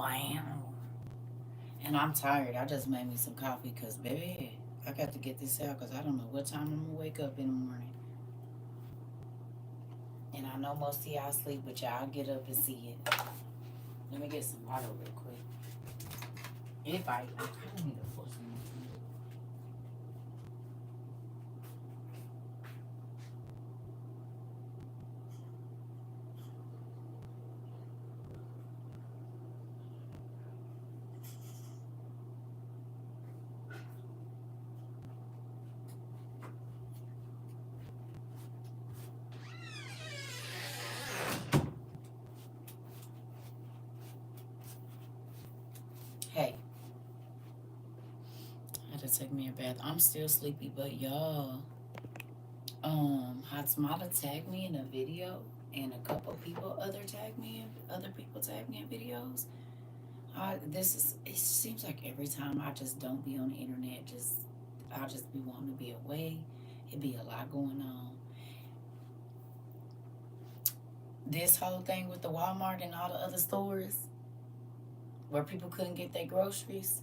Wow. And I'm tired. I just made me some coffee because, baby, I got to get this out because I don't know what time I'm going to wake up in the morning. And I know most of y'all sleep, but y'all get up and see it. Let me get some water real quick. If I kind of need to force it. Hey, I had to take me a bath. I'm still sleepy, but y'all, Hot Smile tagged me in a video, and a couple people other people tagged me in videos. This is. It seems like every time I just don't be on the internet, I'll just be wanting to be away. It be a lot going on. This whole thing with the Walmart and all the other stores where people couldn't get their groceries,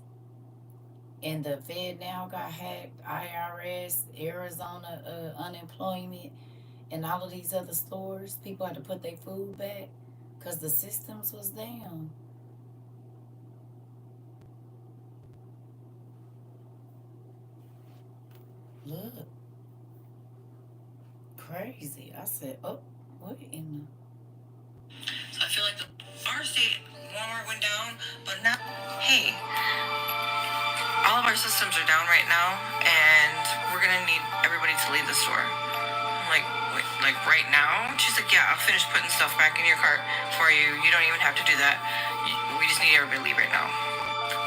and the Fed now got hacked, IRS, Arizona unemployment, and all of these other stores, people had to put their food back because the systems was down. Look, crazy. I said, oh, what in So I feel like our state, Walmart went down, but now, hey, all of our systems are down right now, and we're gonna need everybody to leave the store. I'm like, wait, like right now? She's like, yeah, I'll finish putting stuff back in your cart for you. You don't even have to do that. We just need everybody to leave right now.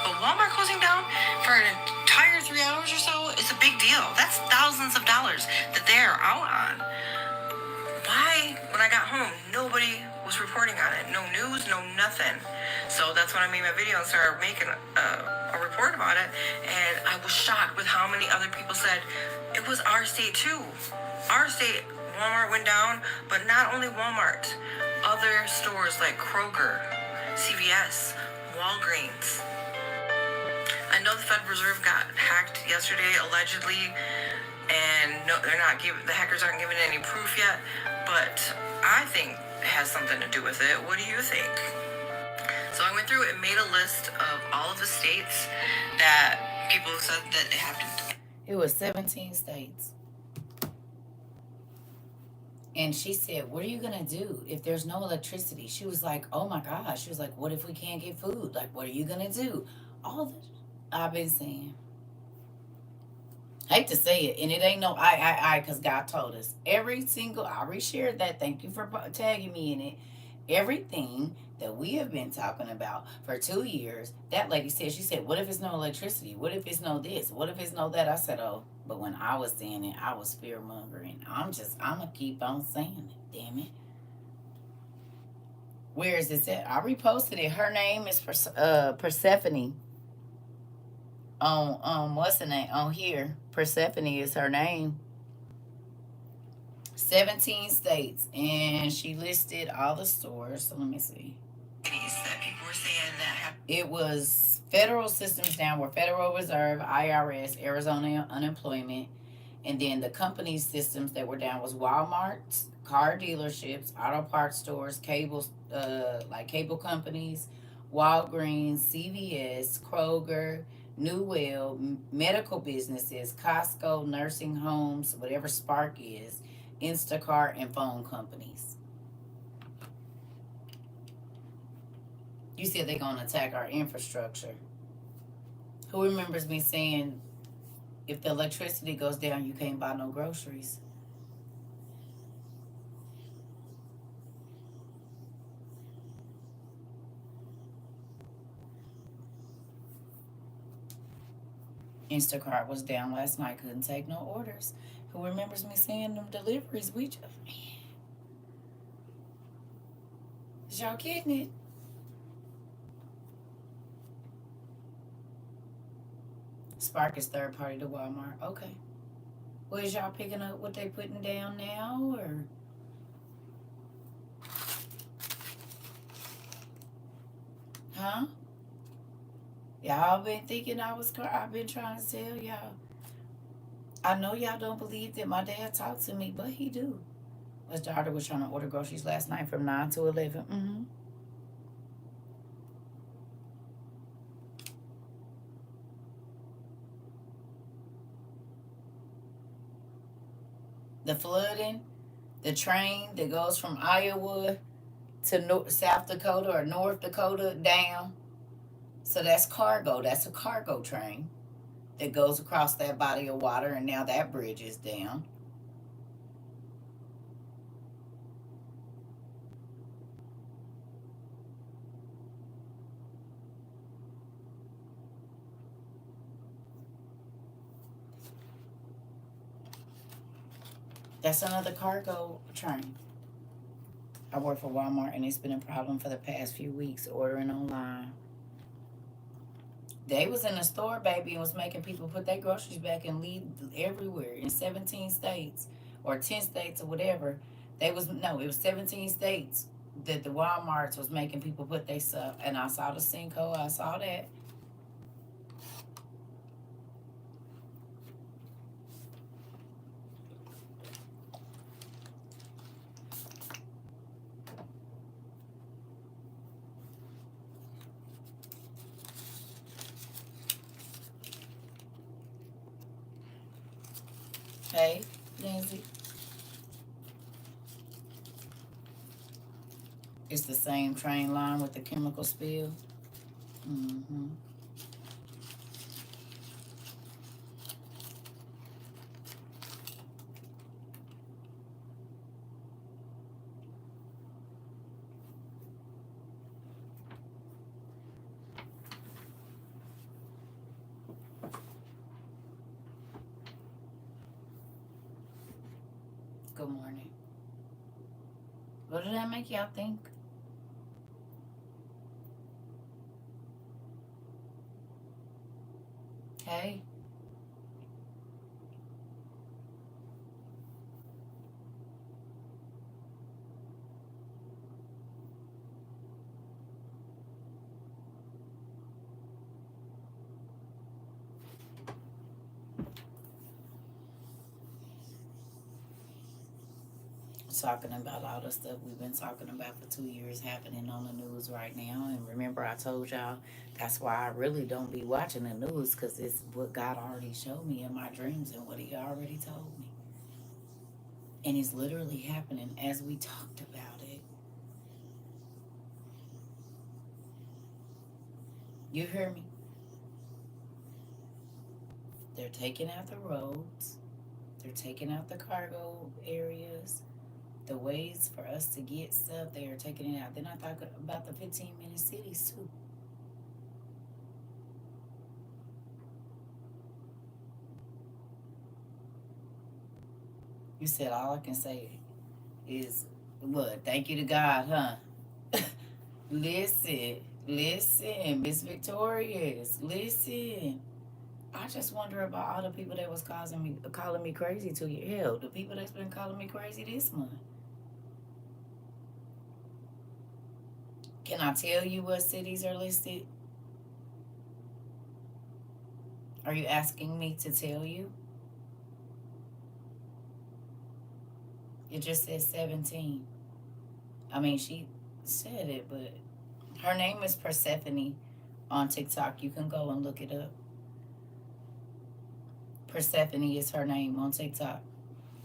But Walmart closing down for an entire 3 hours or so is a big deal. That's thousands of dollars that they're out on. Why, when I got home, nobody was reporting on it? No news, no nothing. So that's when I made my video and started making a report about it. And I was shocked with how many other people said it was our state too. Our state, Walmart went down, but not only Walmart, other stores like Kroger, CVS, Walgreens. I know the Federal Reserve got hacked yesterday, allegedly, and no, they're not giving, the hackers aren't giving any proof yet, but I think it has something to do with it. What do you think? So I went through and made a list of all of the states that people said that it happened. It was 17 states. And she said, what are you going to do if there's no electricity? She was like, oh my gosh. She was like, what if we can't get food? Like, what are you going to do? All this I've been saying. I hate to say it, and it ain't no because God told us. Every single, I reshared that. Thank you for tagging me in it. Everything that we have been talking about for 2 years, that lady said, she said, what if it's no electricity? What if it's no this? What if it's no that? I said, oh, but when I was saying it, I was fear mongering. I'm going to keep on saying it, damn it. Where is this at? I reposted it. Her name is Persephone. On what's the name on here? Persephone is her name. 17 states, and she listed all the stores. So let me see. That people were saying that it was federal systems down were Federal Reserve, IRS, Arizona unemployment, and then the company systems that were down was Walmart, car dealerships, auto parts stores, cables, like cable companies, Walgreens, CVS, Kroger, New Well, medical businesses, Costco, nursing homes, whatever Spark is, Instacart, and phone companies. You said they're going to attack our infrastructure. Who remembers me saying, if the electricity goes down, you can't buy no groceries? Instacart was down last night, couldn't take no orders. Who remembers me saying them deliveries? We just, man. Is y'all getting it? Spark is third party to Walmart. Okay. Well, is y'all picking up what they putting down now, or? Huh? Y'all been thinking I've been trying to tell y'all. I know y'all don't believe that my dad talked to me, but he do. His daughter was trying to order groceries last night from 9 to 11. Mm-hmm. The flooding, the train that goes from Iowa to South Dakota or North Dakota down. So that's cargo. That's a cargo train that goes across that body of water, and now that bridge is down. That's another cargo train. I work for Walmart, and it's been a problem for the past few weeks ordering online. They was in the store, baby, and was making people put their groceries back and leave everywhere in 17 states or 10 states or whatever. It was 17 states that the Walmarts was making people put their stuff. And I saw the sinkhole. I saw that. Hey, Lindsay. It's the same train line with the chemical spill. Mm-hmm. Good morning. What did that make y'all think? Hey. Talking about all the stuff we've been talking about for 2 years happening on the news right now. And remember, I told y'all that's why I really don't be watching the news, because it's what God already showed me in my dreams and what He already told me. And it's literally happening as we talked about it. You hear me? They're taking out the roads, they're taking out the cargo areas. The ways for us to get stuff, they are taking it out. Then I talk about the 15-minute cities too. You said all I can say is what? Thank you to God, huh? Listen, Miss Victorious, listen. I just wonder about all the people that was calling me crazy to your hell. The people that's been calling me crazy this month. Can I tell you what cities are listed? Are you asking me to tell you? It just says 17. I mean, she said it, but her name is Persephone on TikTok. You can go and look it up. Persephone is her name on TikTok.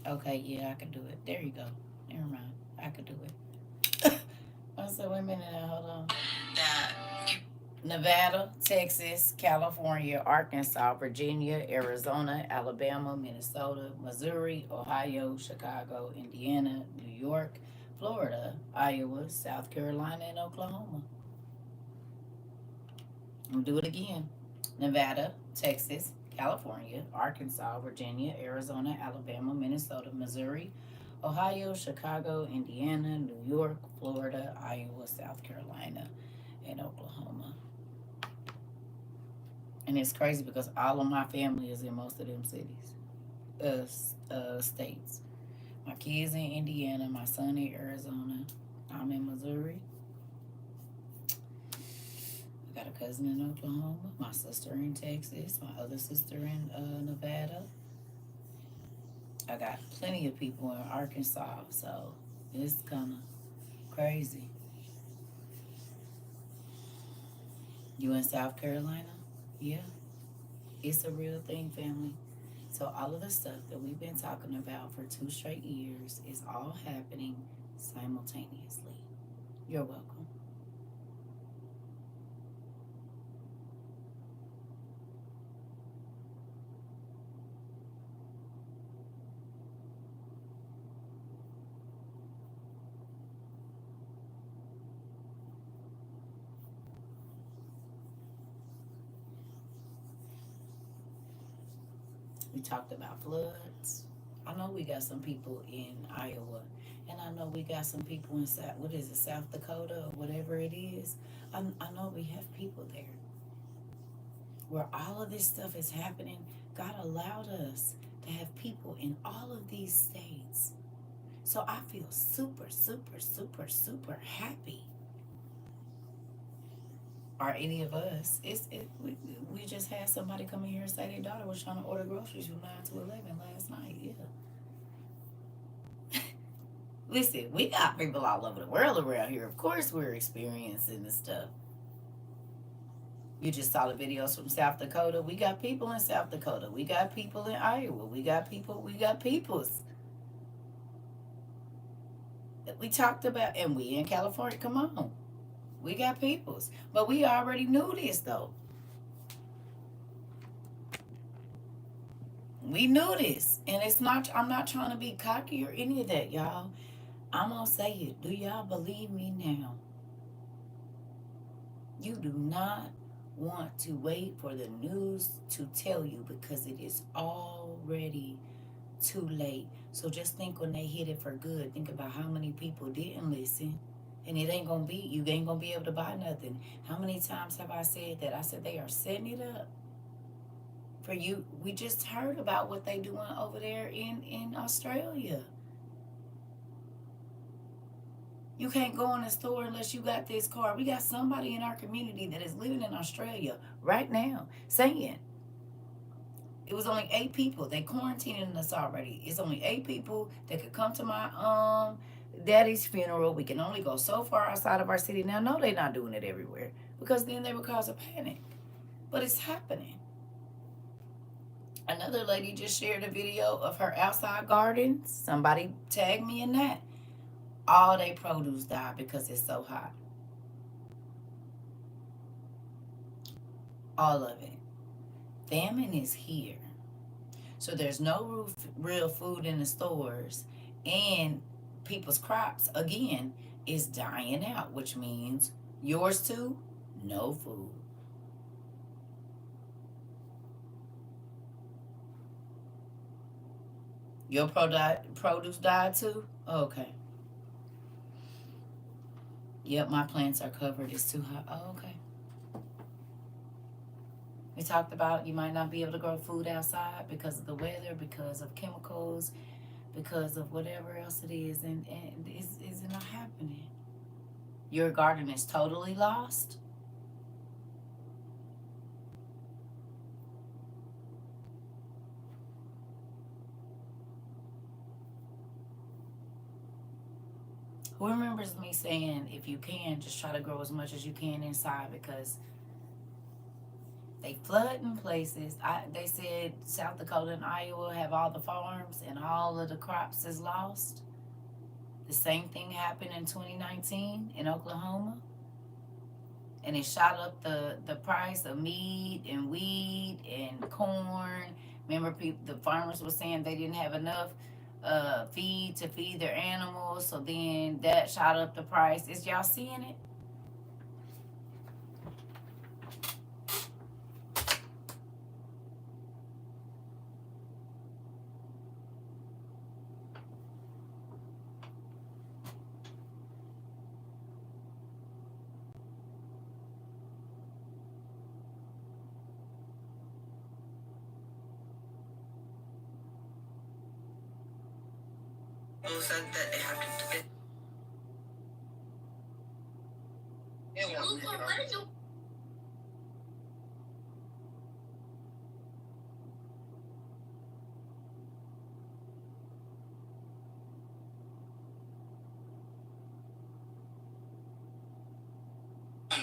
Okay, yeah, I can do it. There you go. Never mind. I could do it. I said, wait a minute now, hold on. Nevada, Texas, California, Arkansas, Virginia, Arizona, Alabama, Minnesota, Missouri, Ohio, Chicago, Indiana, New York, Florida, Iowa, South Carolina, and Oklahoma. I'm going to do it again. Nevada, Texas, California, Arkansas, Virginia, Arizona, Alabama, Minnesota, Missouri, Ohio, Chicago, Indiana, New York, Florida, Iowa, South Carolina, and Oklahoma. And it's crazy because all of my family is in most of them cities, states. My kids in Indiana, my son in Arizona, I'm in Missouri. cousin in Oklahoma, my sister in Texas, my other sister in Nevada. I got plenty of people in Arkansas, so it's kind of crazy. You in South Carolina? Yeah, it's a real thing, family. So all of the stuff that we've been talking about for 2 straight years is all happening simultaneously. You're welcome. We talked about floods. I know we got some people in Iowa, and I know we got some people in what is it, South Dakota or whatever it is. I know we have people there where all of this stuff is happening. God allowed us to have people in all of these states. So I feel super, super, super, super happy. Or any of us. We just had somebody come in here and say their daughter was trying to order groceries from 9 to 11 last night. Yeah. Listen, we got people all over the world around here. Of course we're experiencing this stuff. You just saw the videos from South Dakota. We got people in South Dakota. We got people in Iowa. We got peoples. We talked about, and we in California. Come on. We got peoples. But we already knew this, though. We knew this. And it's not, I'm not trying to be cocky or any of that, y'all. I'm going to say it. Do y'all believe me now? You do not want to wait for the news to tell you because it is already too late. So just think when they hit it for good, think about how many people didn't listen. And it ain't gonna be, you ain't gonna be able to buy nothing. How many times have I said that? I said they are setting it up for you. We just heard about what they doing over there in Australia. You can't go in the store unless you got this card. We got somebody in our community that is living in Australia right now saying it was only 8 people. They quarantining us already. It's only 8 people that could come to my daddy's funeral. We can only go so far outside of our city. Now, no, they're not doing it everywhere because then they would cause a panic. But it's happening. Another lady just shared a video of her outside garden. Somebody tagged me in that. All their produce died because it's so hot. All of it. Famine is here. So there's no real food in the stores. And people's crops, again, is dying out, which means yours too, no food. Your produce died too? Okay. Yep, my plants are covered. It's too hot. Oh, okay. We talked about you might not be able to grow food outside because of the weather, because of chemicals, because of whatever else it is, and it's not happening. Your garden is totally lost. Who remembers me saying, if you can, just try to grow as much as you can inside because they flood in places. They said South Dakota and Iowa have all the farms and all of the crops is lost. The same thing happened in 2019 in Oklahoma. And it shot up the price of meat and wheat and corn. Remember, the farmers were saying they didn't have enough feed to feed their animals, so then that shot up the price. Is y'all seeing it? Said that they have to.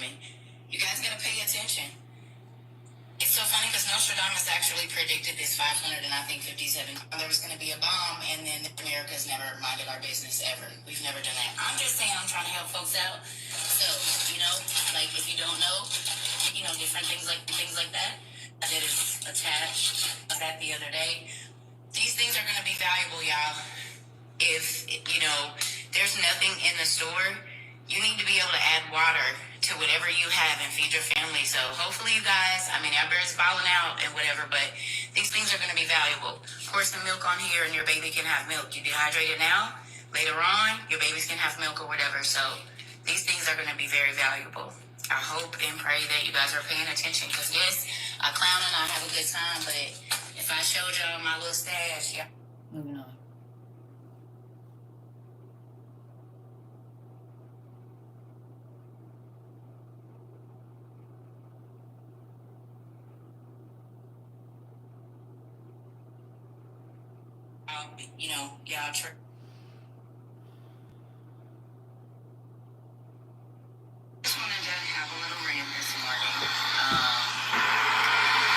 You guys gotta pay attention. It's so funny because Nostradamus actually predicted this 500 and I think 57. There was going to be a bomb, and then America's never minded our business ever. We've never done that. I'm just saying I'm trying to help folks out. So, like if you don't know, different things like that. That is attached. That the other day. These things are going to be valuable, y'all. If, there's nothing in the store, you need to be able to add water to whatever you have and feed your family. So hopefully you guys, everybody's balling out and whatever, but these things are going to be valuable. Of course, the milk on here and your baby can have milk. You dehydrate it now, later on, your babies can have milk or whatever. So these things are going to be very valuable. I hope and pray that you guys are paying attention because yes, I clown and I have a good time, but if I showed y'all my little stash, yeah. Moving on. Y'all just wanted to have a little rant this morning.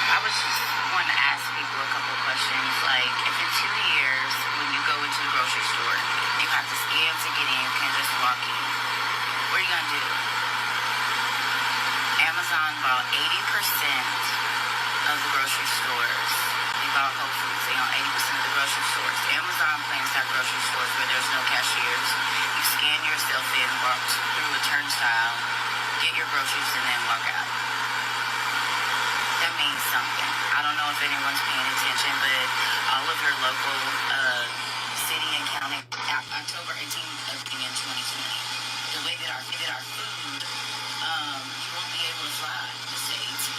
I was just wanting to ask people a couple of questions. Like, if in 2 years, when you go into the grocery store, you have to scan to get in, you can't just walk in. What are you gonna do? Amazon bought 80% of the grocery stores. They bought Whole Foods. They own 80% of the grocery stores. Amazon plans to have grocery stores where there's no cashiers. You scan yourself in, walk through a turnstile, get your groceries, and then walk out. That means something. I don't know if anyone's paying attention, but all of your local city and county, October 18th of in 2020, the way that our food, you won't be able to fly the states.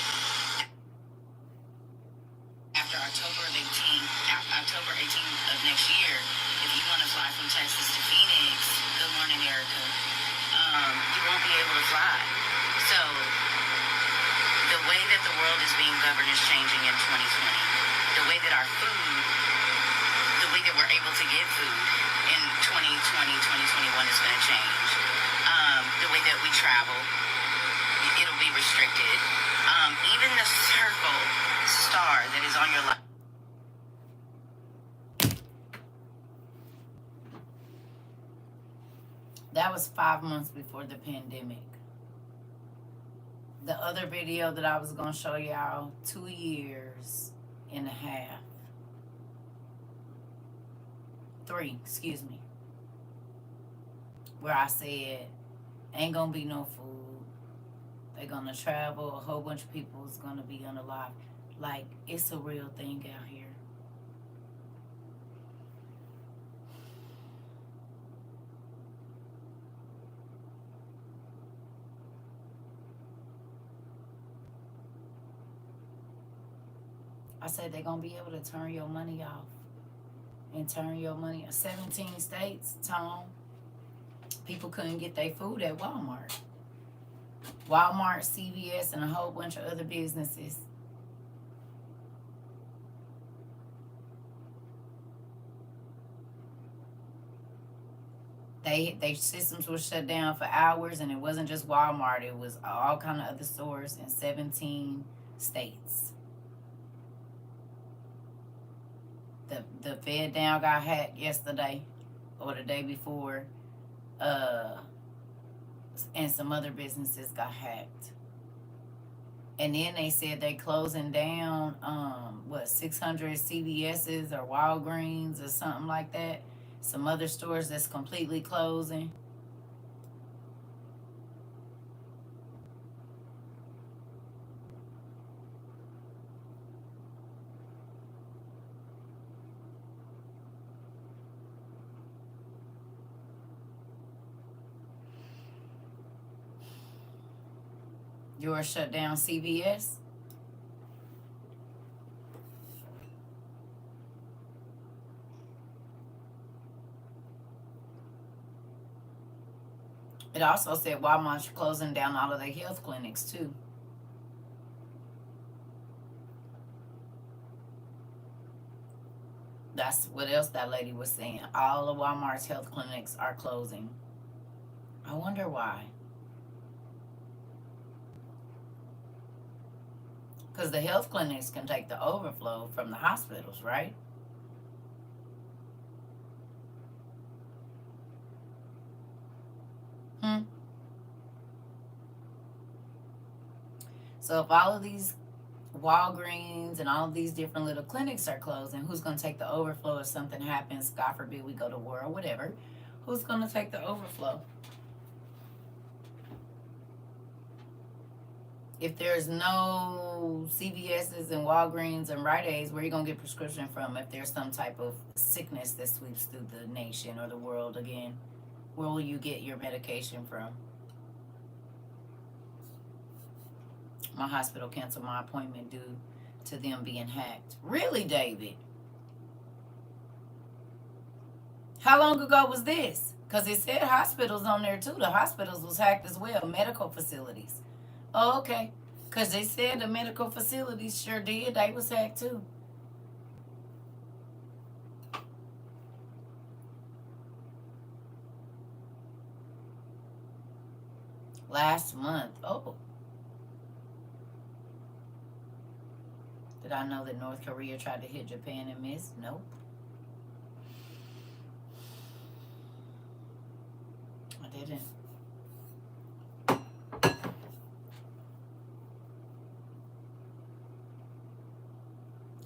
After October 18th of next year, if you want to fly from Texas to Phoenix, good morning, Erica, you won't be able to fly. So the way that the world is being governed is changing in 2020. The way that our food, the way that we're able to get food in 2020, 2021 is going to change. The way that we travel, it'll be restricted. Even the circle star that is on your life. That was 5 months before the pandemic. The other video that I was going to show y'all, 2 years and a half. 3, excuse me. Where I said, ain't going to be no food. They're going to travel. A whole bunch of people is going to be unalive. Like, it's a real thing out here. I said they're going to be able to turn your money off. And turn your money. 17 states, Tom. People couldn't get their food at Walmart. Walmart, CVS, and a whole bunch of other businesses. They systems were shut down for hours, and it wasn't just Walmart. It was all kind of other stores in 17 states. The Fed down got hacked yesterday or the day before. And some other businesses got hacked. And then they said they closing down 600 CVS's or Walgreens or something like that. Some other stores that's completely closing. Yours shut down CVS. It also said Walmart's closing down all of their health clinics too. That's what else that lady was saying. All of Walmart's health clinics are closing. I wonder why. Because the health clinics can take the overflow from the hospitals, right? Hmm. So if all of these Walgreens and all of these different little clinics are closing, who's going to take the overflow if something happens? God forbid we go to war or whatever. Who's going to take the overflow? If there's no CVS's and Walgreens and Rite Aids, where are you going to get prescription from if there's some type of sickness that sweeps through the nation or the world again? Where will you get your medication from? My hospital canceled my appointment due to them being hacked. Really, David? How long ago was this? Because it said hospitals on there too. The hospitals was hacked as well, medical facilities. Oh, okay. Because they said the medical facilities sure did. They was hacked too. Last month. Oh. Did I know that North Korea tried to hit Japan and missed? Nope. I didn't.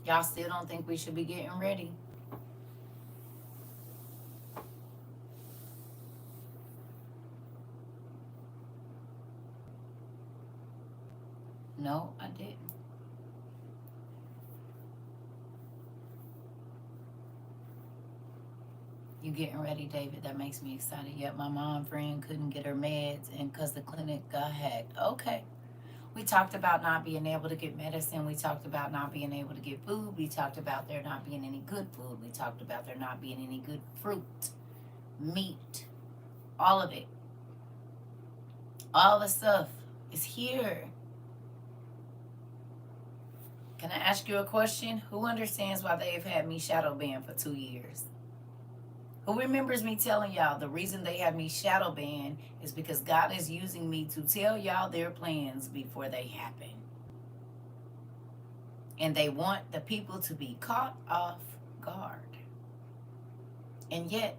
Y'all still don't think we should be getting ready? No, I didn't. You getting ready, David? That makes me excited. Yep, my mom friend couldn't get her meds and because the clinic got hacked. Okay. We talked about not being able to get medicine. We talked about not being able to get food. We talked about there not being any good food. We talked about there not being any good fruit, meat, all of it. All the stuff is here. Can I ask you a question? Who understands why they've had me shadow banned for 2 years? Who remembers me telling y'all the reason they have me shadow banned is because God is using me to tell y'all their plans before they happen. And they want the people to be caught off guard. And yet,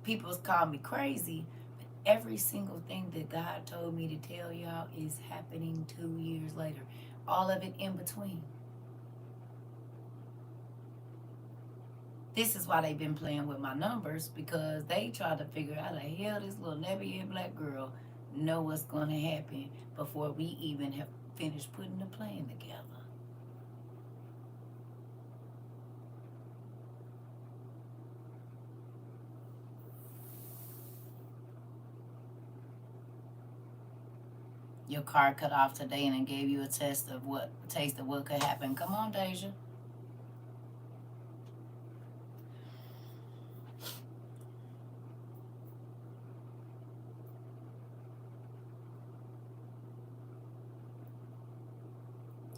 people call me crazy, but every single thing that God told me to tell y'all is happening 2 years later. All of it in between. This is why they've been playing with my numbers, because they try to figure out how the hell this little nebby black girl know what's going to happen before we even have finished putting the plan together. Your car cut off today and it gave you a taste of what could happen. Come on, Deja.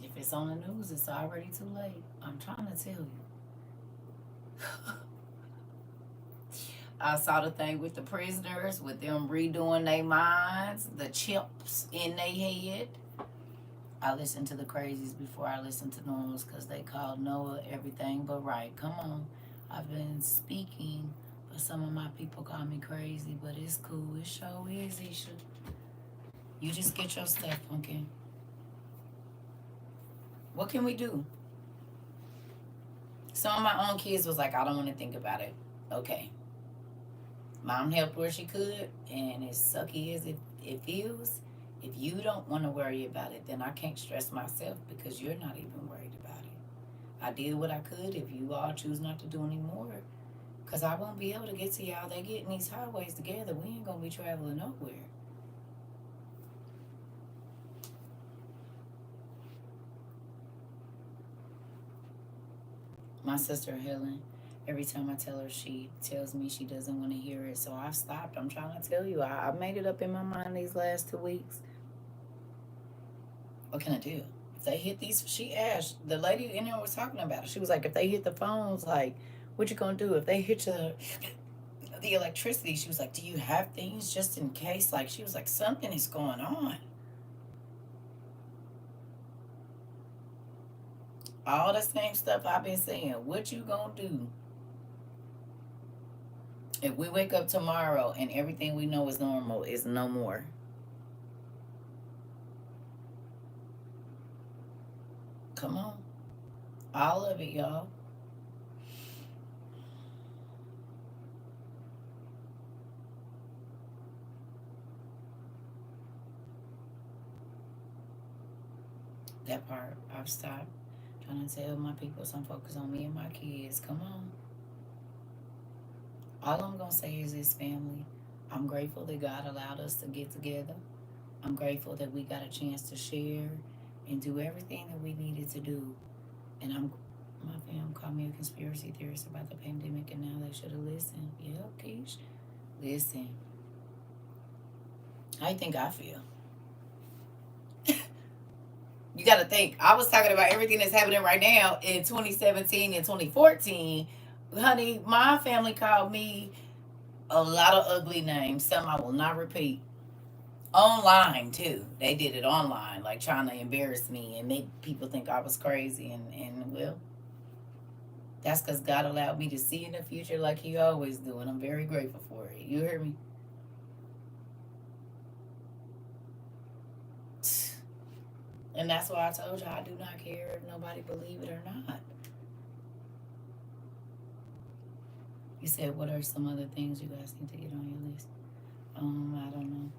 If it's on the news, it's already too late. I'm trying to tell you. I saw the thing with the prisoners, with them redoing their minds, the chips in their head. I listened to the crazies before I listened to normals because they called Noah everything but right. Come on. I've been speaking, but some of my people call me crazy, but it's cool. It sure is, Isha. You just get your stuff, okay? What can we do? Some of my own kids was like, I don't want to think about it. Okay. Mom helped where she could, and as sucky as it feels, if you don't want to worry about it, then I can't stress myself because you're not even worried about it. I did what I could. If you all choose not to do any more, because I won't be able to get to y'all. They getting these highways together. We ain't going to be traveling nowhere. My sister Helen, every time I tell her, she tells me she doesn't want to hear it. So I've stopped. I'm trying to tell you. I made it up in my mind these last 2 weeks. What can I do? If they hit these, she asked, the lady in there was talking about it. She was like, if they hit the phones, like, what you gonna do? If they hit the electricity, she was like, do you have things just in case? Like, she was like, something is going on. All the same stuff I've been saying. What you gonna do if we wake up tomorrow and everything we know is normal is no more? Come on. All of it, y'all. That part, I've stopped trying to tell my people some focus on me and my kids. Come on. All I'm going to say is this, family. I'm grateful that God allowed us to get together. I'm grateful that we got a chance to share and do everything that we needed to do. And my fam called me a conspiracy theorist about the pandemic, and now they should have listened. Yeah, Keish. Listen. How you think I feel? You got to think. I was talking about everything that's happening right now in 2017 and 2014. Honey, my family called me a lot of ugly names. Some I will not repeat. Online, too. They did it online, like trying to embarrass me and make people think I was crazy. And well, that's because God allowed me to see in the future like He always do. And I'm very grateful for it. You hear me? And that's why I told you I do not care if nobody believe it or not. You said, what are some other things you guys need to get on your list? I don't know.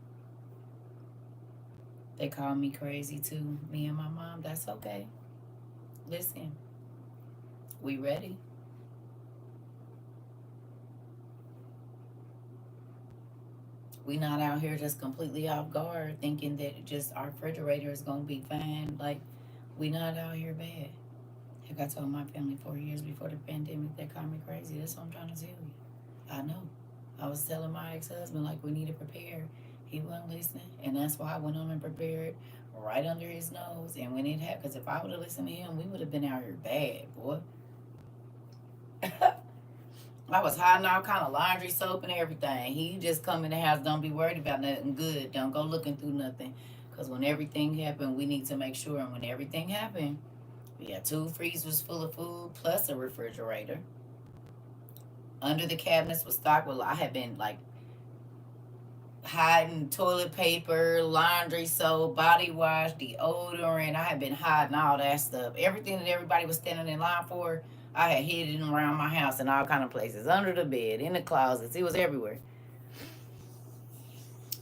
They call me crazy too. Me and my mom. That's okay. Listen, we ready. We not out here just completely off guard thinking that just our refrigerator is gonna be fine. Like, we not out here bad. Like I told my family 4 years before the pandemic, they called me crazy. That's what I'm trying to tell you. I know. I was telling my ex-husband, like, we need to prepare. He wasn't listening. And that's why I went on and prepared right under his nose. And when it happened, because if I would have listened to him, we would have been out here bad, boy. I was hiding all kind of laundry soap and everything. He just come in the house, don't be worried about nothing good. Don't go looking through nothing. Because when everything happened, we need to make sure. And when everything happened, we had 2 freezers full of food plus a refrigerator. Under the cabinets was stocked. Well, I had been like hiding toilet paper, laundry soap, body wash, deodorant. I had been hiding all that stuff. Everything that everybody was standing in line for, I had hidden around my house in all kind of places. Under the bed, in the closets. It was everywhere.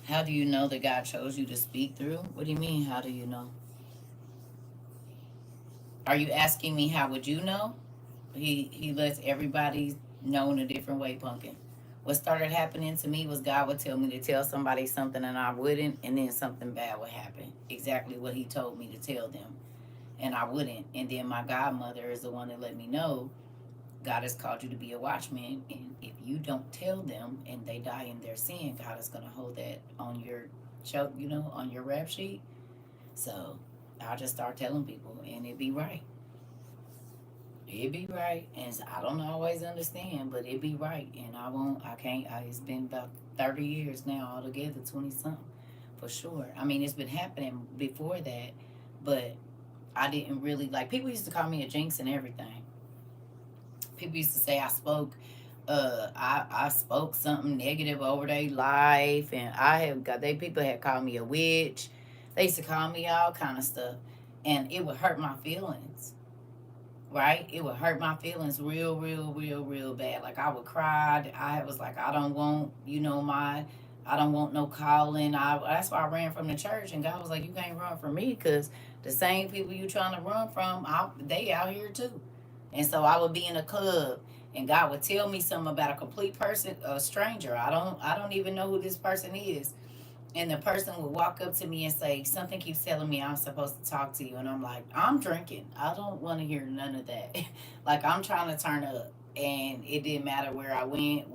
How do you know that God chose you to speak through? What do you mean, how do you know? Are you asking me how would you know? He lets everybody know in a different way, pumpkin. What started happening to me was God would tell me to tell somebody something and I wouldn't, and then something bad would happen. Exactly what He told me to tell them, and I wouldn't. And then my godmother is the one that let me know God has called you to be a watchman, and if you don't tell them and they die in their sin, God is going to hold that on your show, on your rap sheet. So I'll just start telling people, and it be right. It be right, and I don't always understand, but it be right, and I won't. I can't. It's been about 30 years now altogether, 20 something, for sure. I mean, it's been happening before that, but I didn't really like. People used to call me a jinx and everything. People used to say I spoke. I spoke something negative over their life, and I have got. They people had called me a witch. They used to call me all kind of stuff, and it would hurt my feelings, right? It would hurt my feelings real, real, real, real bad. Like I would cry. I was like, I don't want, I don't want no calling. That's why I ran from the church, and God was like, you can't run from me, because the same people you trying to run from, they out here too. And so I would be in a club, and God would tell me something about a complete person, a stranger. I don't even know who this person is, and the person would walk up to me and say, something keeps telling me I'm supposed to talk to you. And I'm like, I'm drinking. I don't want to hear none of that. Like, I'm trying to turn up. And it didn't matter where I went,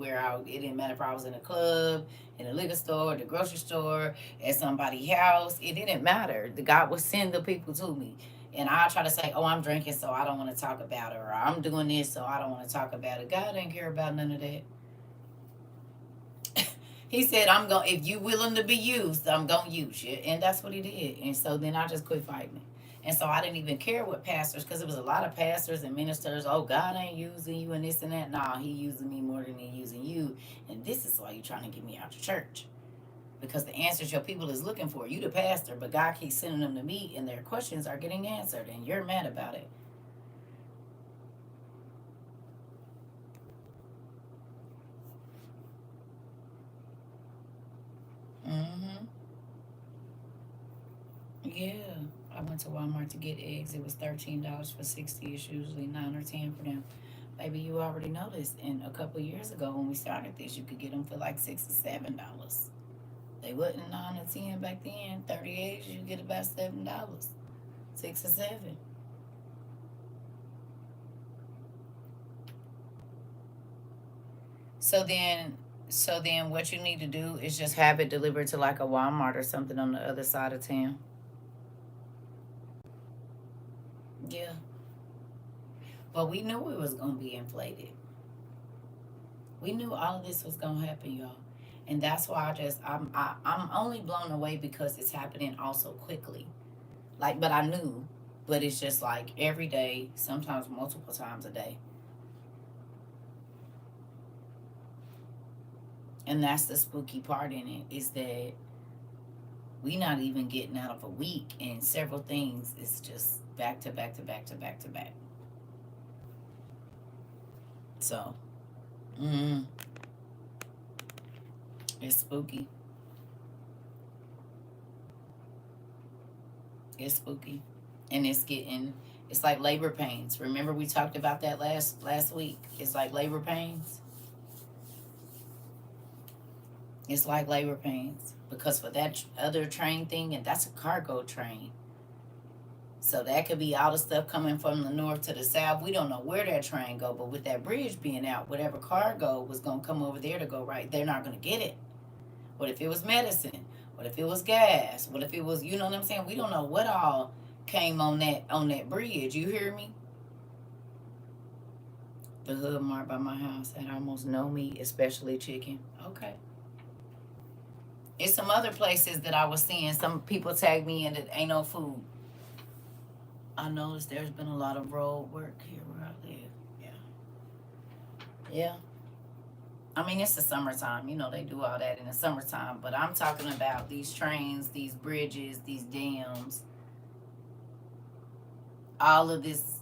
it didn't matter if I was in a club, in a liquor store, the grocery store, at somebody's house. It didn't matter. The God would send the people to me. And I try to say, oh, I'm drinking, so I don't want to talk about it. Or I'm doing this, so I don't want to talk about it. God didn't care about none of that. He said, if you willing to be used, I'm going to use you. And that's what He did. And so then I just quit fighting. And so I didn't even care what pastors, because it was a lot of pastors and ministers. Oh, God ain't using you and this and that. Nah, he using me more than he using you. And this is why you trying to get me out your church. Because the answers your people is looking for. You the pastor, but God keeps sending them to me, and their questions are getting answered, and you're mad about it. Mm-hmm. Yeah. I went to Walmart to get eggs. It was $13 for 60. It's usually 9 or 10 for them. Maybe you already noticed. And a couple of years ago when we started this, you could get them for like $6 or $7. They wasn't 9 or 10 back then. 30 eggs, you get about $7. 6 or 7. So then what you need to do is just have it delivered to like a Walmart or something on the other side of town. Yeah. But we knew it was gonna be inflated. We knew all of this was gonna happen, y'all. And that's why I'm only blown away because it's happening also quickly. Like, but I knew, but it's just like every day, sometimes multiple times a day. And that's the spooky part in it, is that we not even getting out of a week, and several things is just back to back to back to back to back. So, mm, it's spooky. It's spooky, and it's like labor pains. Remember we talked about that last week. It's like labor pains. It's like labor pains, because for that other train thing, and that's a cargo train. So that could be all the stuff coming from the north to the south. We don't know where that train go, but with that bridge being out, whatever cargo was gonna come over there to go right, they're not gonna get it. What if it was medicine? What if it was gas? What if it was, you know what I'm saying? We don't know what all came on that bridge. You hear me? The Hood Mart by my house had almost no meat, especially chicken. Okay. It's some other places that I was seeing. Some people tagged me in that ain't no food. I noticed there's been a lot of road work here where I live. Yeah. Yeah. I mean, it's the summertime. You know, they do all that in the summertime. But I'm talking about these trains, these bridges, these dams, all of this.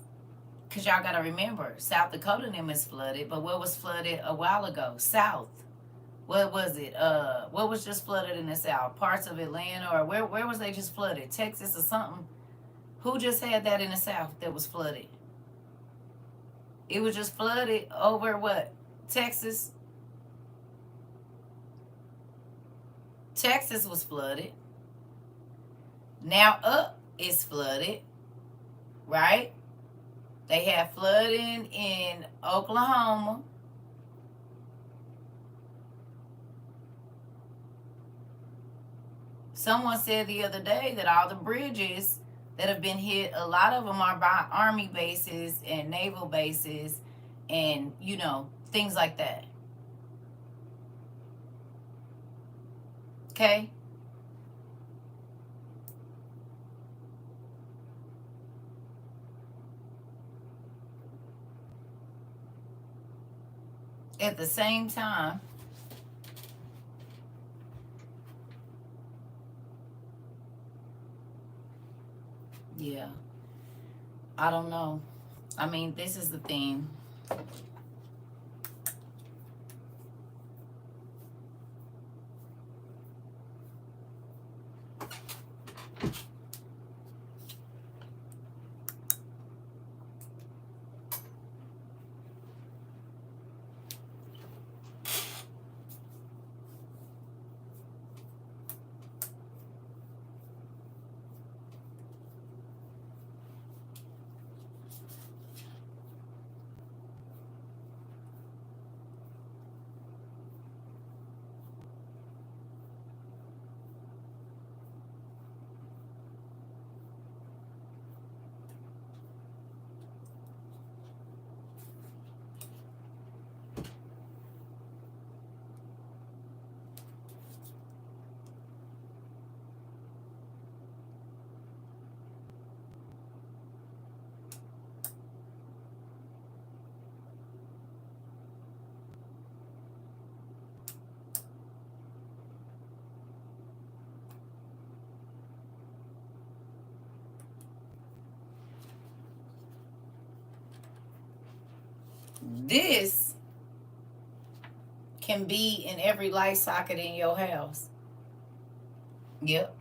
Because y'all got to remember, South Dakota and them is flooded. But what was flooded a while ago? South. What was it? What was just flooded in the South? Parts of Atlanta, or where was they just flooded? Texas or something? Who just had that in the South that was flooded? It was just flooded over what? Texas? Texas was flooded. Now up is flooded, right? They had flooding in Oklahoma. Someone said the other day that all the bridges that have been hit, a lot of them are by army bases and naval bases and, you know, things like that. Okay? At the same time, yeah, I don't know. I mean, this is the thing. This can be in every light socket in your house. Yep.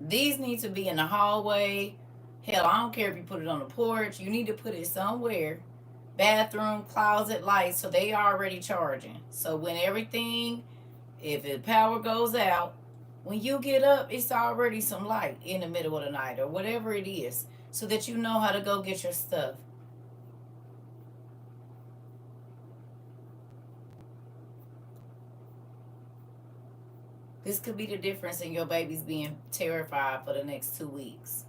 These need to be in the hallway. Hell, I don't care if you put it on the porch. You need to put it somewhere. Bathroom, closet, lights, so they already charging. So when everything, if the power goes out, when you get up, it's already some light in the middle of the night or whatever it is, so that you know how to go get your stuff. This could be the difference in your babies being terrified for the next 2 weeks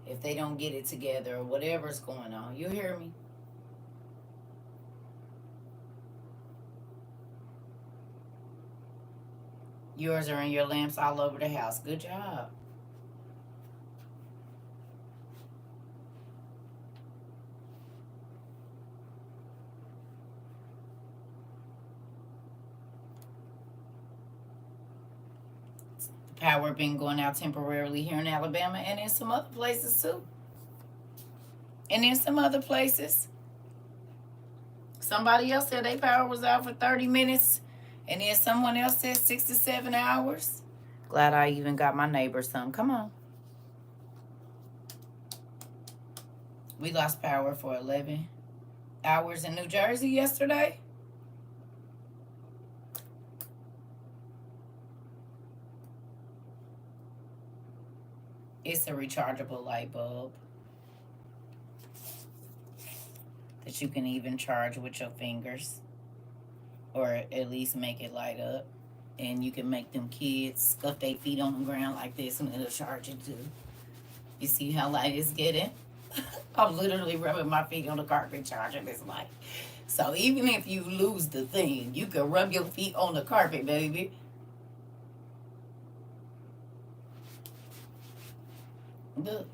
if they don't get it together or whatever's going on. You hear me? Yours are in your lamps all over the house. Good job. The power been going out temporarily here in Alabama and in some other places too. And in some other places. Somebody else said their power was out for 30 minutes. And then someone else said 6 to 7 hours. Glad I even got my neighbor some. Come on. We lost power for 11 hours in New Jersey yesterday. It's a rechargeable light bulb that you can even charge with your fingers, or at least make it light up. And you can make them kids scuff their feet on the ground like this and it'll charge it too. You see how light it's getting? I'm literally rubbing my feet on the carpet charging this light. So even if you lose the thing, you can rub your feet on the carpet, baby. Look.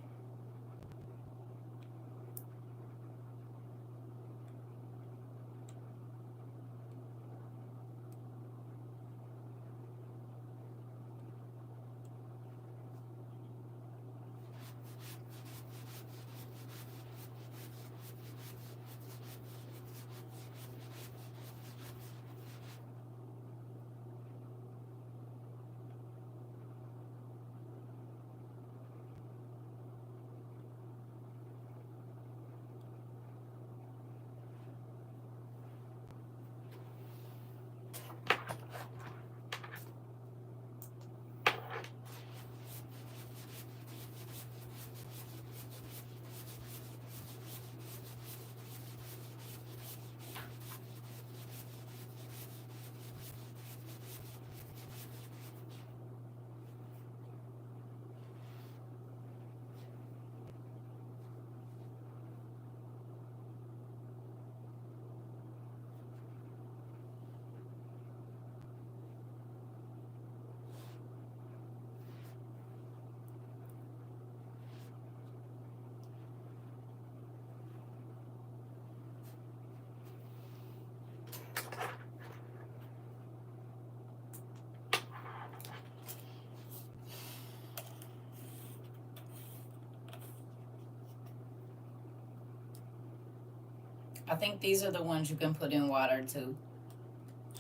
I think these are the ones you can put in water too.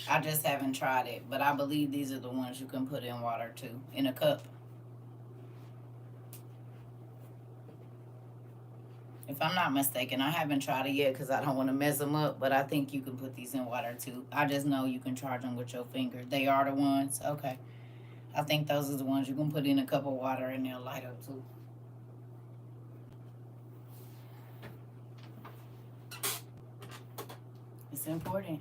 I just haven't tried it, but I believe these are the ones you can put in water too, in a cup. If I'm not mistaken, I haven't tried it yet because I don't want to mess them up, but I think you can put these in water too. I just know you can charge them with your finger. They are the ones? Okay. I think those are the ones you can put in a cup of water and they'll light up too. It's important.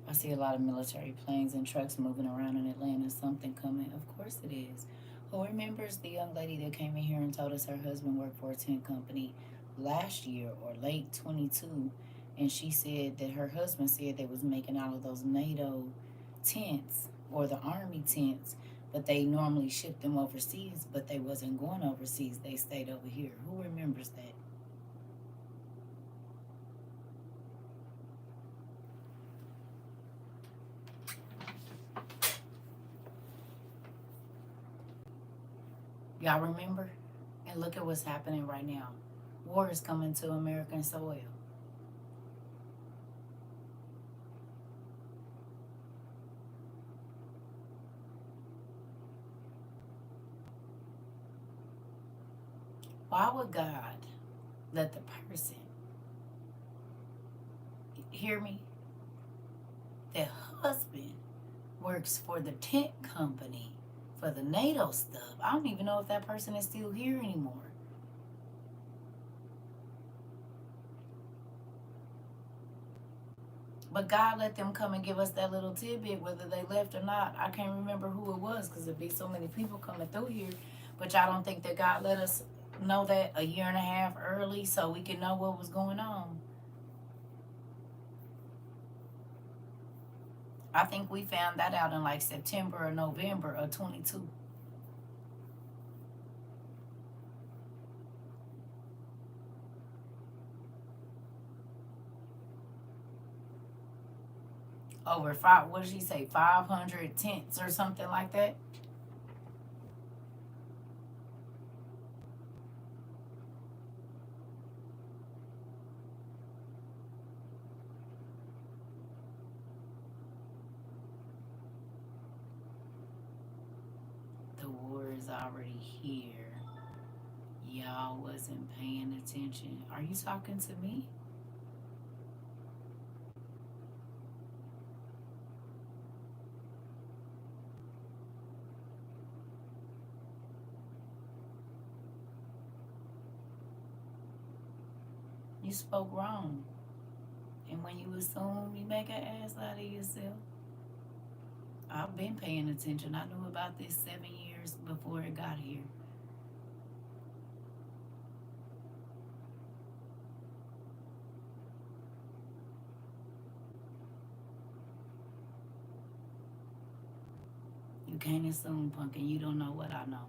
I see a lot of military planes and trucks moving around in Atlanta. Something coming. Of course it is. Who remembers the young lady that came in here and told us her husband worked for a tent company last year or late 22, and she said that her husband said they was making all of those NATO tents or the army tents, but they normally shipped them overseas, but they wasn't going overseas. They stayed over here. Who remembers that? Y'all remember? And look at what's happening right now. War is coming to American soil. Why would God let the person, hear me, the husband works for the tent company for the NATO stuff? I don't even know if that person is still here anymore. But God let them come and give us that little tidbit, whether they left or not. I can't remember who it was because there'd be so many people coming through here. But y'all don't think that God let us know that a year and a half early so we could know what was going on? I think we found that out in like September or November of 22. Over five, what did she say, 500 tents or something like that? The war is already here. Y'all wasn't paying attention. Are you talking to me? You spoke wrong. And when you assume, you make an ass out of yourself. I've been paying attention. I knew about this 7 years before it got here. You can't assume, Pumpkin. You don't know what I know.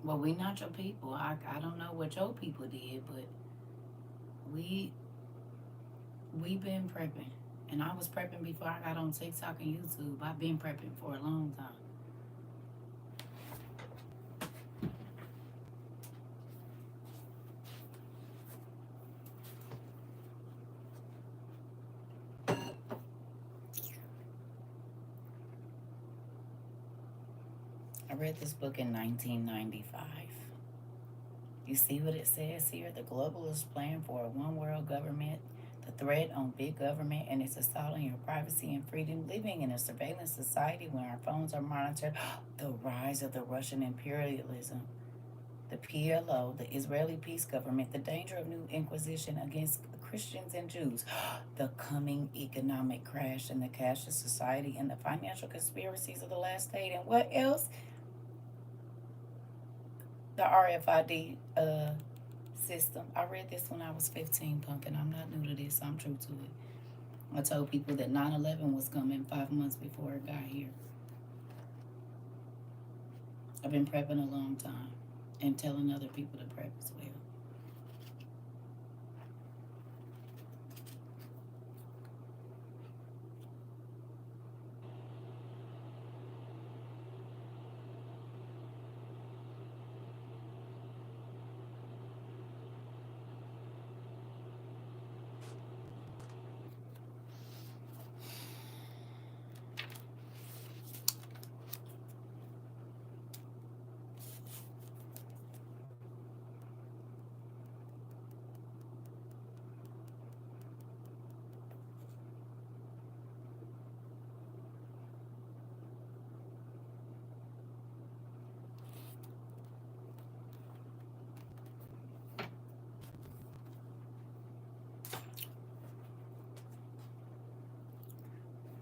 Well, we not your people. I don't know what your people did, but we we been prepping. And I was prepping before I got on TikTok and YouTube. I've been prepping for a long time. I read this book in 1995. You see what it says here? The globalists plan for a one world government, the threat on big government and its assault on your privacy and freedom, living in a surveillance society where our phones are monitored, the rise of the Russian imperialism, the PLO, the Israeli peace government, the danger of new inquisition against Christians and Jews, the coming economic crash and the cashless society and the financial conspiracies of the last state, and what else? The RFID system. I read this when I was 15, Pumpkin. I'm not new to this. I'm true to it. I told people that 9/11 was coming 5 months before it got here. I've been prepping a long time and telling other people to prep as well.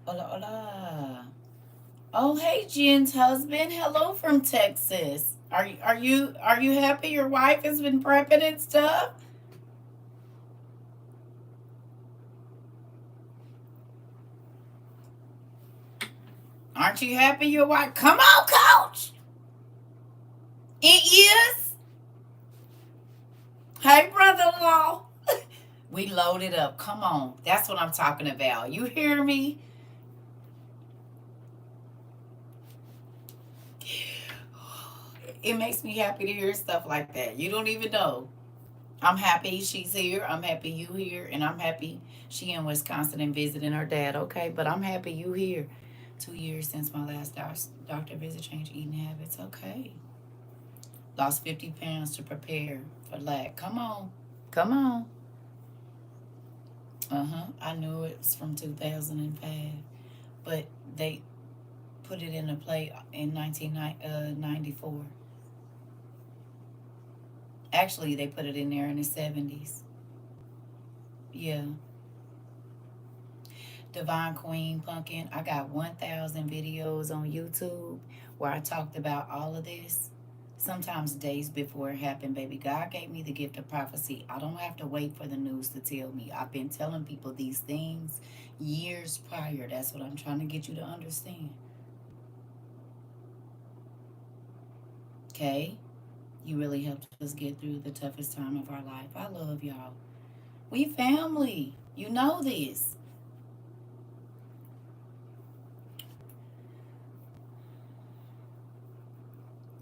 Hola, hola. Oh, hey, Jen's husband. Hello from Texas. Are you happy your wife has been prepping and stuff? Aren't you happy your wife? Come on, coach. It is. Hey, brother-in-law. We loaded up. Come on. That's what I'm talking about. You hear me? It makes me happy to hear stuff like that. You don't even know. I'm happy she's here. I'm happy you here. And I'm happy she in Wisconsin and visiting her dad. Okay, but I'm happy you here. 2 years since my last doctor visit, change eating habits. Okay. Lost 50 pounds to prepare for lack. Come on. Come on. I knew it was from 2005. But they put it in a play in 1994. Actually, they put it in there in the 70s. Yeah. Divine Queen Pumpkin. I got 1,000 videos on YouTube where I talked about all of this. Sometimes days before it happened, baby. God gave me the gift of prophecy. I don't have to wait for the news to tell me. I've been telling people these things years prior. That's what I'm trying to get you to understand. Okay? You really helped us get through the toughest time of our life. I love y'all. We family. You know this.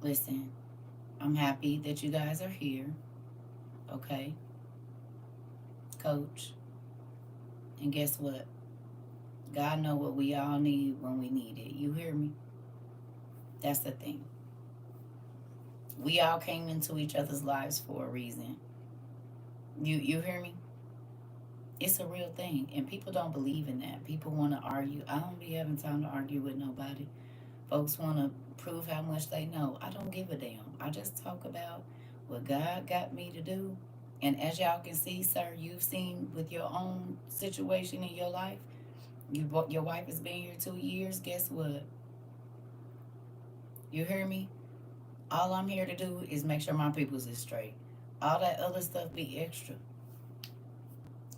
Listen, I'm happy that you guys are here. Okay, coach. And guess what? God know what we all need when we need it. You hear me? That's the thing. We all came into each other's lives for a reason. You hear me? It's a real thing. And people don't believe in that. People want to argue. I don't be having time to argue with nobody. Folks want to prove how much they know. I don't give a damn. I just talk about what God got me to do. And as y'all can see, sir, you've seen with your own situation in your life. Your wife has been here 2 years. Guess what? You hear me? All I'm here to do is make sure my people's is straight. All that other stuff be extra.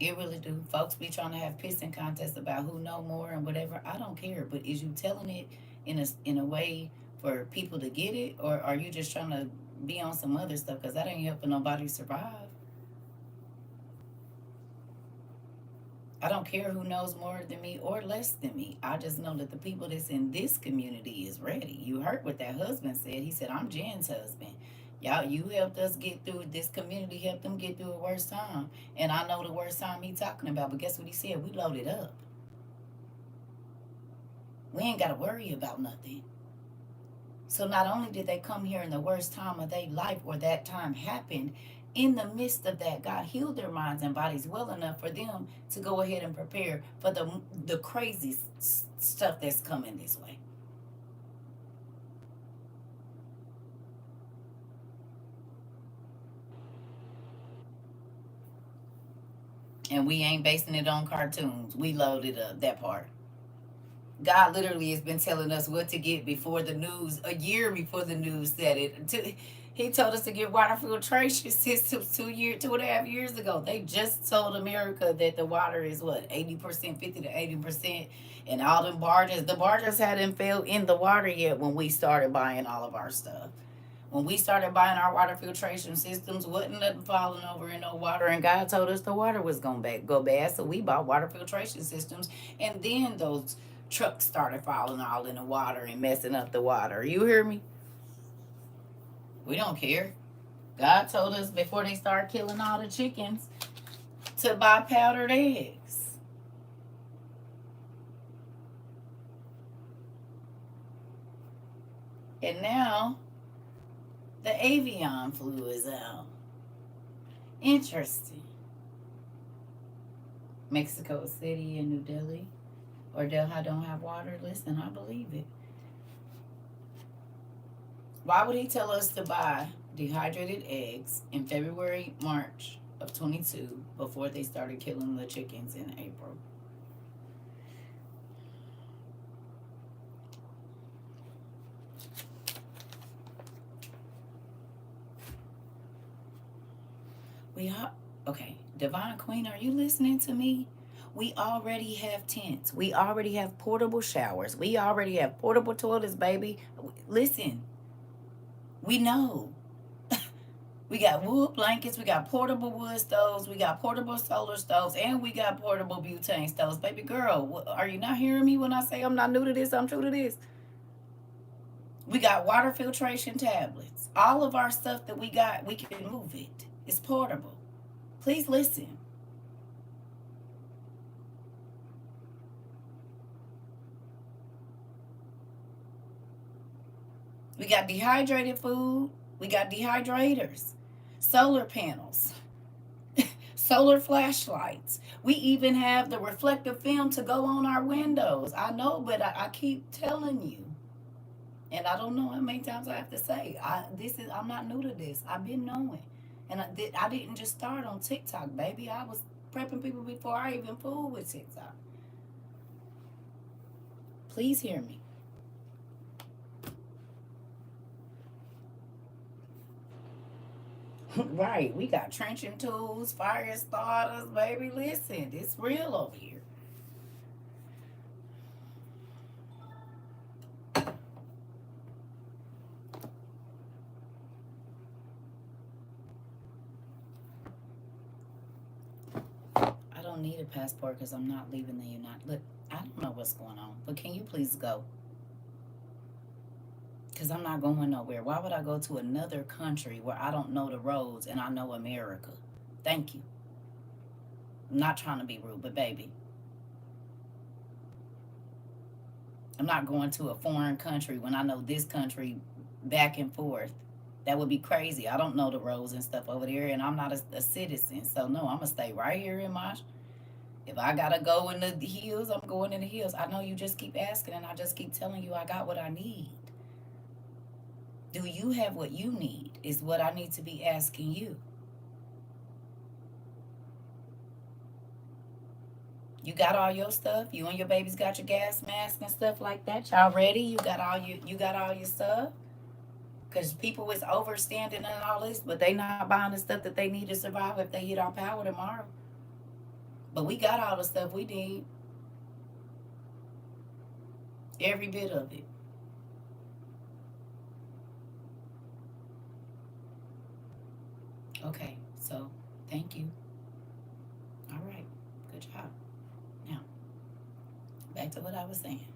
It really do. Folks be trying to have pissing contests about who know more and whatever. I don't care. But is you telling it in a way for people to get it, or are you just trying to be on some other stuff? Because that ain't helping nobody survive. I don't care who knows more than me or less than me. I just know that the people that's in this community is ready. You heard what that husband said. He said, I'm Jen's husband. Y'all, you helped us get through this community, helped them get through a worst time. And I know the worst time he talking about, but guess what he said? We loaded up. We ain't got to worry about nothing. So not only did they come here in the worst time of their life or that time happened, in the midst of that, God healed their minds and bodies well enough for them to go ahead and prepare for the crazy stuff that's coming this way. And we ain't basing it on cartoons. We loaded up that part. God literally has been telling us what to get before the news, a year before the news said it. He told us to get water filtration systems 2.5 years ago. They just told America that the water is what, 80%, 50 to 80%, and all them barges. The barges hadn't fell in the water yet when we started buying all of our stuff. When we started buying our water filtration systems, wasn't nothing falling over in no water, and God told us the water was gonna go bad, so we bought water filtration systems, and then those trucks started falling all in the water and messing up the water. You hear me? We don't care. God told us before they start killing all the chickens to buy powdered eggs. And now the avian flu is out. Interesting. Mexico City and New Delhi or Delhi don't have water. Listen, I believe it. Why would he tell us to buy dehydrated eggs in February, March of 22 before they started killing the chickens in April? already okay, Divine Queen, are you listening to me? We already have tents. We already have portable showers. We already have portable toilets, baby. Listen, we know. We got wood blankets, we got portable wood stoves, we got portable solar stoves, and we got portable butane stoves. Baby girl, are you not hearing me when I say I'm not new to this? I'm true to this. We got water filtration tablets. All of our stuff that we got, we can move it. It's portable. Please listen. We got dehydrated food. We got dehydrators, solar panels, solar flashlights. We even have the reflective film to go on our windows. I know, but I keep telling you. And I don't know how many times I have to say, I'm not new to this. I've been knowing. And I didn't just start on TikTok, baby. I was prepping people before I even fooled with TikTok. Please hear me. Right. We got trenching tools, fire starters, baby. Listen, it's real over here. I don't need a passport because I'm not leaving the United. Look, I don't know what's going on, but can you please go? Because I'm not going nowhere. Why would I go to another country where I don't know the roads and I know America? Thank you. I'm not trying to be rude, but baby, I'm not going to a foreign country when I know this country back and forth. That would be crazy. I don't know the roads and stuff over there, and I'm not a citizen. So, no, I'm going to stay right here in my. If I got to go in the hills, I'm going in the hills. I know you just keep asking, and I just keep telling you I got what I need. Do you have what you need? Is what I need to be asking you. You got all your stuff. You and your babies got your gas mask and stuff like that. Y'all ready? You got all your stuff. Because people is overstanding and all this, but they not buying the stuff that they need to survive if they hit our power tomorrow. But we got all the stuff we need. Every bit of it. Okay, so thank you. All right, good job. Now, back to what I was saying.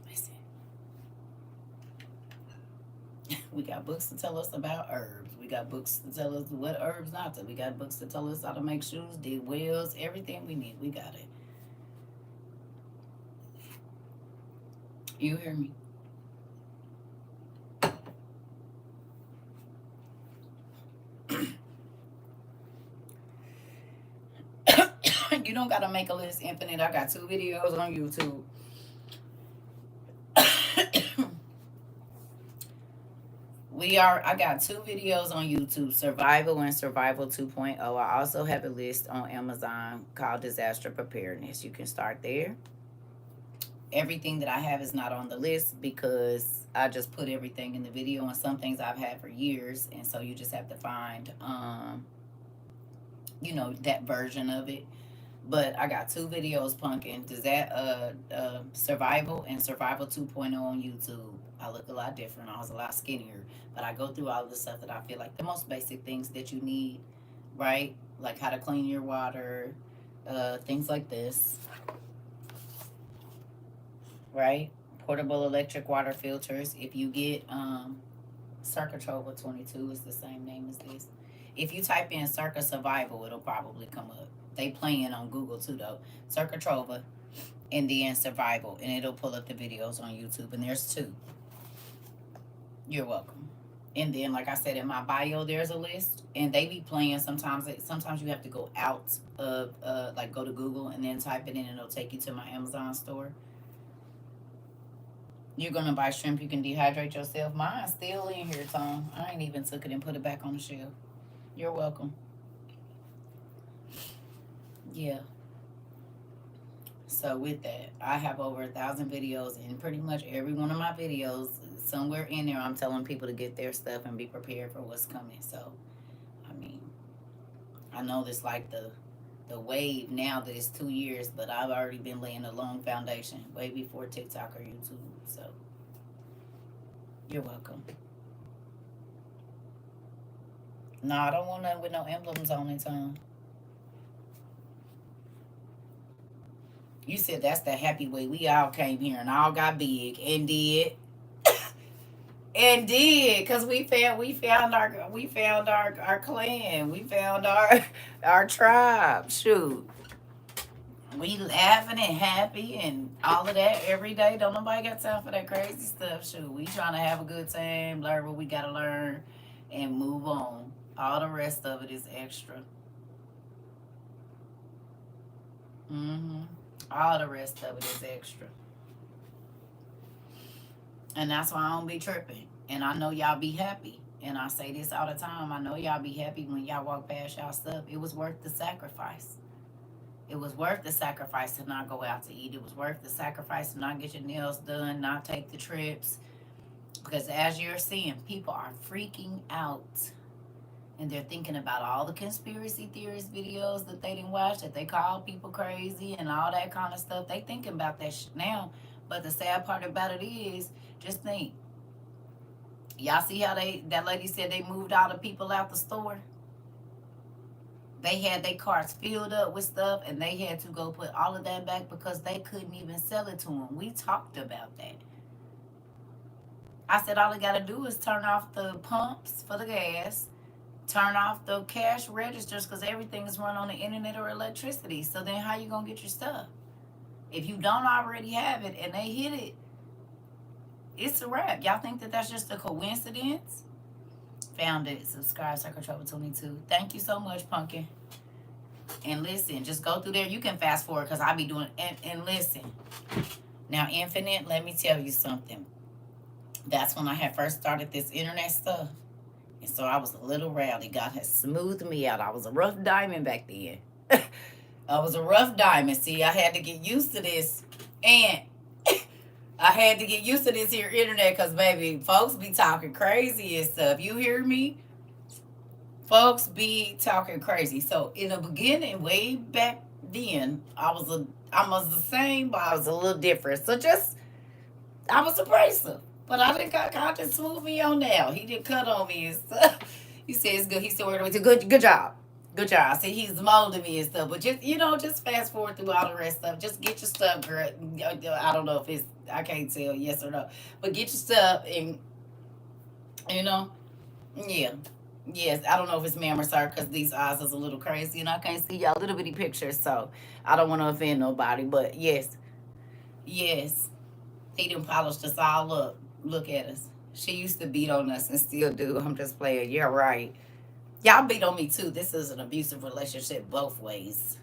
Listen, we got books to tell us about herbs. We got books to tell us what herbs not to. We got books to tell us how to make shoes, dig wells, everything we need. We got it. You hear me? You don't gotta make a list infinite. I got 2 videos on YouTube. I got 2 videos on YouTube, Survival and Survival 2.0. I also have a list on Amazon called Disaster Preparedness. You can start there. Everything that I have is not on the list because I just put everything in the video, and some things I've had for years, and so you just have to find that version of it. But I got 2 videos punking. Does that Survival and Survival 2.0 on YouTube. I look a lot different. I was a lot skinnier. But I go through all of the stuff that I feel like the most basic things that you need, right? Like how to clean your water, things like this, right? Portable electric water filters. If you get CERCA TROVA 22 is the same name as this. If you type in CERCA Survival, it'll probably come up. They playing on Google too though. CERCA TROVA and then Survival, and it'll pull up the videos on YouTube, and there's 2. You're welcome. And then, like I said, in my bio, there's a list, and they be playing sometimes. Sometimes you have to go out of, like, go to Google and then type it in, and it'll take you to my Amazon store. You're gonna buy shrimp. You can dehydrate yourself. Mine's still in here, Tom. I ain't even took it and put it back on the shelf. You're welcome. Yeah. So with that, I have over 1,000 videos, and pretty much every one of my videos, somewhere in there, I'm telling people to get their stuff and be prepared for what's coming. So, I mean, I know this like the wave now that it's 2 years, but I've already been laying a long foundation way before TikTok or YouTube. So, you're welcome. No, I don't want nothing with no emblems on it, Tom. You said that's the happy way. We all came here and all got big and did. And did, cause we found our clan, we found our tribe. Shoot, we laughing and happy and all of that every day. Don't nobody got time for that crazy stuff. Shoot, we trying to have a good time, learn what we gotta learn, and move on. All the rest of it is extra. Mm-hmm. All the rest of it is extra. And that's why I don't be tripping. And I know y'all be happy. And I say this all the time. I know y'all be happy when y'all walk past y'all stuff. It was worth the sacrifice. It was worth the sacrifice to not go out to eat. It was worth the sacrifice to not get your nails done, not take the trips. Because as you're seeing, people are freaking out. And they're thinking about all the conspiracy theorist videos that they didn't watch, that they call people crazy and all that kind of stuff. They thinking about that now. But the sad part about it is, just think, y'all see how that lady said they moved all the people out the store? They had their carts filled up with stuff and they had to go put all of that back because they couldn't even sell it to them. We talked about that. I said all they got to do is turn off the pumps for the gas, turn off the cash registers because everything is run on the internet or electricity. So then how you going to get your stuff? If you don't already have it and they hit it, it's a wrap. Y'all think that that's just a coincidence? Found it. Subscribe, CERCA TROVA 22. Thank you so much, Pumpkin. And listen, just go through there. You can fast forward because I be doing. And listen. Now, Infinite, let me tell you something. That's when I had first started this internet stuff. And so I was a little rowdy. God has smoothed me out. I was a rough diamond back then. I was a rough diamond. See, I had to get used to this. And I had to get used to this here internet because, baby, folks be talking crazy and stuff. You hear me? Folks be talking crazy. So in the beginning, way back then, I was the same, but I was a little different. So just I was abrasive. But I didn't got God to smooth me on now. He didn't cut on me and stuff. He said it's good. He said we're good job. Good job. I said he's molding me and stuff. But just just fast forward through all the rest stuff. Just get your stuff, girl. I don't know if it's I can't tell yes or no. But get your stuff and you know, yeah. Yes, I don't know if it's ma'am or sir because these eyes is a little crazy and I can't see y'all little bitty pictures, so I don't want to offend nobody. But yes, yes, he done polished us all up. Look at us. She used to beat on us and still do. I'm just playing. You're right. Y'all beat on me too. This is an abusive relationship both ways.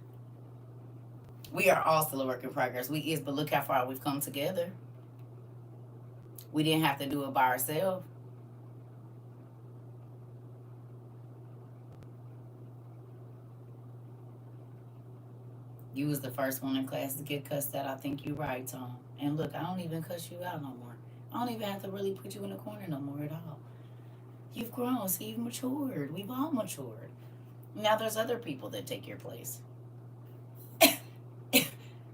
We are all still a work in progress. We is, but look how far we've come together. We didn't have to do it by ourselves. You was the first one in class to get cussed out. I think you're right, Tom. And look, I don't even cuss you out no more. I don't even have to really put you in a corner no more at all. You've grown, so you've matured. We've all matured. Now there's other people that take your place.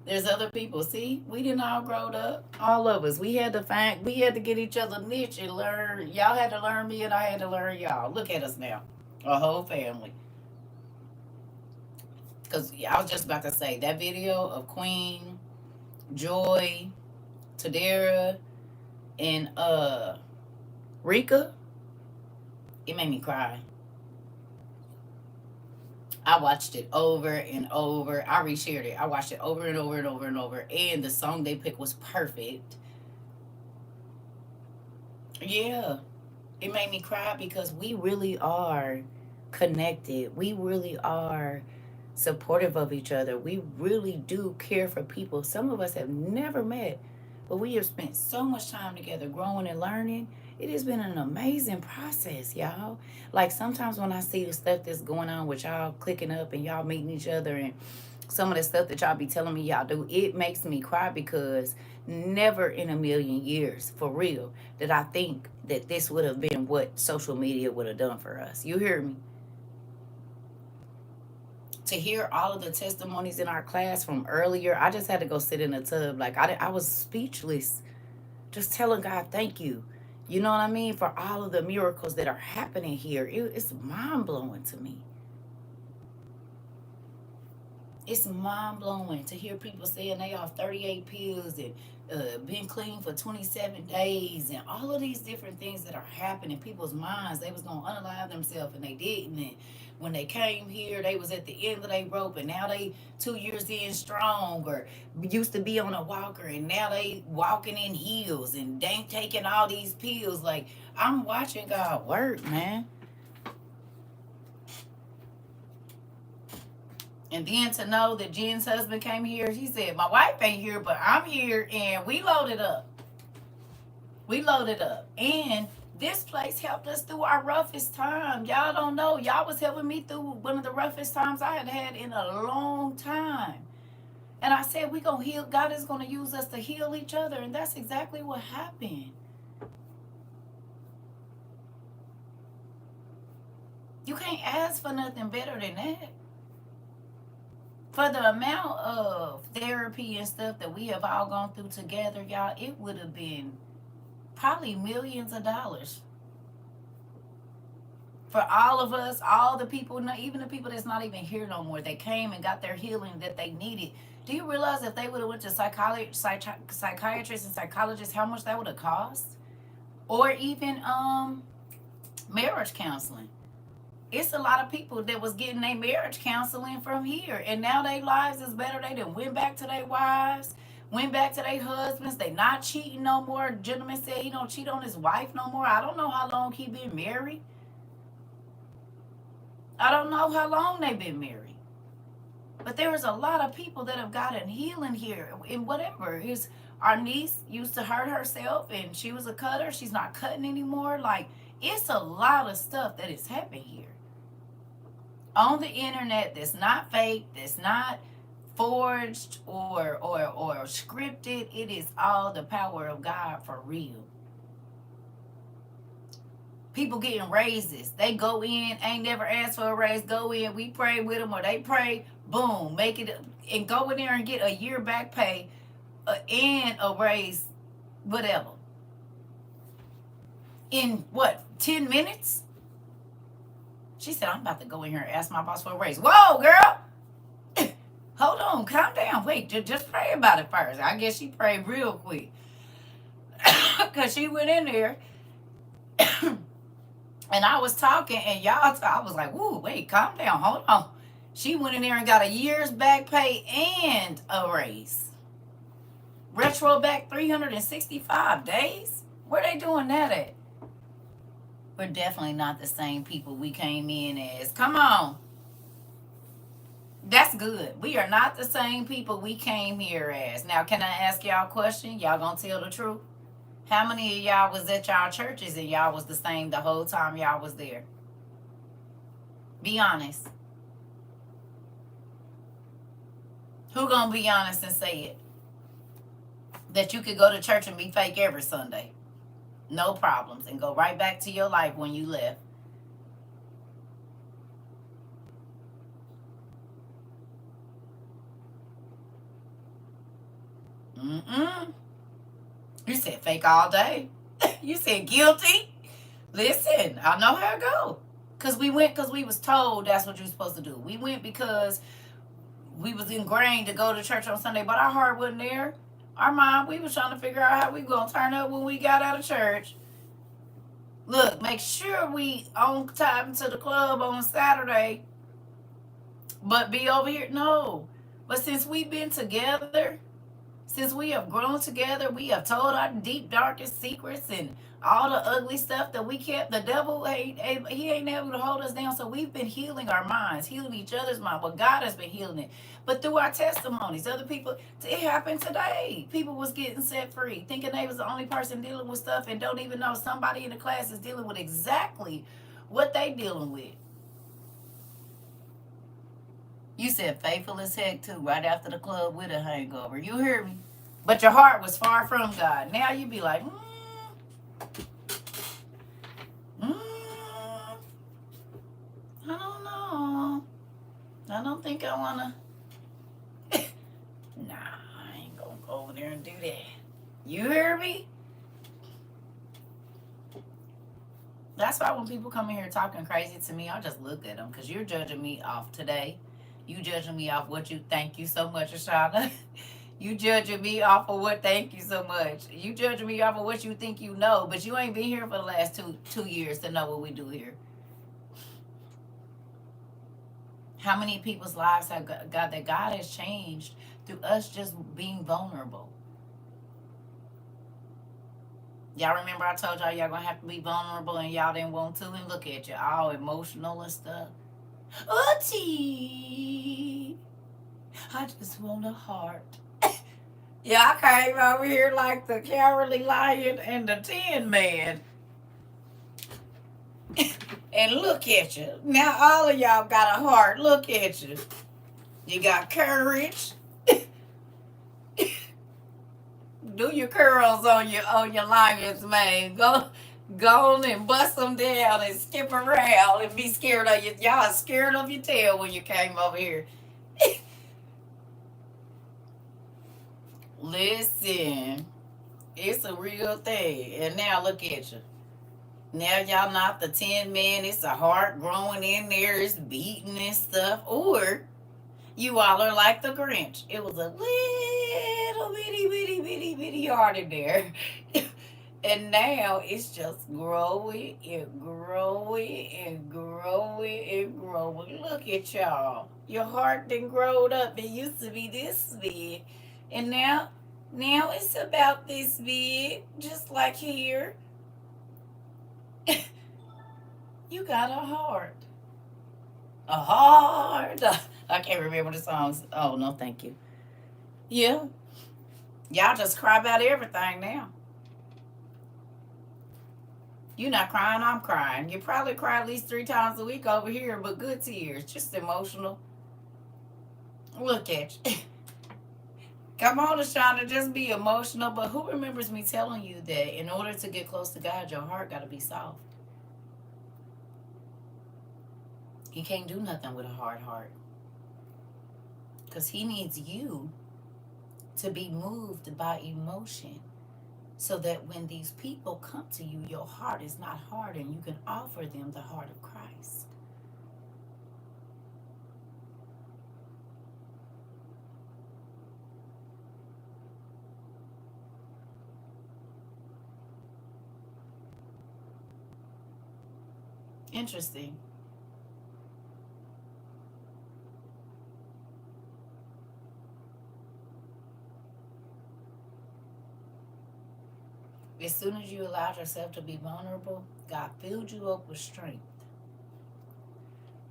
There's other people. See, we didn't all grow up. All of us. We had to get each other niche and learn. Y'all had to learn me and I had to learn y'all. Look at us now. A whole family. Because I was just about to say that video of Queen, Joy, Tadera, and Rika, it made me cry. I watched it over and over. I reshared it. I watched it over and over and over and over. And the song they picked was perfect. Yeah. It made me cry because we really are connected. We really are supportive of each other. We really do care for people. Some of us have never met, but we have spent so much time together growing and learning. It has been an amazing process, y'all. Like sometimes when I see the stuff that's going on with y'all clicking up and y'all meeting each other and some of the stuff that y'all be telling me y'all do, it makes me cry, because never in a million years, for real, did I think that this would have been what social media would have done for us. You hear me? To hear all of the testimonies in our class from earlier, I just had to go sit in a tub. Like, I was speechless, just telling God thank you. You know what I mean? For all of the miracles that are happening here. It's mind blowing to me. It's mind blowing to hear people saying they off 38 pills and been clean for 27 days and all of these different things that are happening. People's minds, they was going to unalive themselves and they didn't. And when they came here, they was at the end of their rope, and now they 2 years in strong, or used to be on a walker and now they walking in heels and they ain't taking all these pills. Like, I'm watching God work, man. And then to know that Jen's husband came here, he said, my wife ain't here, but I'm here, and we loaded up. We loaded up. And this place helped us through our roughest time. Y'all don't know. Y'all was helping me through one of the roughest times I had in a long time. And I said, we going to heal. God is going to use us to heal each other. And that's exactly what happened. You can't ask for nothing better than that. For the amount of therapy and stuff that we have all gone through together, y'all, it would have been probably millions of dollars. For all of us, all the people, even the people that's not even here no more, that came and got their healing that they needed. Do you realize if they would have went to psychiatrists and psychologists, how much that would have cost? Or even marriage counseling. It's a lot of people that was getting their marriage counseling from here, and now their lives is better. They done went back to their wives, went back to their husbands. They not cheating no more. Gentleman said he don't cheat on his wife no more. I don't know how long he been married. I don't know how long they been married. But there is a lot of people that have gotten healing here. And whatever. Our niece used to hurt herself, and she was a cutter. She's not cutting anymore. Like, it's a lot of stuff that is happening here on the internet that's not fake, that's not forged or scripted. It is all the power of God for real. People getting raises. They go in, ain't never asked for a raise, go in, we pray with them, or they pray, boom, make it, and go in there and get a year back pay and a raise, whatever. In what, 10 minutes? She said, I'm about to go in here and ask my boss for a raise. Whoa, girl. Hold on, calm down. Wait, just pray about it first. I guess she prayed real quick. Because she went in there and I was talking, and y'all, I was like, woo, wait, calm down, hold on. She went in there and got a year's back pay and a raise. Retro back 365 days? Where they doing that at? We're definitely not the same people we came in as. Come on. That's good. We are not the same people we came here as. Now, can I ask y'all a question? Y'all gonna tell the truth? How many of y'all was at y'all churches and y'all was the same the whole time y'all was there? Be honest. Who gonna be honest and say it? That you could go to church and be fake every Sunday. No problems. And go right back to your life when you left. You said fake all day. You said guilty. Listen, I know how it go. Because we went because we was told that's what you're supposed to do. We went because we was ingrained to go to church on Sunday, but our heart wasn't there. Our mind, we was trying to figure out how we going to turn up when we got out of church. Look, make sure we on time to the club on Saturday, but be over here. No. But since we've been together, since we have grown together, we have told our deep, darkest secrets and all the ugly stuff that we kept. The devil, he ain't able to hold us down. So we've been healing our minds, healing each other's mind. But God has been healing it. But through our testimonies, other people, it happened today. People was getting set free, thinking they was the only person dealing with stuff and don't even know somebody in the class is dealing with exactly what they dealing with. You said faithful as heck too, right after the club with a hangover. You hear me? But your heart was far from God. Now you be like, I don't know. I don't think I wanna. Nah, I ain't gonna go over there and do that. You hear me? That's why when people come in here talking crazy to me, I just look at them because you're judging me off today. You judging me off what you thank you so much, Ashana. You judging me off of what thank you so much. You judging me off of what you think you know, but you ain't been here for the last two years to know what we do here. How many people's lives have God has changed through us just being vulnerable? Y'all remember I told y'all gonna have to be vulnerable and y'all didn't want to, and look at you all emotional and stuff. Auntie, I just want a heart. Yeah, I came over here like the Cowardly Lion and the Tin Man. And look at you. Now all of y'all got a heart. Look at you. You got courage. Do your curls on your lions, man. Go on and bust them down and skip around and be scared of you. Y'all scared of your tail when you came over here. Listen, it's a real thing. And now look at you. Now y'all not the 10 man. It's a heart growing in there. It's beating and stuff. Or you all are like the Grinch. It was a little bitty heart in there. And now it's just growing and growing and growing and growing. Look at y'all. Your heart done growed up. It used to be this big. And now it's about this big. Just like here. You got a heart. A heart. I can't remember the songs. Oh, no, thank you. Yeah. Y'all just cry about everything now. You not crying, I'm crying. You probably cry at least 3 times a week over here, but good tears. Just emotional. Look at you. Come on, Ashana, just be emotional. But who remembers me telling you that in order to get close to God, your heart got to be soft? He can't do nothing with a hard heart. Because he needs you to be moved by emotion. So that when these people come to you, your heart is not hard and you can offer them the heart of Christ. Interesting. As soon as you allowed yourself to be vulnerable, God filled you up with strength.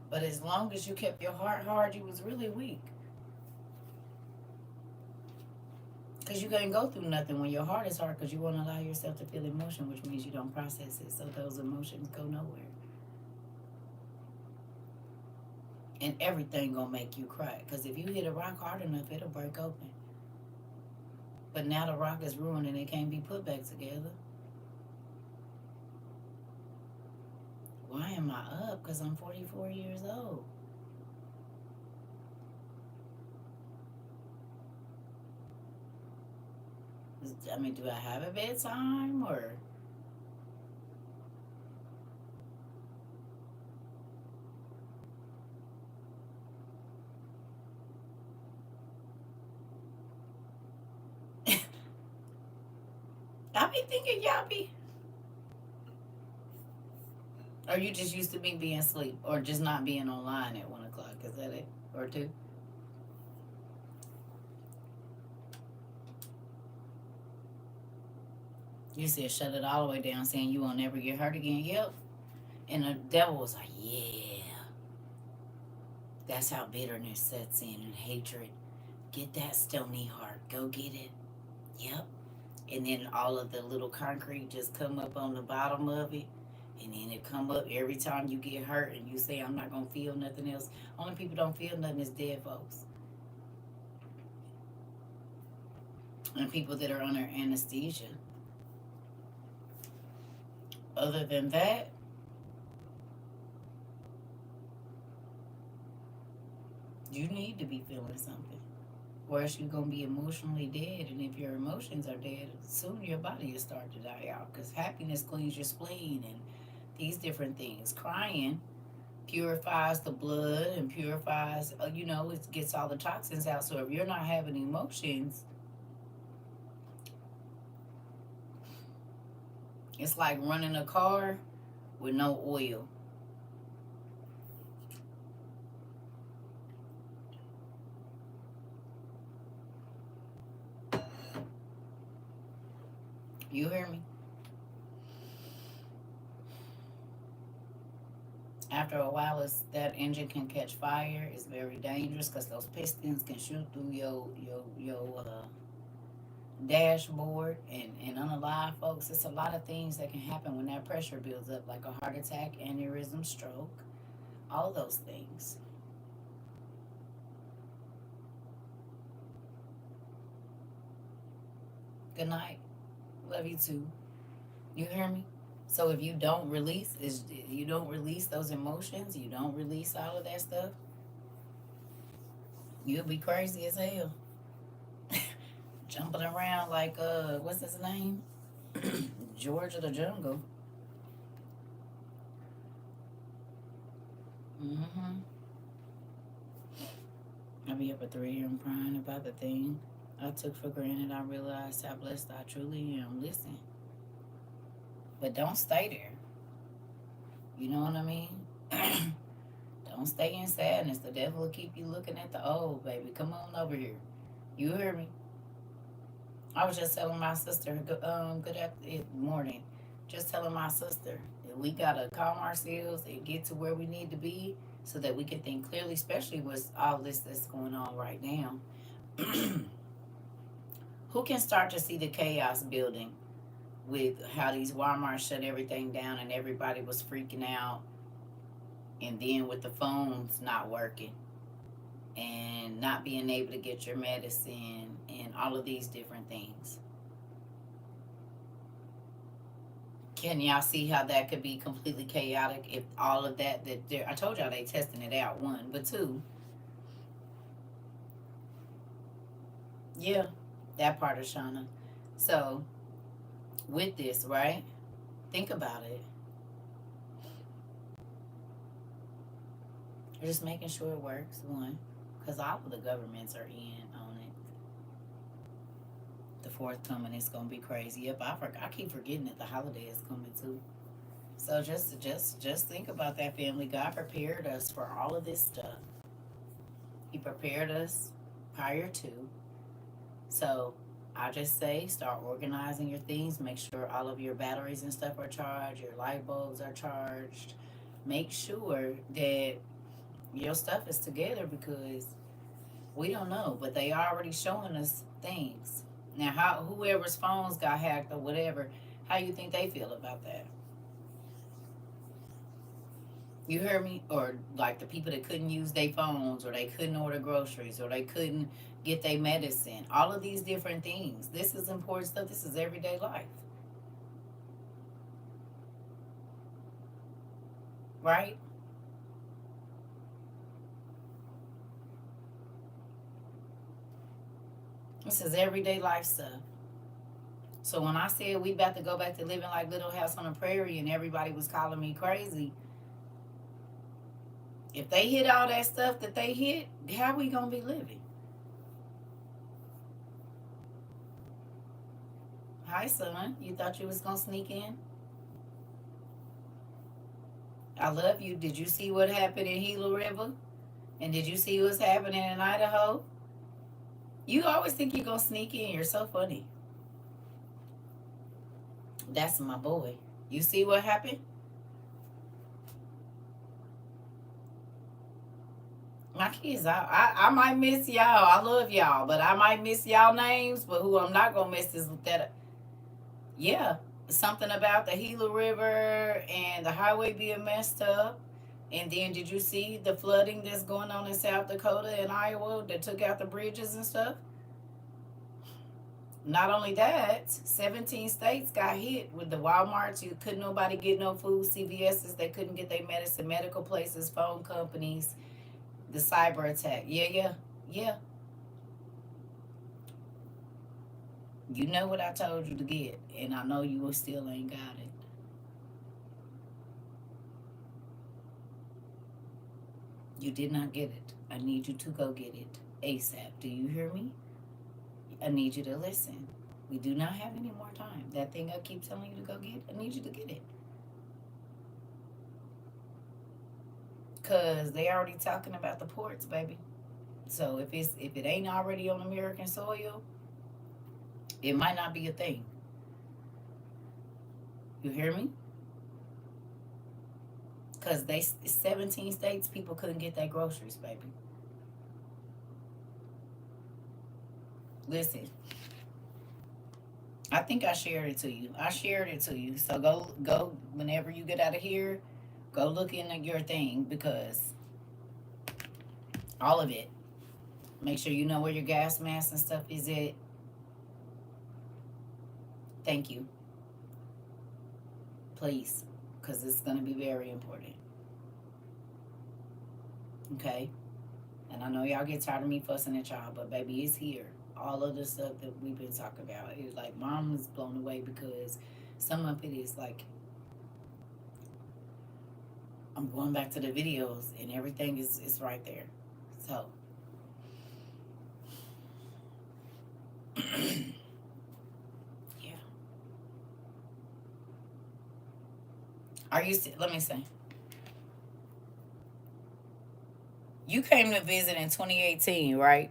But as long as you kept your heart hard, you was really weak. Because you can't go through nothing when your heart is hard because you won't allow yourself to feel emotion, which means you don't process it. So those emotions go nowhere. And everything gonna make you cry. Because if you hit a rock hard enough, it'll break open. But now the rock is ruined and it can't be put back together. Why am I up? Because I'm 44 years old. I mean, do I have a bedtime or? I be thinking y'all be. Or you just used to me being asleep or just not being online at 1 o'clock? Is that it? Or 2? You said shut it all the way down, saying you won't never get hurt again. Yep. And the devil was like, yeah. That's how bitterness sets in and hatred. Get that stony heart. Go get it. Yep. And then all of the little concrete just come up on the bottom of it. And then it come up every time you get hurt and you say, I'm not going to feel nothing else. Only people don't feel nothing is dead folks. And people that are under anesthesia. Other than that, you need to be feeling something. Or else you're going to be emotionally dead. And if your emotions are dead, soon your body will start to die out. Because happiness cleans your spleen and these different things. Crying purifies the blood and purifies, it gets all the toxins out. So if you're not having emotions, it's like running a car with no oil. You hear me? After a while, that engine can catch fire. It's very dangerous because those pistons can shoot through your dashboard and unalive folks. It's a lot of things that can happen when that pressure builds up, like a heart attack, aneurysm, stroke, all those things. Good night. Love you too. You hear me? So if you don't release those emotions, you don't release all of that stuff, you'll be crazy as hell. Jumping around like what's his name? George of the Jungle. Mm-hmm. I'll be up at 3 a.m. crying about the thing I took for granted. I realized how blessed I truly am. Listen. But don't stay there. You know what I mean? Don't stay in sadness. The devil will keep you looking at the old, baby. Come on over here. You hear me? I was just telling my sister, good morning. Just telling my sister that we gotta calm ourselves and get to where we need to be so that we can think clearly, especially with all this that's going on right now. Who can start to see the chaos building with how these Walmarts shut everything down and everybody was freaking out, and then with the phones not working and not being able to get your medicine and all of these different things? Can y'all see how that could be completely chaotic if all of that I told y'all they testing it out, one, but two, yeah, that part of Shauna. So with this, right? Think about it. You're just making sure it works, one, because all of the governments are in on it. The forthcoming is gonna be crazy. Yep, I keep forgetting that the holiday is coming too. So just think about that, family. God prepared us for all of this stuff. He prepared us prior to. So I just say start organizing your things. Make sure all of your batteries and stuff are charged. Your light bulbs are charged. Make sure that your stuff is together because we don't know, but they already showing us things. Now, whoever's phones got hacked or whatever, how you think they feel about that? You hear me? Or like the people that couldn't use their phones, or they couldn't order groceries, or they couldn't get their medicine. All of these different things. This is important stuff. This is everyday life. Right? This is everyday life stuff. So when I said we about to go back to living like Little House on the Prairie and everybody was calling me crazy, if they hit all that stuff that they hit, how we gonna be living? Hi, son. You thought you was gonna sneak in? I love you. Did you see what happened in Gila River? And did you see what's happening in Idaho? You always think you're gonna sneak in. You're so funny. That's my boy. You see what happened? My kids, I might miss y'all. I love y'all, but I might miss y'all names. But who I'm not gonna miss is that. Yeah, something about the Gila River and the highway being messed up. And then did you see the flooding that's going on in South Dakota and Iowa that took out the bridges and stuff? Not only that, 17 states got hit with the Walmarts. You couldn't nobody get no food. CVS's, they couldn't get their medicine. Medical places, phone companies, the cyber attack. Yeah. You know what I told you to get, and I know you still ain't got it. You did not get it. I need you to go get it ASAP. Do you hear me? I need you to listen. We do not have any more time. That thing I keep telling you to go get, I need you to get it. Cause they already talking about the ports, baby. So if it ain't already on American soil, it might not be a thing. You hear me? Cause 17 states people couldn't get their groceries, baby. Listen, I think I shared it to you. So go whenever you get out of here, go look in your thing because all of it. Make sure you know where your gas mask and stuff is at. Thank you. Please, because it's going to be very important. Okay? And I know y'all get tired of me fussing at y'all, but baby, it's here. All of the stuff that we've been talking about. It's like mom was blown away because some of it is like, I'm going back to the videos and everything is right there. So, yeah. Are you, let me say, you came to visit in 2018, right?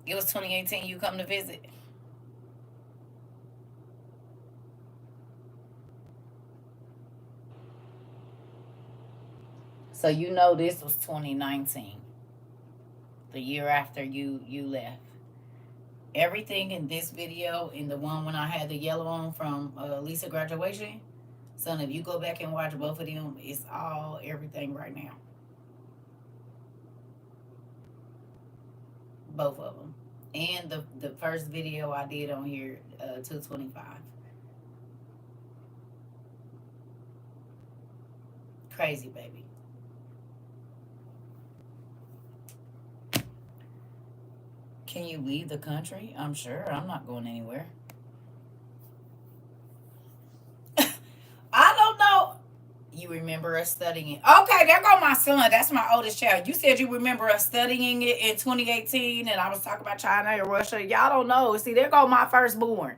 It was 2018 you come to visit? So you know this was 2019, the year after you left. Everything in this video, in the one when I had the yellow on from Lisa graduation, son, if you go back and watch both of them, it's all everything right now. Both of them. And the first video I did on here, 225. Crazy, baby. Can you leave the country? I'm sure. I'm not going anywhere. I don't know. You remember us studying it. Okay, there go my son. That's my oldest child. You said you remember us studying it in 2018, and I was talking about China and Russia. Y'all don't know. See, there go my firstborn.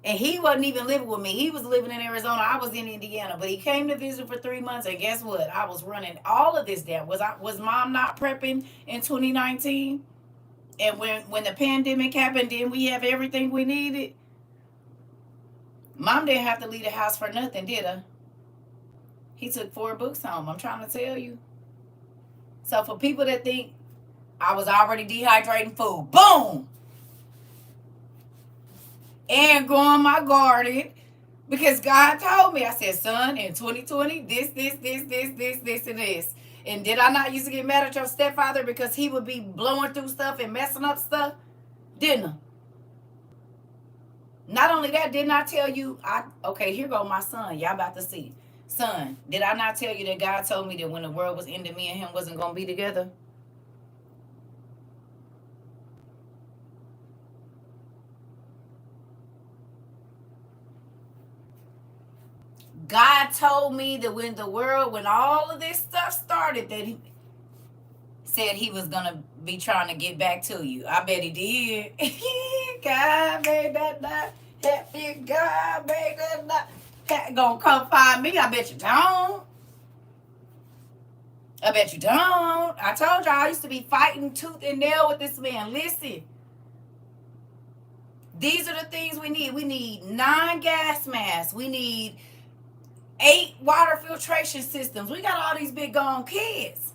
And he wasn't even living with me. He was living in Arizona. I was in Indiana. But he came to visit for 3 months. And guess what? I was running all of this down. Was mom not prepping in 2019? And when the pandemic happened, didn't we have everything we needed? Mom didn't have to leave the house for nothing, did I? He took 4 books home. I'm trying to tell you. So for people that think I was already dehydrating food, boom! And growing my garden. Because God told me, I said, son, in 2020, this, and this. And did I not used to get mad at your stepfather because he would be blowing through stuff and messing up stuff? Didn't I? Not only that, didn't I tell you, okay, here go my son. Y'all about to see. Son, did I not tell you that God told me that when the world was ending, me and him wasn't going to be together? God told me that when all of this stuff started, that he said he was going to be trying to get back to you. I bet he did. God made that not happy. God made that not gonna come find me. I bet you don't. I bet you don't. I told y'all I used to be fighting tooth and nail with this man. Listen. These are the things we need. We need 9 gas masks. We need 8 water filtration systems. We got all these big gone kids.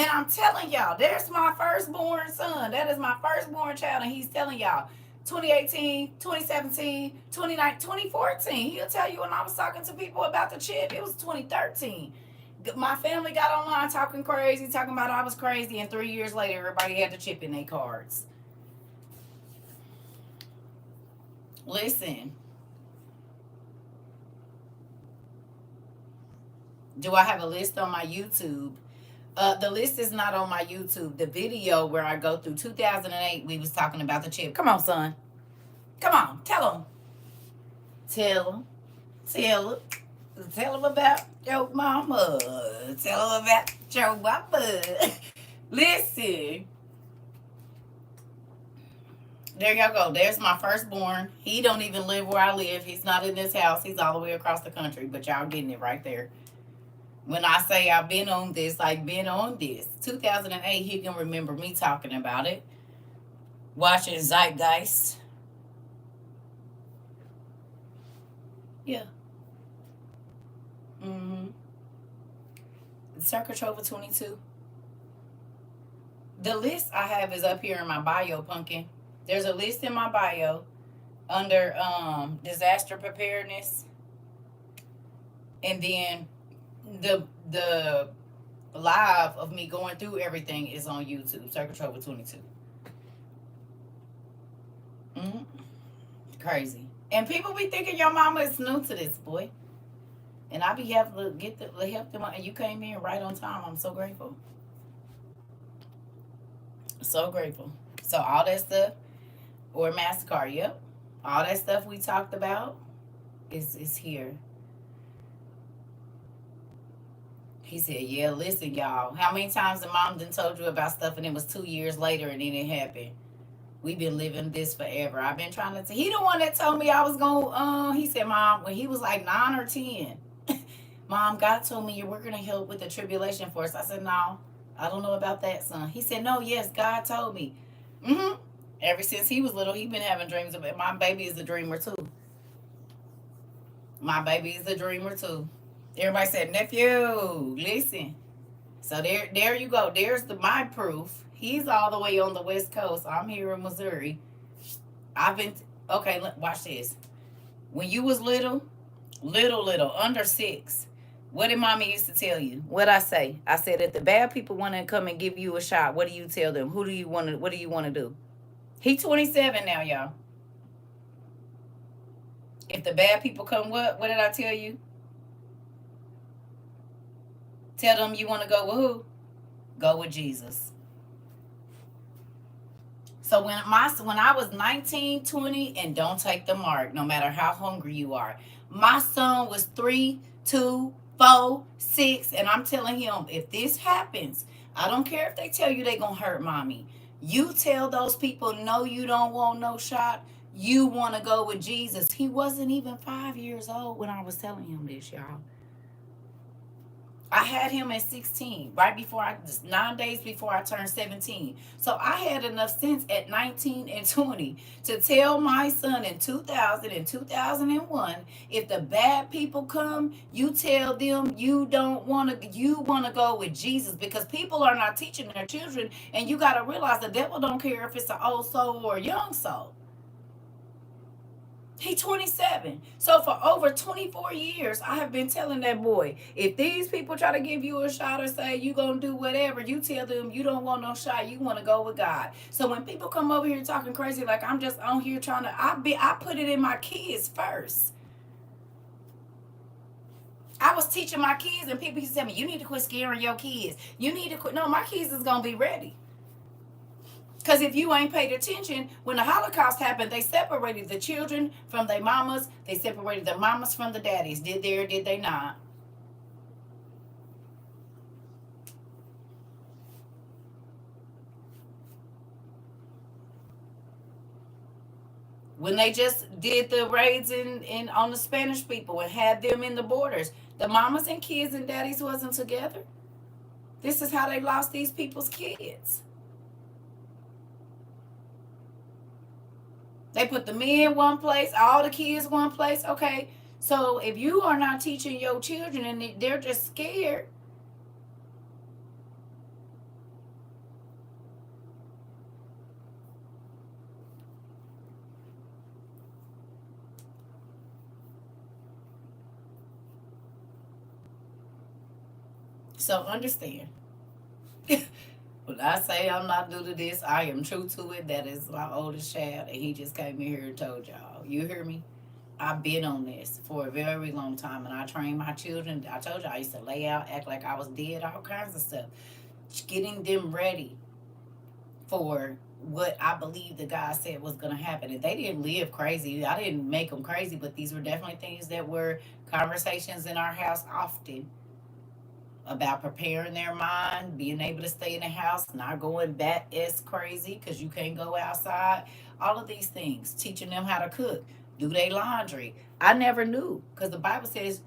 And I'm telling y'all, there's my firstborn son. That is my firstborn child. And he's telling y'all 2018, 2017, 2019, 2014. He'll tell you when I was talking to people about the chip, it was 2013. My family got online talking crazy, talking about I was crazy. And 3 years later, everybody had the chip in their cards. Listen. Do I have a list on my YouTube? The list is not on my YouTube. The video where I go through 2008, we was talking about the chip. Come on, son. Come on. Tell him. Tell him. Tell him. Tell him about your mama. Tell him about your mama. Listen. There y'all go. There's my firstborn. He don't even live where I live. He's not in this house. He's all the way across the country. But y'all getting it right there. When I say I've been on this, I've been on this. 2008, he can remember me talking about it. Watching Zeitgeist. Yeah. Mm-hmm. CERCA TROVA 22. The list I have is up here in my bio, Pumpkin. There's a list in my bio under disaster preparedness. And then the live of me going through everything is on YouTube. CERCA TROVA 22. Mm-hmm. Crazy. And people be thinking your mama is new to this, boy. And I be having to get the help them. And you came in right on time. I'm so grateful. So grateful. So all that stuff, or MasterCard, yep. All that stuff we talked about is here. He said, yeah, listen, y'all. How many times the mom done told you about stuff and it was 2 years later and then it happened? We've been living this forever. I've been trying to... He the one that told me I was going to... he said, Mom, when he was like 9 or 10, Mom, God told me you were going to help with the tribulation force. I said, no, I don't know about that, son. He said, no, yes, God told me. Mm-hmm. Ever since he was little, he been having dreams about... My baby is a dreamer, too. My baby is a dreamer, too. Everybody said, nephew, listen. So there you go. There's my proof. He's all the way on the West Coast. I'm here in Missouri. I've been... Okay, watch this. When you was little, under 6, what did mommy used to tell you? What'd I say? I said, if the bad people want to come and give you a shot, what do you tell them? What do you want to do? He 27 now, y'all. If the bad people come, what did I tell you? Tell them you want to go with who? Go with Jesus. So when I was 19, 20, and don't take the mark, no matter how hungry you are. My son was 3, 2, 4, 6, and I'm telling him, if this happens, I don't care if they tell you they're going to hurt mommy. You tell those people, no, you don't want no shot. You want to go with Jesus. He wasn't even 5 years old when I was telling him this, y'all. I had him at 16, just 9 days before I turned 17. So I had enough sense at 19 and 20 to tell my son in 2000 and 2001, if the bad people come, you tell them you want to go with Jesus, because people are not teaching their children, and you got to realize the devil don't care if it's an old soul or a young soul. He's 27. So for over 24 years, I have been telling that boy, if these people try to give you a shot or say you going to do whatever, you tell them you don't want no shot. You want to go with God. So when people come over here talking crazy, like I'm just on here trying to, I put it in my kids first. I was teaching my kids, and people used to tell me, you need to quit scaring your kids. You need to quit. No, my kids is going to be ready. Because if you ain't paid attention, when the Holocaust happened, they separated the children from their mamas. They separated the mamas from the daddies. Did they or did they not? When they just did the raids on the Spanish people and had them in the borders, the mamas and kids and daddies wasn't together. This is how they lost these people's kids. They put the men one place, all the kids one place. Okay, so if you are not teaching your children and they're just scared, So understand. When I say I'm not new to this, I am true to it. That is my oldest child, and he just came in here and told y'all. You hear me? I've been on this for a very long time, and I train my children. I told you I used to lay out, act like I was dead, all kinds of stuff, getting them ready for what I believe the God said was going to happen. And they didn't live crazy. I didn't make them crazy, but these were definitely things that were conversations in our house often about preparing their mind, being able to stay in the house, not going back as crazy because you can't go outside. All of these things, teaching them how to cook, do their laundry. I never knew because the Bible says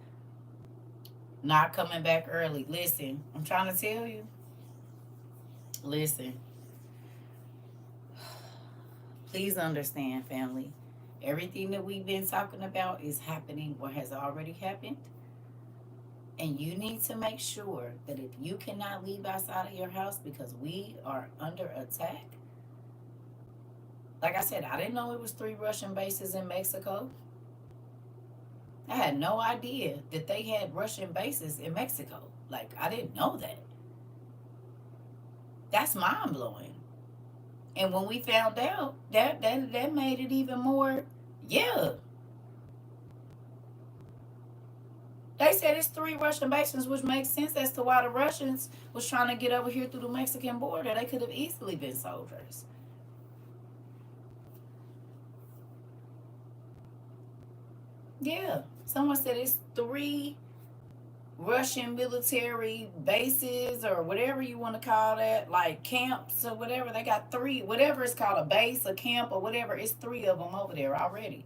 not coming back early. Listen, I'm trying to tell you. Listen, please understand, family. Everything that we've been talking about is happening or has already happened. And you need to make sure that if you cannot leave outside of your house because we are under attack, like I said, I didn't know it was 3 Russian bases in Mexico. I had no idea that they had Russian bases in Mexico. Like, I didn't know that. That's mind blowing. And when we found out, that made it even more, yeah. They said it's 3 Russian bases, which makes sense as to why the Russians was trying to get over here through the Mexican border. They could have easily been soldiers. Yeah. Someone said it's 3 Russian military bases or whatever you want to call that, like camps or whatever. They got 3, whatever it's called, a base, a camp, or whatever. It's 3 of them over there already.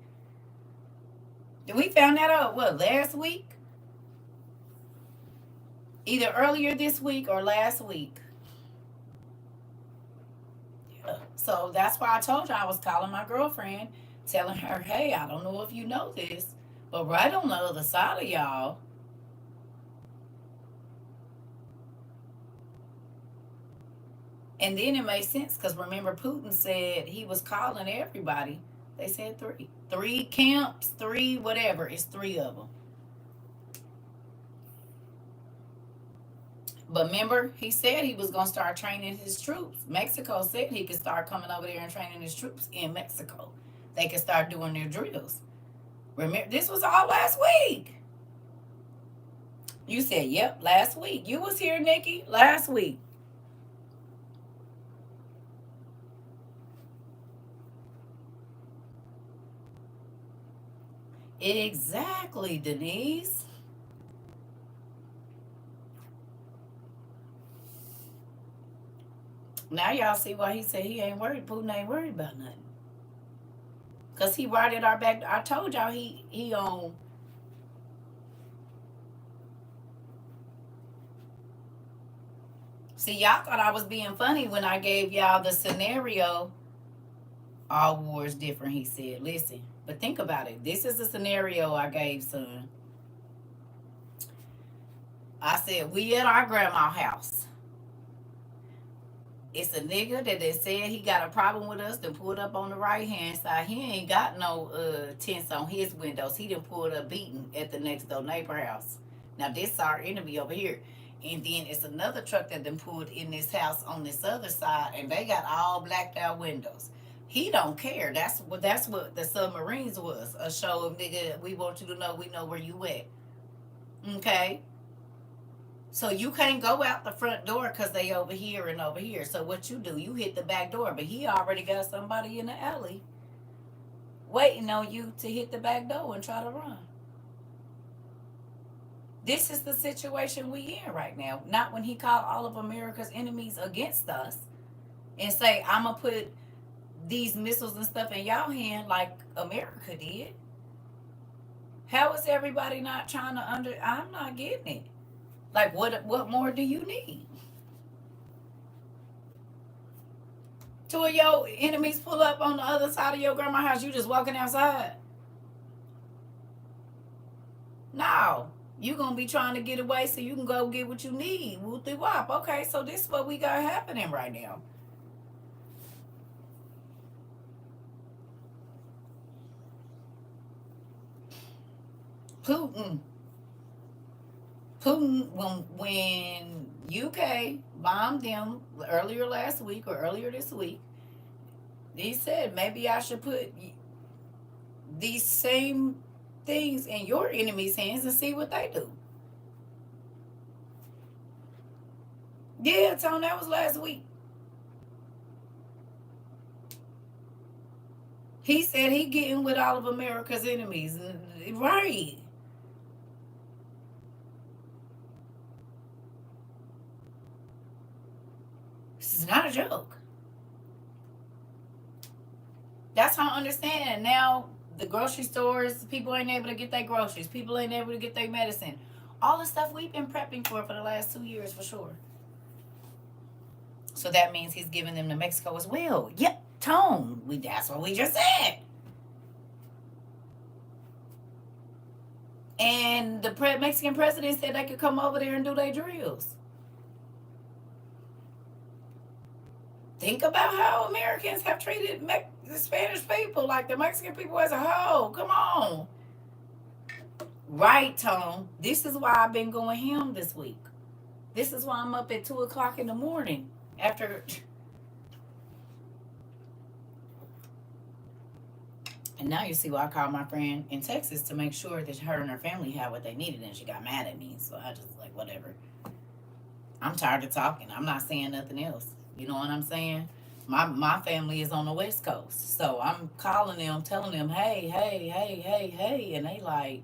Did we found that out, what, last week? Either earlier this week or last week. Yeah. So that's why I told you I was calling my girlfriend, telling her, hey, I don't know if you know this, but right on the other side of y'all, and then it made sense because remember, Putin said he was calling everybody. They said 3. 3 camps, 3 whatever. It's 3 of them. But remember, he said he was going to start training his troops. Mexico said he could start coming over there and training his troops in Mexico. They could start doing their drills. Remember, this was all last week. You said, yep, last week. You was here, Nikki, last week. Exactly, Denise. Now y'all see why he said he ain't worried. Putin ain't worried about nothing. Cause he right at our back. I told y'all he on. See, y'all thought I was being funny when I gave y'all the scenario. All wars different, he said. Listen, but think about it. This is the scenario I gave, son. I said we at our grandma's house. It's a nigga that they said he got a problem with us that pulled up on the right hand side. He ain't got no tents on his windows. He done pulled up beating at the next door neighbor house. Now this is our enemy over here. And then it's another truck that done pulled in this house on this other side, and they got all blacked out windows. He don't care. That's what the submarines was. A show of nigga, we want you to know we know where you at. Okay? So you can't go out the front door because they over here and over here. So what you do, you hit the back door. But he already got somebody in the alley waiting on you to hit the back door and try to run. This is the situation we in right now. Not when he called all of America's enemies against us and say, I'm going to put these missiles and stuff in y'all hand like America did. How is everybody not trying to I'm not getting it. Like, what more do you need? 2 of your enemies pull up on the other side of your grandma's house. You just walking outside. No. You gonna be trying to get away so you can go get what you need. Whoop wop. Okay, so this is what we got happening right now. Putin, when UK bombed them earlier last week or earlier this week. He said maybe I should put these same things in your enemy's hands and see what they do. Yeah, Tone, that was last week. He said he getting with all of America's enemies. Right. This is not a joke. That's how I understand. Now, the grocery stores, people ain't able to get their groceries. People ain't able to get their medicine. All the stuff we've been prepping for the last 2 years, for sure. So that means he's giving them to Mexico as well. Yep, Tone. That's what we just said. And the Mexican president said they could come over there and do their drills. Think about how Americans have treated the Spanish people, like the Mexican people as a whole. Come on. Right, Tone. This is why I've been going ham this week. This is why I'm up at 2 o'clock in the morning after. And now you see why I called my friend in Texas to make sure that her and her family had what they needed, and she got mad at me. So I just like, whatever. I'm tired of talking. I'm not saying nothing else. You know what I'm saying? My family is on the West Coast. So I'm calling them, telling them, hey. And they like,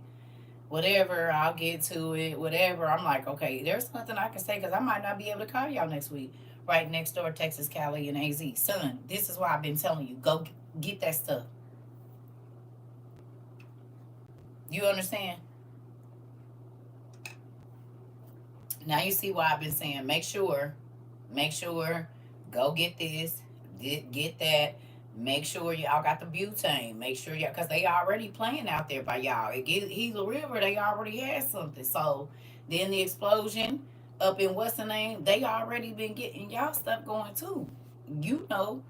whatever, I'll get to it, whatever. I'm like, okay, there's nothing I can say because I might not be able to call y'all next week. Right next door, Texas, Cali, and AZ. Son, this is why I've been telling you, go get that stuff. You understand? Now you see why I've been saying, make sure, go get this, get that. Make sure y'all got the butane. Make sure y'all, because they already playing out there by y'all. Gila River, they already had something. So then the explosion up in what's the name, they already been getting y'all stuff going too. You know.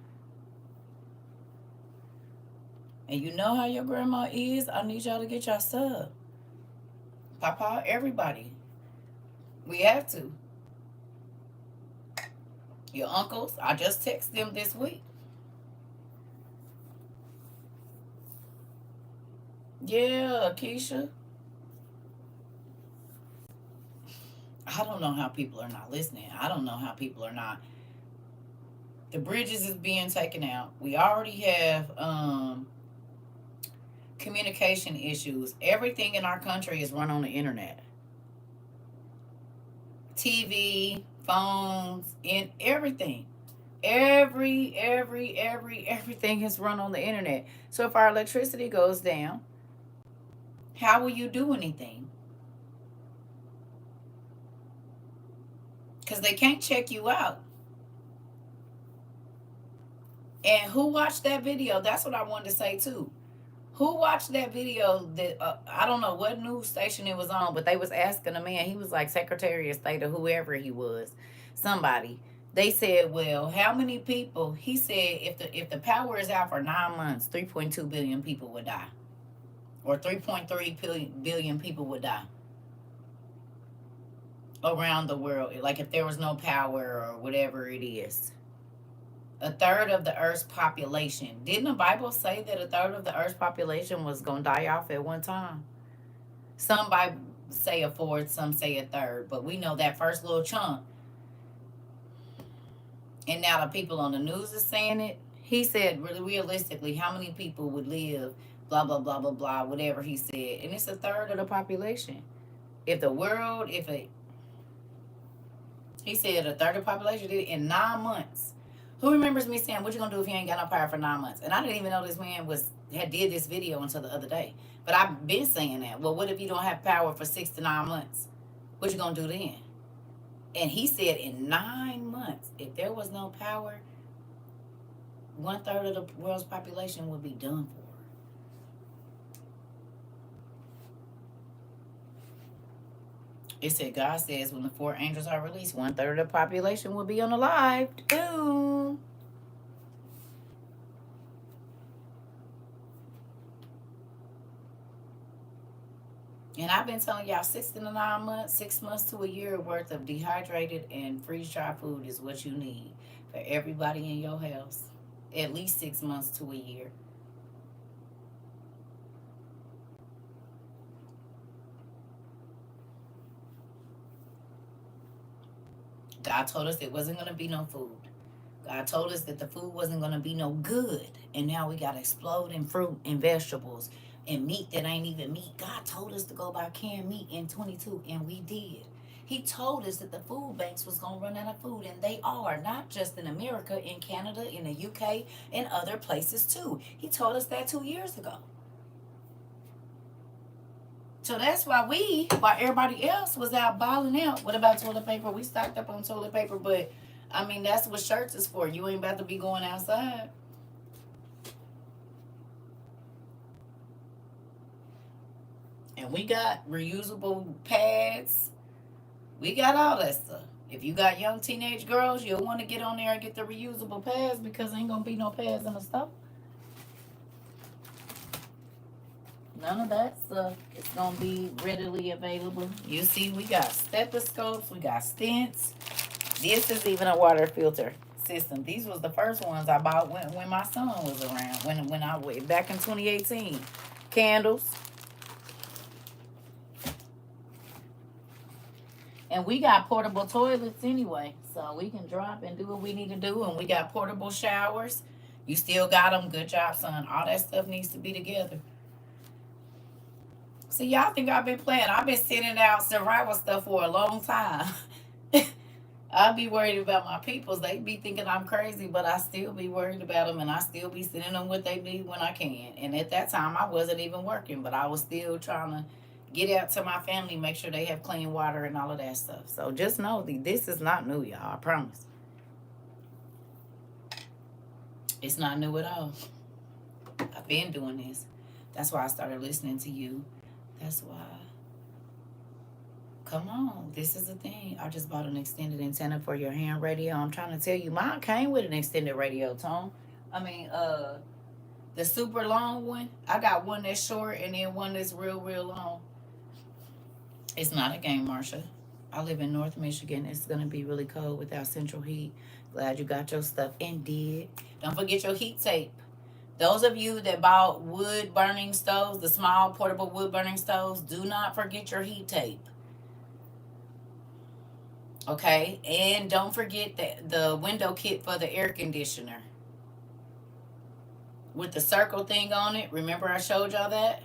And you know how your grandma is. I need y'all to get y'all stuff. Papa, everybody. We have to. Your uncles, I just texted them this week. Yeah, Keisha. I don't know how people are not listening. I don't know how people are not. The bridges is being taken out. We already have communication issues. Everything in our country is run on the internet. TV, phones, and everything. Everything is run on the internet. So if our electricity goes down, how will you do anything? Because they can't check you out. And who watched that video? That's what I wanted to say too. Who watched that video? That I don't know what news station it was on, but they was asking a man. He was like Secretary of State or whoever he was, somebody. They said, "Well, how many people?" He said, "If the power is out for 9 months, 3.2 billion people would die, or 3.3 billion people would die around the world. Like if there was no power or whatever it is." A third of the Earth's population. Didn't the Bible say that a third of the Earth's population was going to die off at one time? Some Bible say a fourth, some say a third, but we know that first little chunk. And now the people on the news is saying it. He said, really realistically, how many people would live, blah, blah, blah, blah, blah, whatever he said. And it's a third of the population. He said a third of the population did it in 9 months. Who remembers me saying, what you gonna do if you ain't got no power for 9 months? And I didn't even know this man had did this video until the other day. But I've been saying that. Well, what if you don't have power for 6 to 9 months? What you gonna do then? And he said in 9 months, if there was no power, 1/3 of the world's population would be done for. It said God says when the 4 angels are released, 1/3 of the population will be unalived. Boom. And I've been telling y'all 6 to 9 months, 6 months to a year worth of dehydrated and freeze dried food is what you need for everybody in your house. At least 6 months to a year. God told us it wasn't going to be no food. God told us that the food wasn't going to be no good. And now we got to explode in fruit and vegetables and meat that ain't even meat. God told us to go buy canned meat in 22, and we did. He told us that the food banks was going to run out of food, and they are, not just in America, in Canada, in the UK, and other places too. He told us that 2 years ago. So that's why while everybody else was out balling out. What about toilet paper? We stocked up on toilet paper, but I mean, that's what shirts is for. You ain't about to be going outside. And we got reusable pads. We got all that stuff. If you got young teenage girls, you'll want to get on there and get the reusable pads because ain't gonna be no pads in the stuff. None of that stuff is gonna be readily available. You see, we got stethoscopes, we got stents. This is even a water filter system. These was the first ones I bought when my son was around. When I went back in 2018. Candles. And we got portable toilets anyway, so we can drop and do what we need to do. And we got portable showers. You still got them. Good job, son. All that stuff needs to be together. See, y'all think I've been playing. I've been sending out survival stuff for a long time. I be worried about my peoples. They be thinking I'm crazy, but I still be worried about them, and I still be sending them what they need when I can. And at that time, I wasn't even working, but I was still trying to get out to my family, make sure they have clean water and all of that stuff. So just know this is not new, y'all. I promise. It's not new at all. I've been doing this. That's why I started listening to you. That's why. Come on, this is the thing. I just bought an extended antenna for your hand radio. I'm trying to tell you, mine came with an extended radio, Tom. I mean, the super long one. I got one that's short and then one that's real, real long. It's not a game, Marsha. I live in North Michigan. It's gonna be really cold without central heat. Glad you got your stuff and did. Don't forget your heat tape. Those of you that bought wood burning stoves, the small portable wood burning stoves, do not forget your heat tape. Okay, and don't forget the window kit for the air conditioner with the circle thing on it. Remember I showed y'all that?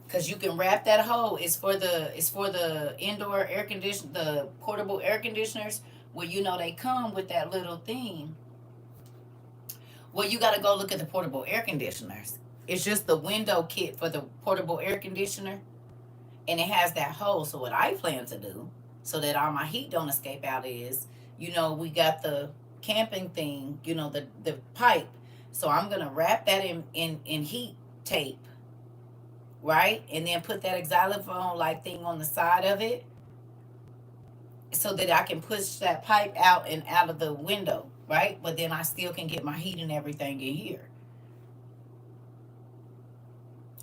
Because you can wrap that hole. It's for the indoor air condition, the portable air conditioners, where they come with that little thing. Well, you got to go look at the portable air conditioners. It's just the window kit for the portable air conditioner, and it has that hole. So what I plan to do, so that all my heat don't escape out, is we got the camping thing, the pipe. So I'm gonna wrap that in heat tape, right? And then put that xylophone like thing on the side of it so that I can push that pipe out and out of the window, right? But then I still can get my heat and everything in here.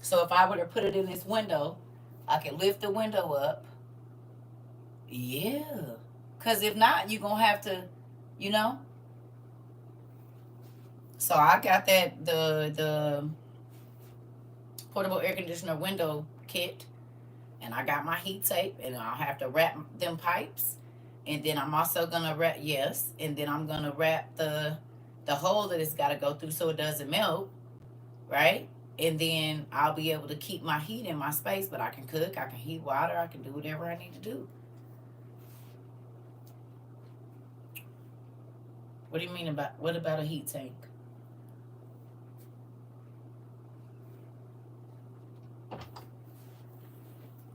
So if I were to put it in this window, I can lift the window up. Yeah. Because if not, you're going to have to, So I got the portable air conditioner window kit, and I got my heat tape, and I'll have to wrap them pipes, and then I'm also gonna wrap and then I'm gonna wrap the hole that it's got to go through so it doesn't melt, right? And then I'll be able to keep my heat in my space, but I can cook, I can heat water, I can do whatever I need to do. What do you mean what about a heat tank?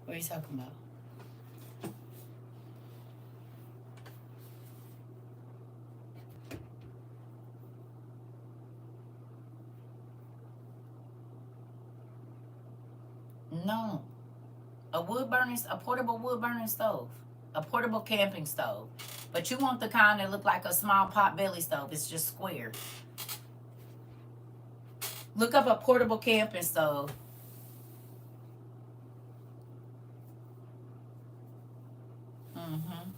What are you talking about? No. A portable wood burning stove. A portable camping stove. But you want the kind that look like a small pot belly stove. It's just square. Look up a portable camping stove. Mm-hmm.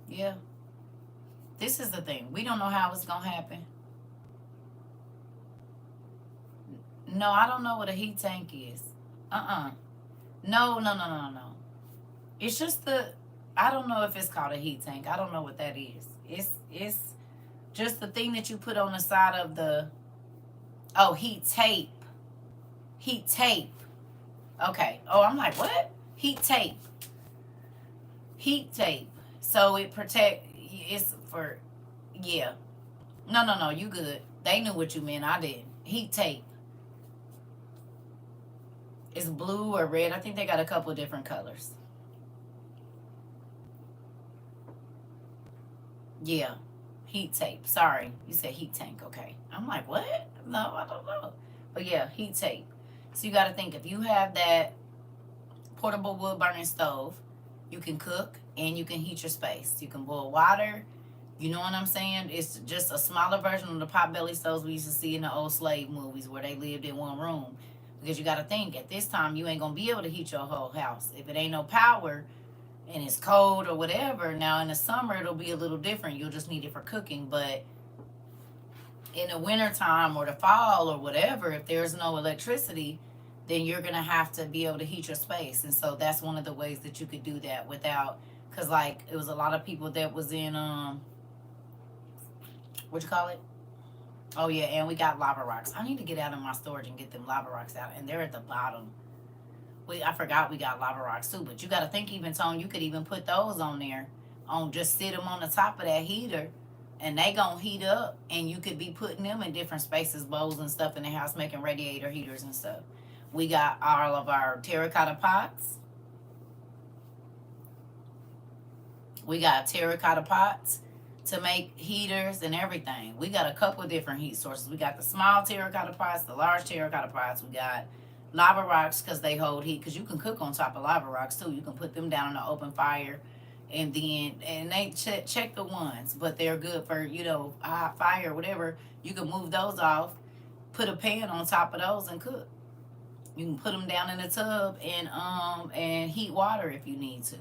Yeah. This is the thing. We don't know how it's gonna happen. No, I don't know what a heat tank is. Uh-uh. No, no, no, no, no. It's just the I don't know if it's called a heat tank. I don't know what that is. It's just the thing that you put on the side of the oh, heat tape. Heat tape. Okay. Oh, I'm like, what? Heat tape. Heat tape. So it protect it's for yeah. No, no, no, you good. They knew what you meant. I didn't. Heat tape. It's blue or red. I think they got a couple of different colors. Yeah. Heat tape. Sorry. You said heat tank. Okay. I'm like, what? No, I don't know. But yeah, heat tape. So you got to think if you have that portable wood burning stove, you can cook and you can heat your space. You can boil water. You know what I'm saying? It's just a smaller version of the potbelly stoves we used to see in the old slave movies where they lived in one room. Because you got to think at this time you ain't going to be able to heat your whole house. If it ain't no power, and it's cold or whatever. Now in the summer it'll be a little different. You'll just need it for cooking. But in the wintertime or the fall or whatever, if there's no electricity, then you're gonna have to be able to heat your space. And so that's one of the ways that you could do that without because like it was a lot of people that was in what you call it? Oh yeah, and we got lava rocks. I need to get out of my storage and get them lava rocks out. And they're at the bottom. I forgot we got lava rocks too, but you got to think even Tone, you could even put those on there, on just sit them on the top of that heater, and they gonna heat up, and you could be putting them in different spaces, bowls and stuff in the house, making radiator heaters and stuff. We got all of our terracotta pots. We got terracotta pots to make heaters and everything. We got a couple of different heat sources. We got the small terracotta pots, the large terracotta pots. We got lava rocks because they hold heat. Because you can cook on top of lava rocks too. You can put them down in an open fire, and then and they check the ones, but they're good for hot fire or whatever. You can move those off, put a pan on top of those and cook. You can put them down in the tub and heat water if you need to.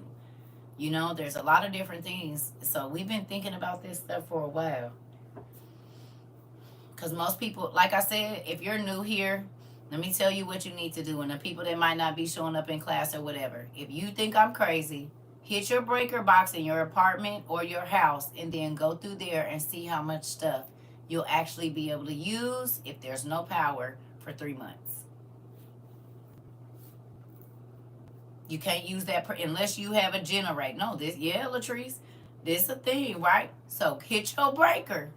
There's a lot of different things. So we've been thinking about this stuff for a while. Because most people, like I said, if you're new here, let me tell you what you need to do. And the people that might not be showing up in class or whatever, if you think I'm crazy, hit your breaker box in your apartment or your house and then go through there and see how much stuff you'll actually be able to use if there's no power for 3 months. You can't use that unless you have a generator. No, Latrice, this a thing, right? So hit your breaker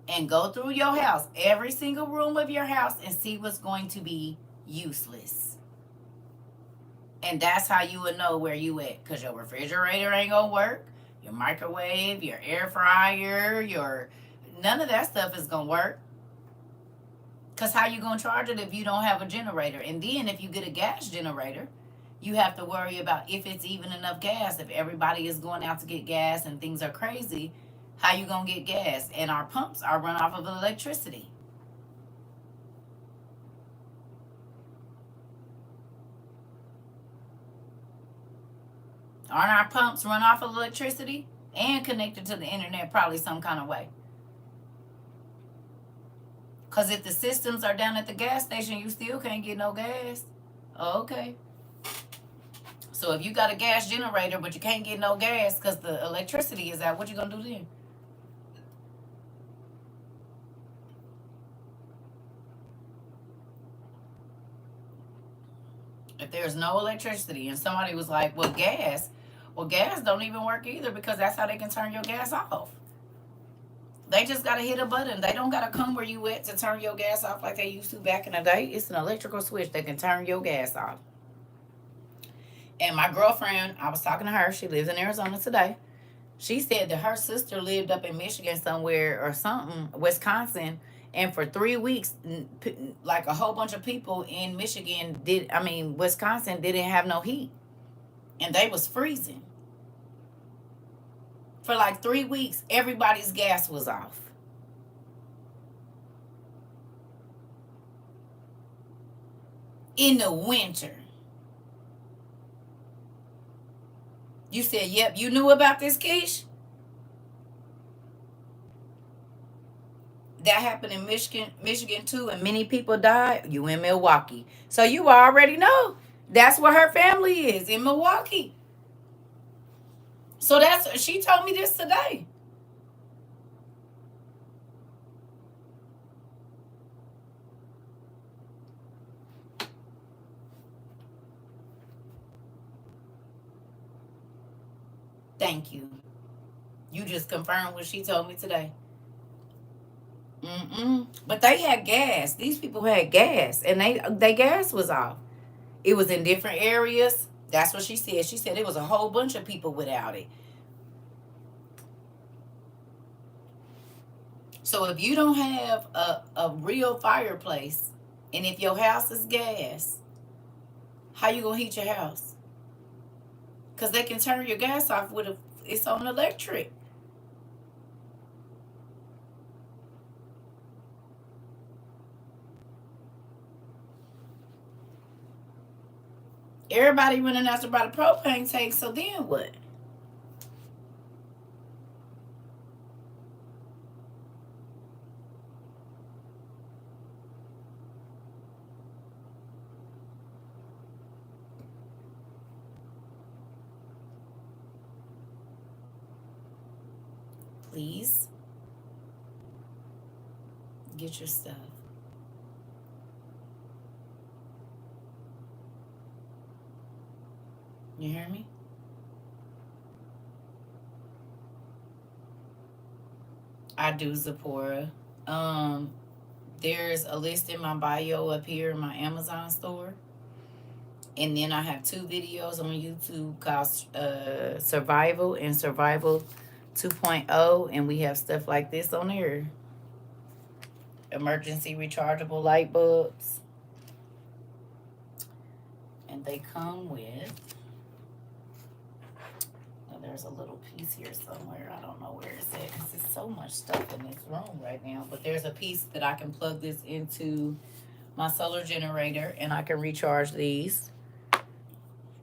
and go through your house, every single room of your house, and see what's going to be useless. And that's how you would know where you at, because your refrigerator ain't gonna work, your microwave, your air fryer, none of that stuff is gonna work. Because how you gonna charge it if you don't have a generator? And then if you get a gas generator, you have to worry about if it's even enough gas. If everybody is going out to get gas and things are crazy, how you gonna get gas? And our pumps are run off of electricity. Aren't our pumps run off of electricity and connected to the internet probably some kind of way? Because if the systems are down at the gas station, you still can't get no gas. Okay. So if you got a gas generator but you can't get no gas because the electricity is out, what you gonna do then? If there's no electricity and somebody was like, well, gas don't even work either, because that's how they can turn your gas off. They just gotta hit a button. They don't gotta come where you at to turn your gas off like they used to back in the day. It's an electrical switch that can turn your gas off. And my girlfriend, I was talking to her, she lives in Arizona today. She said that her sister lived up in Michigan somewhere or something, Wisconsin, and for 3 weeks, like a whole bunch of people in Wisconsin didn't have no heat, and they was freezing. For like 3 weeks, everybody's gas was off. in the winter. You said, yep, you knew about this, Keish? That happened in Michigan too, and many people died. You in Milwaukee. So you already know. That's where her family is, in Milwaukee. So she told me this today. Thank you. You just confirmed what she told me today. But they had gas. These people had gas, and they gas was off. It was in different areas. That's what she said. She said it was a whole bunch of people without it. So if you don't have a real fireplace, and if your house is gas, how you gonna heat your house? Because they can turn your gas off it's on electric. Everybody running out to buy the propane tank, so then what? Please get your stuff. You hear me? I do Zipporah. There's a list in my bio up here in my Amazon store. And then I have 2 videos on YouTube called Survival and Survival 2.0. And we have stuff like this on there. Emergency rechargeable light bulbs. And they come with... There's a little piece here somewhere. I don't know where it's at because there's so much stuff in this room right now. But there's a piece that I can plug this into my solar generator and I can recharge these.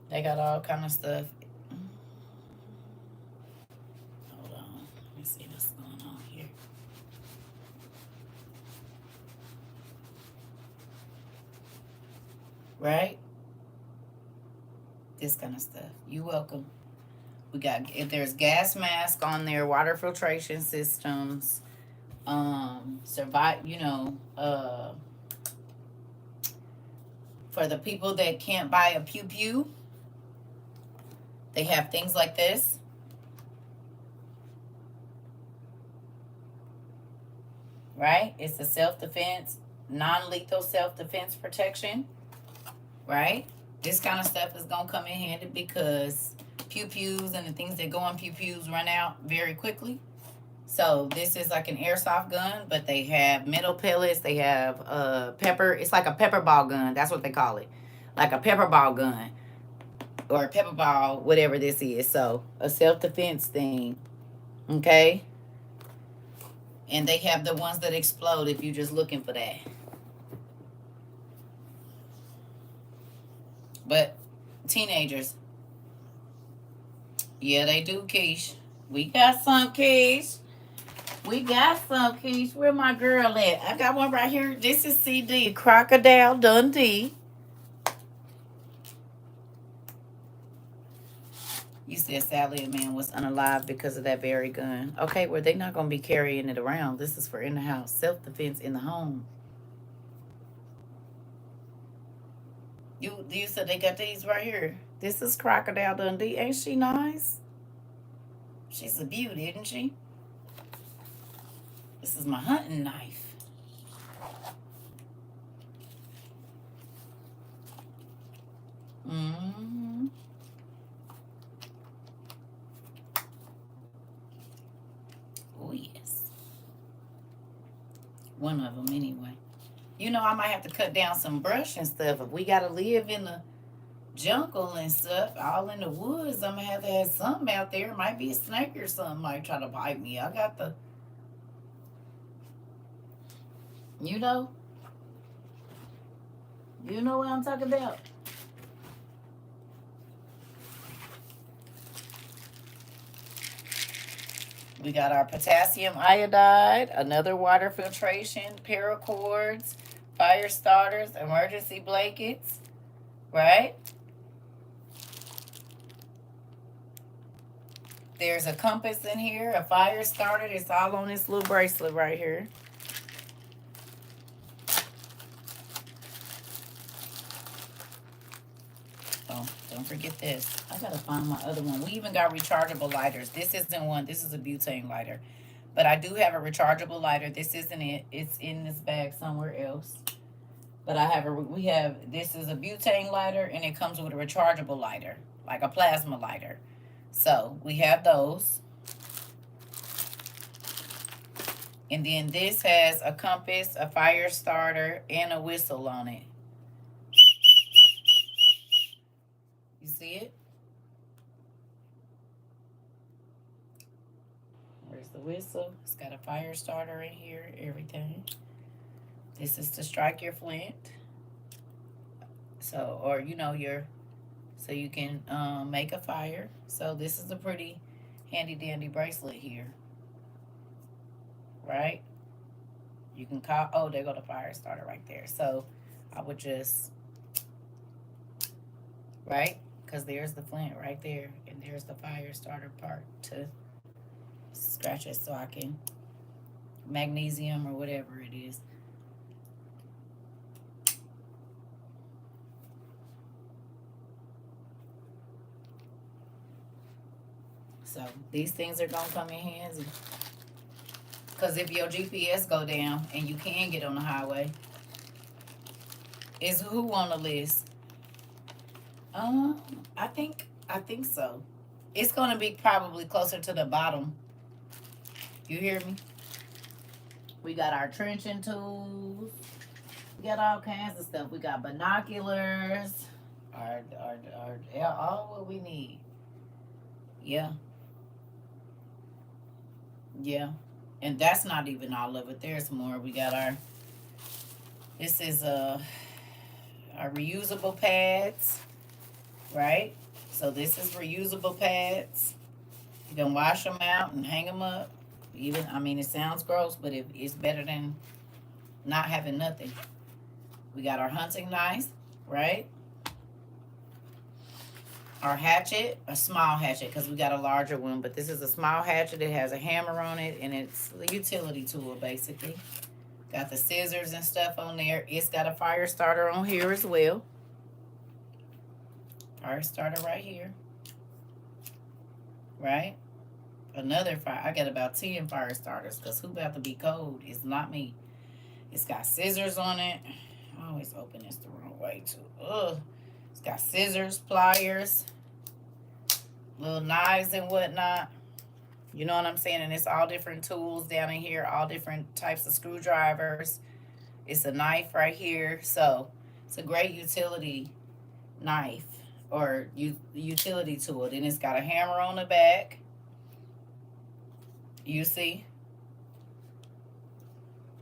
They got all kind of stuff. Hold on. Let me see what's going on here. Right? This kind of stuff. You're welcome. We got, if there's gas mask on there, water filtration systems, for the people that can't buy a pew pew, they have things like this. Right? It's a self-defense, non-lethal self-defense protection. Right? This kind of stuff is going to come in handy because pew pews and the things that go on pew pews run out very quickly. So this is like an airsoft gun, but they have metal pellets. They have pepper. It's like a pepper ball gun. That's what they call it. Like a pepper ball gun or a pepper ball, whatever this is. So a self-defense thing. Okay. And they have the ones that explode if you're just looking for that. But teenagers, yeah, they do, Keish. We got some, Keish. We got some, Keish. Where my girl at? I got one right here. This is CD, Crocodile Dundee. You said sadly a man was unalive because of that very gun. Okay, well, they're not going to be carrying it around. This is for in the house. Self-defense in the home. You said they got these right here. This is Crocodile Dundee. Ain't she nice? She's a beauty, isn't she? This is my hunting knife. Mm-hmm. Oh, yes. One of them, anyway. You know, I might have to cut down some brush and stuff. If we got to live in the jungle and stuff, all in the woods, I'm going to have something out there. It might be a snake or something might try to bite me. I got the, You know what I'm talking about? We got our potassium iodide, another water filtration, paracords, fire starters, emergency blankets, right? There's a compass in here, a fire starter. It's all on this little bracelet right here. Oh, don't forget this. I gotta find my other one. We even got rechargeable lighters. This isn't one. This is a butane lighter. But I do have a rechargeable lighter. This isn't it. It's in this bag somewhere else. But this is a butane lighter, and it comes with a rechargeable lighter, like a plasma lighter. So we have those. And then this has a compass, a fire starter, and a whistle on it. You see it? Where's the whistle? It's got a fire starter in here, everything. This is to strike your flint. So, or so you can make a fire. So this is a pretty handy dandy bracelet here. Right? You can call, oh, there go the fire starter right there. So I would just, right? Because there's the flint right there. And there's the fire starter part to scratch it so I can, magnesium or whatever it is. So these things are going to come in handy. Because if your GPS go down and you can get on the highway, is who on the list? I think so. It's going to be probably closer to the bottom. You hear me? We got our trenching tools. We got all kinds of stuff. We got binoculars. All what we need. Yeah. Yeah. And that's not even all of it. There's more. We got this is our reusable pads, right? So this is reusable pads. You can wash them out and hang them up. It sounds gross, but it's better than not having nothing. We got our hunting knife, right? Our hatchet, a small hatchet, because we got a larger one, but this is a small hatchet. It has a hammer on it, and it's a utility tool, basically. Got the scissors and stuff on there. It's got a fire starter on here as well. Fire starter right here. Right? Another fire. I got about 10 fire starters, because who about to be cold? It's not me. It's got scissors on it. I always open this the wrong way, too. Ugh. It's got scissors, pliers, little knives and whatnot. You know what I'm saying? And it's all different tools down in here, all different types of screwdrivers. It's a knife right here. So it's a great utility knife or utility tool. Then it's got a hammer on the back. You see?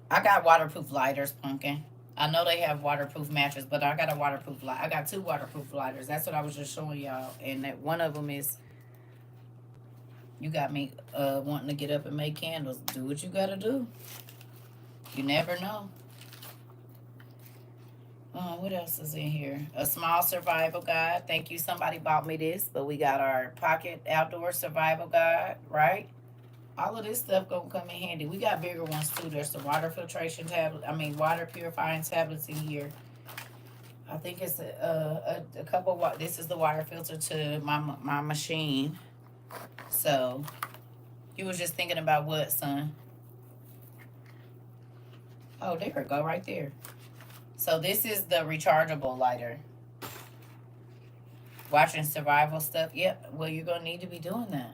I got waterproof lighters, Pumpkin. I know they have waterproof matches, but I got a waterproof light. I got 2 waterproof lighters. That's what I was just showing y'all. And that one of them is, you got me wanting to get up and make candles. Do what you gotta do. You never know. What else is in here? A small survival guide. Thank you. Somebody bought me this, but we got our pocket outdoor survival guide, right? All of this stuff gonna come in handy. We got bigger ones too. There's the water filtration tablet. Water purifying tablets in here. I think it's a couple. This is the water filter to my machine. So, you was just thinking about what, son? Oh, there we go, right there. So this is the rechargeable lighter. Watching survival stuff. Yep. Well, you're gonna need to be doing that.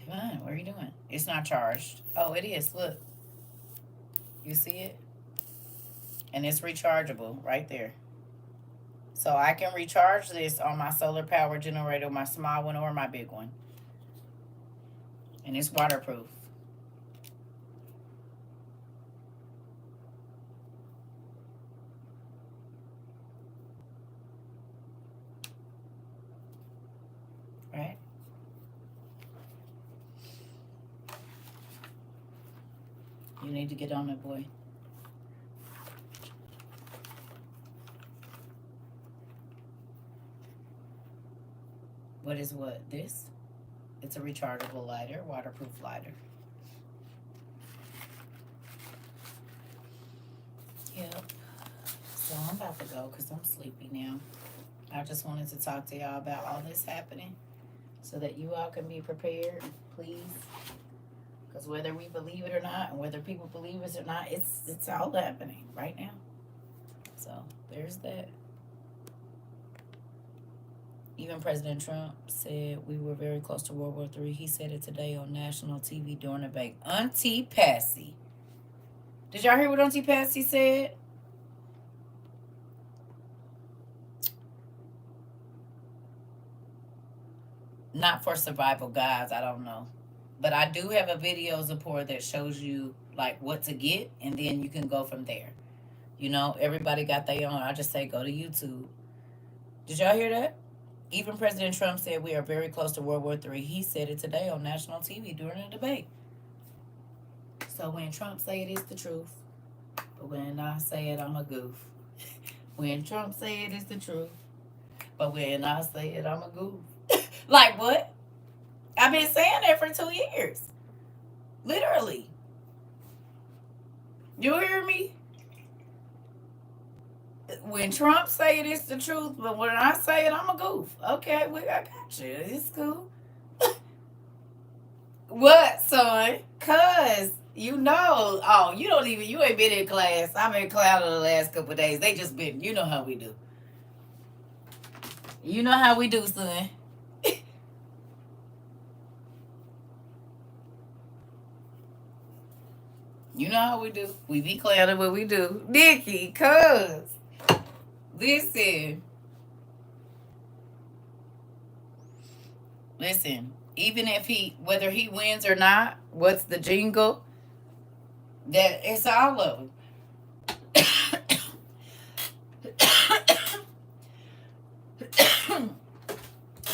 Come on, what are you doing? It's not charged. Oh, it is. Look. You see it? And it's rechargeable right there. So I can recharge this on my solar power generator, my small one or my big one. And it's waterproof. You need to get on it, boy. What is what? This? It's a rechargeable lighter, waterproof lighter. Yep. So I'm about to go because I'm sleepy now. I just wanted to talk to y'all about all this happening so that you all can be prepared, please. Because whether we believe it or not, and whether people believe it or not, it's all happening right now. So there's that. Even President Trump said we were very close to World War III. He said it today on national TV during a debate. Auntie Patsy. Did y'all hear what Auntie Patsy said? Not for survival guides, I don't know. But I do have a video support that shows you like what to get, and then you can go from there. You know, everybody got their own. I just say go to YouTube. Did y'all hear that? Even President Trump said we are very close to World War III. He said it today on national TV during a debate. So when Trump say it is the truth, but when I say it, I'm a goof. When Trump say it is the truth, but when I say it, I'm a goof. Like what? I've been saying that for 2 years. Literally. You hear me? When Trump say it is the truth, but when I say it, I'm a goof. Okay, I got you. It's cool. What, son? Cause you know, you ain't been in class. I've been in class the last couple of days. They just been, you know how we do. You know how we do, son. You know how we do. We be clowning what we do. Nikki, cuz. Listen. Even if whether he wins or not, what's the jingle? That it's all of them.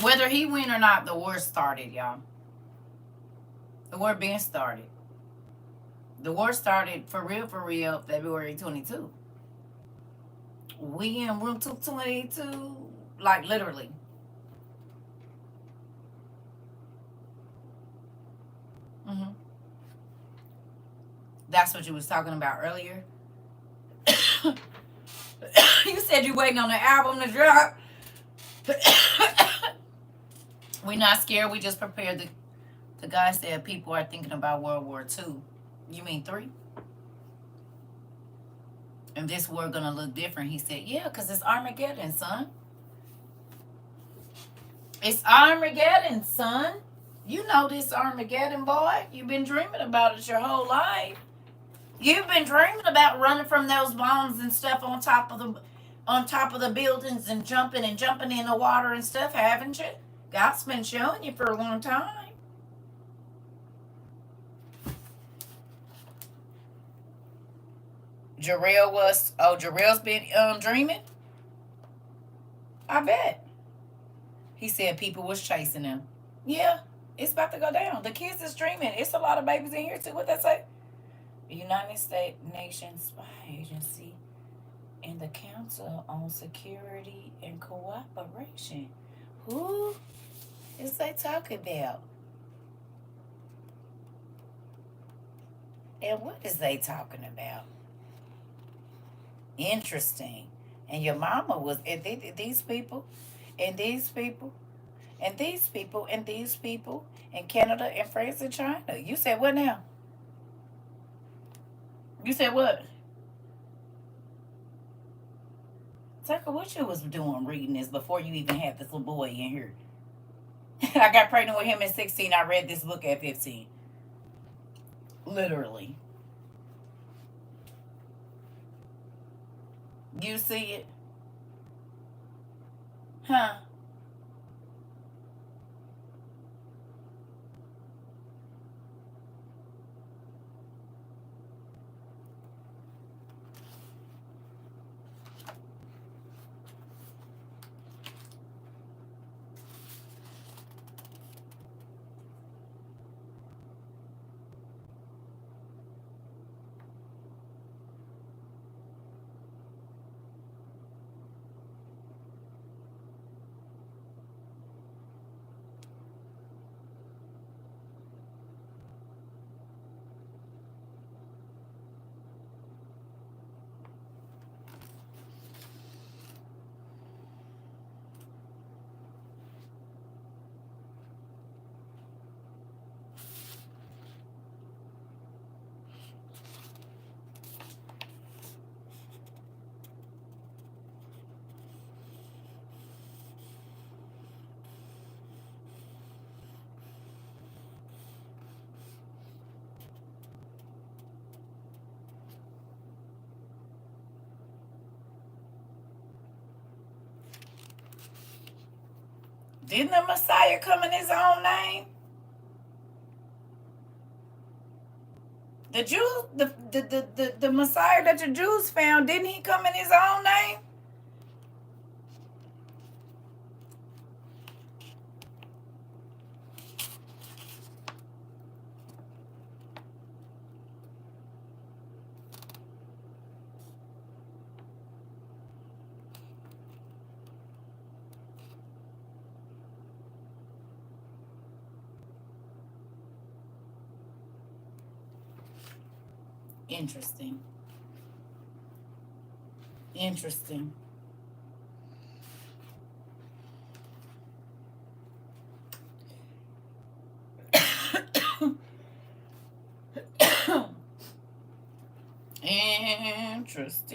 Whether he win or not, the war started, y'all. The war been started. The war started for real, February 22. We in room 222, like literally. Mm-hmm. That's what you was talking about earlier. You said you waiting on the album to drop. We not scared. We just prepared. The guy said people are thinking about World War II. You mean 3? And this war gonna look different. He said, yeah, because it's Armageddon, son. It's Armageddon, son. You know this Armageddon, boy. You've been dreaming about it your whole life. You've been dreaming about running from those bombs and stuff on top of the buildings and jumping in the water and stuff, haven't you? God's been showing you for a long time. Jarrell's been dreaming? I bet. He said people was chasing him. Yeah, it's about to go down. The kids is dreaming. It's a lot of babies in here too. What that say? The United States Nations Spy Agency and the Council on Security and Cooperation. Who is they talking about? And what is they talking about? Interesting. And your mama was, and these people, and these people, and these people, and these people, and Canada, and France, and China. You said what now? You said what? Tucker, what you was doing reading this before you even had this little boy in here? I got pregnant with him at 16. I read this book at 15. Literally. You see it? Huh? Didn't the Messiah come in his own name? The Jews, the Messiah that the Jews found, didn't he come in his own name? Interesting. Interesting. Interesting.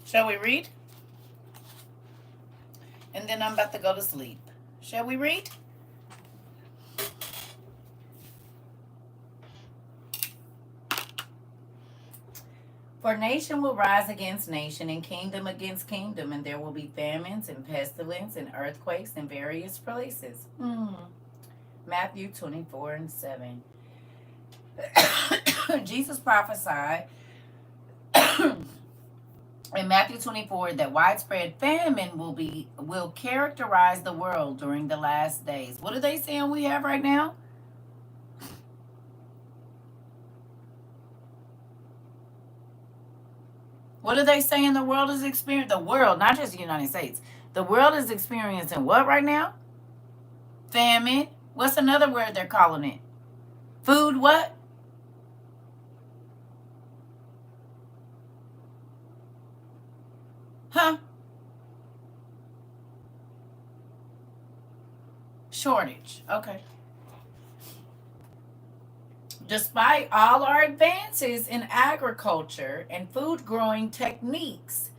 Shall we read? And then I'm about to go to sleep. Shall we read? For nation will rise against nation, and kingdom against kingdom, and there will be famines and pestilence and earthquakes in various places. Matthew 24:7. Jesus prophesied in Matthew 24 that widespread famine will characterize the world during the last days. What are they saying we have right now? What are they saying the world is experiencing? The world, not just the United States. The world is experiencing what right now? Famine. What's another word they're calling it? Food what? Huh? Shortage. Okay. Despite all our advances in agriculture and food growing techniques,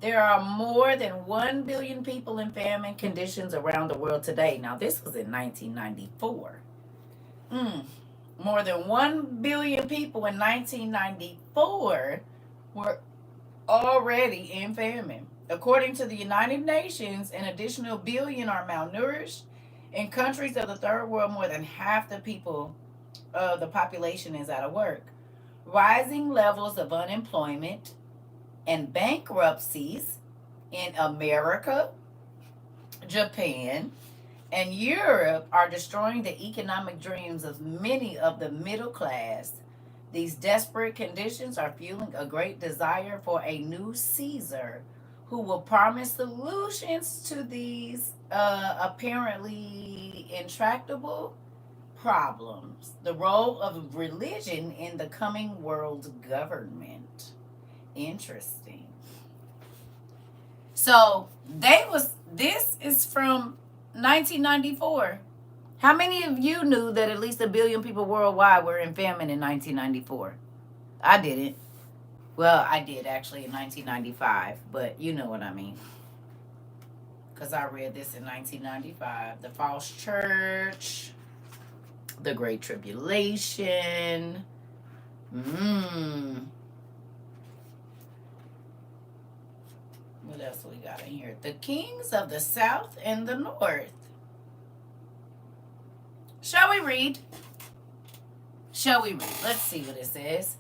there are more than 1 billion people in famine conditions around the world today. Now, this was in 1994. More than 1 billion people in 1994 were already in famine. According to the United Nations, an additional billion are malnourished. In countries of the third world, more than half the people of the population is out of work. Rising levels of unemployment and bankruptcies in America, Japan, and Europe are destroying the economic dreams of many of the middle class. These desperate conditions are fueling a great desire for a new Caesar who will promise solutions to these apparently intractable problems. The role of religion in the coming world government. Interesting. So this is from 1994. How many of you knew that at least 1 billion people worldwide were in famine in 1994? I didn't. Well, I did actually in 1995, but you know what I mean. Because I read this in 1995. The false church, the Great Tribulation. What else we got in here? The kings of the south and the north. Shall we read? Shall we read? Let's see what it says.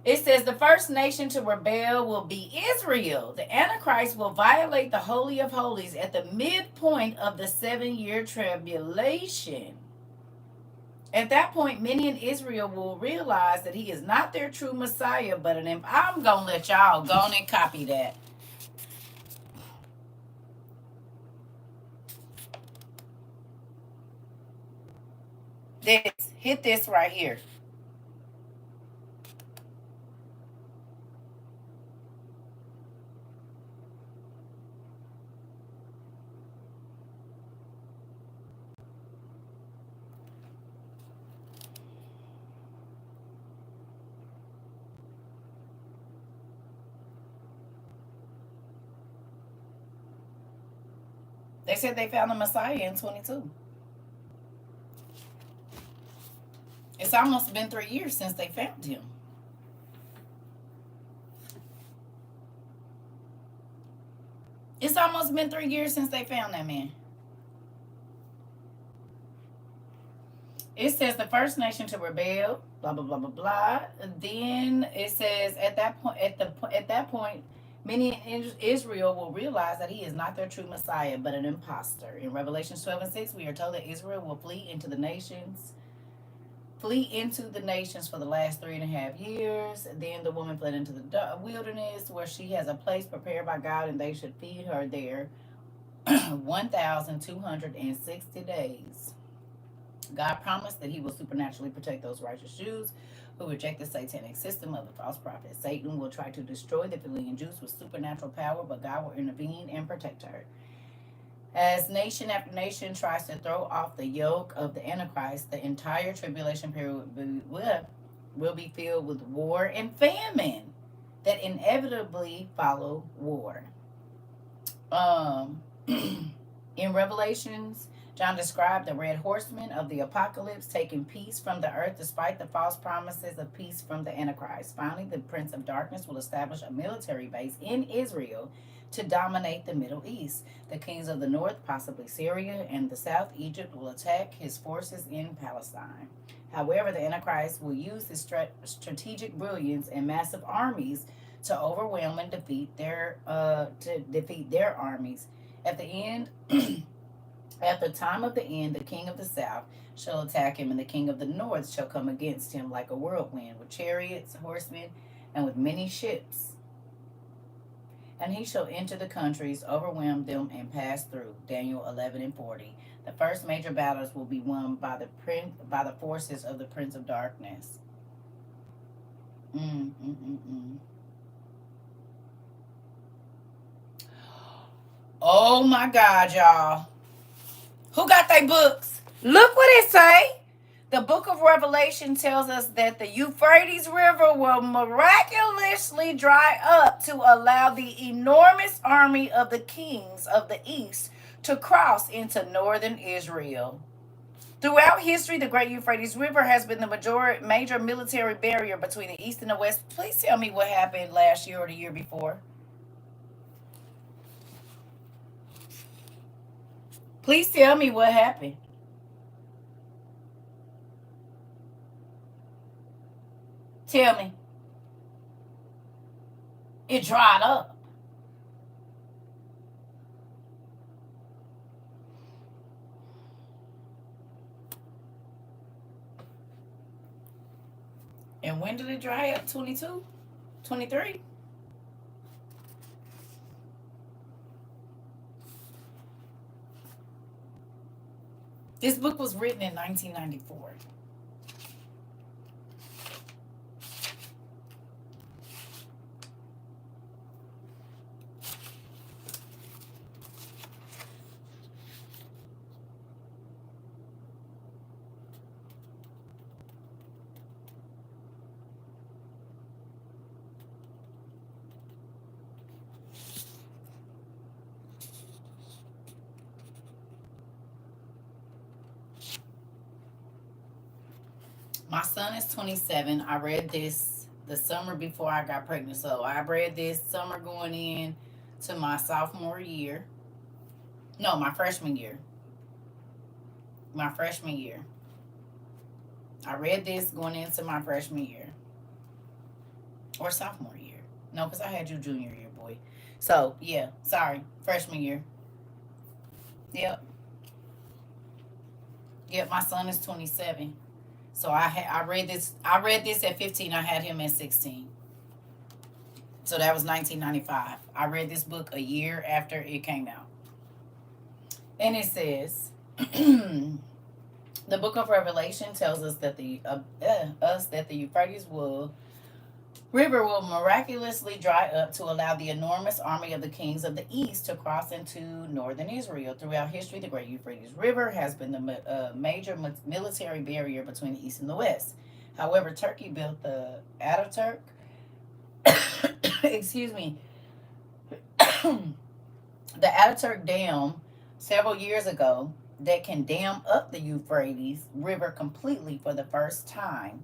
It says the first nation to rebel will be Israel. The Antichrist will violate the Holy of Holies at the midpoint of the 7-year tribulation. At that point, many in Israel will realize that he is not their true Messiah, but an imp. I'm going to let y'all go on and copy that. Hit this right here. They said they found the Messiah in 22. It's almost been 3 years since they found him. It's almost been 3 years since they found that man. It says the first nation to rebel, blah blah blah blah blah. Then it says at that point, many in Israel will realize that he is not their true Messiah, but an impostor. In Revelation 12:6, we are told that Israel will flee into the nations for the last 3.5 years. Then the woman fled into the wilderness, where she has a place prepared by God, and they should feed her there 1,260 days. God promised that he will supernaturally protect those righteous Jews who reject the satanic system of the false prophet. Satan will try to destroy the fleeing Jews with supernatural power, but God will intervene and protect her. As nation after nation tries to throw off the yoke of the Antichrist, the entire tribulation period will be filled with war and famine that inevitably follow war. In Revelations, John described the red horsemen of the apocalypse taking peace from the earth despite the false promises of peace from the Antichrist. Finally, the prince of darkness will establish a military base in Israel to dominate the Middle East. The kings of the north, possibly Syria, and the south, Egypt, will attack his forces in Palestine. However, the Antichrist will use his strategic brilliance and massive armies to overwhelm and defeat their armies. At the end, at the time of the end, the king of the south shall attack him, and the king of the north shall come against him like a whirlwind, with chariots, horsemen, and with many ships. And he shall enter the countries, overwhelm them, and pass through. Daniel 11:40. The first major battles will be won by the forces of the Prince of Darkness. Oh my God, y'all! Who got their books? Look what it say. The book of Revelation tells us that the Euphrates River will miraculously dry up to allow the enormous army of the kings of the east to cross into northern Israel. Throughout history, the Great Euphrates River has been the major military barrier between the east and the west. Please tell me what happened last year or the year before. Please tell me what happened. Tell me. It dried up. And when did it dry up? 22? 23? This book was written in 1994. My son is 27. I read this the summer before I got pregnant. So I read this summer going in to my sophomore year. No, my freshman year. My freshman year. I read this going into my freshman year. Or sophomore year. No, because I had you junior year, boy. So, yeah. Sorry. Freshman year. Yep. Yep, my son is 27. So I read this at 15. I had him at 16. So that was 1995. I read this book a year after it came out. And it says the book of Revelation tells us that the Euphrates River will miraculously dry up to allow the enormous army of the kings of the east to cross into northern Israel. Throughout history, the Great Euphrates River has been the major military barrier between the east and the west. However, Turkey built the Ataturk, excuse me, the Ataturk Dam several years ago that can dam up the Euphrates River completely for the first time.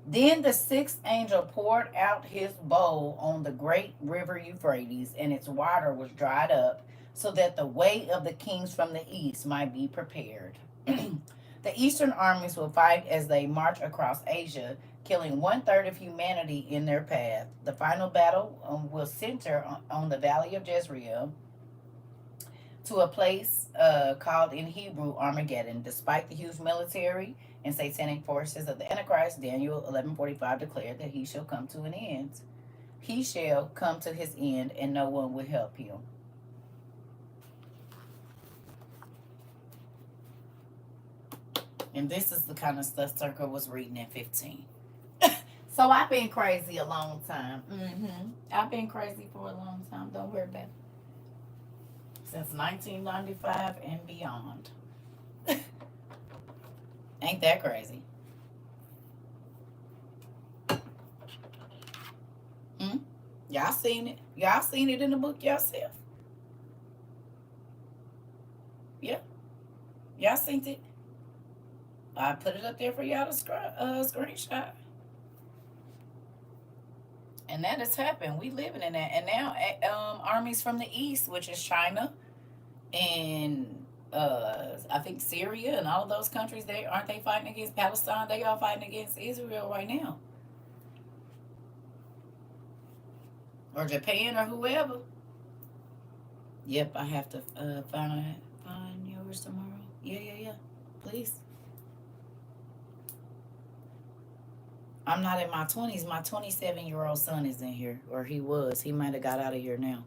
Then the sixth angel poured out his bowl on the great river Euphrates, and its water was dried up, so that the way of the kings from the east might be prepared. The eastern armies will fight as they march across Asia, killing one third of humanity in their path. The final battle will center on the valley of Jezreel, to a place called in Hebrew Armageddon. Despite the huge military and satanic forces of the Antichrist, Daniel 11:45 declared that he shall come to an end. He shall come to his end, and no one will help him. And this is the kind of stuff CERCA was reading at 15. So I've been crazy a long time. I've been crazy for a long time. Don't worry about it. Since 1995 and beyond. Ain't that crazy? Y'all seen it? Y'all seen it in the book yourself? Yeah. Y'all seen it? I put it up there for y'all to screenshot. And that has happened. We living in that. And now armies from the east, which is China and I think Syria and all of those countries, they fighting against Palestine? They all fighting against Israel right now. Or Japan or whoever. Yep, I have to find yours tomorrow. Yeah. Please. I'm not in my 20s. My 27-year-old son is in here. Or he was. He might have got out of here now.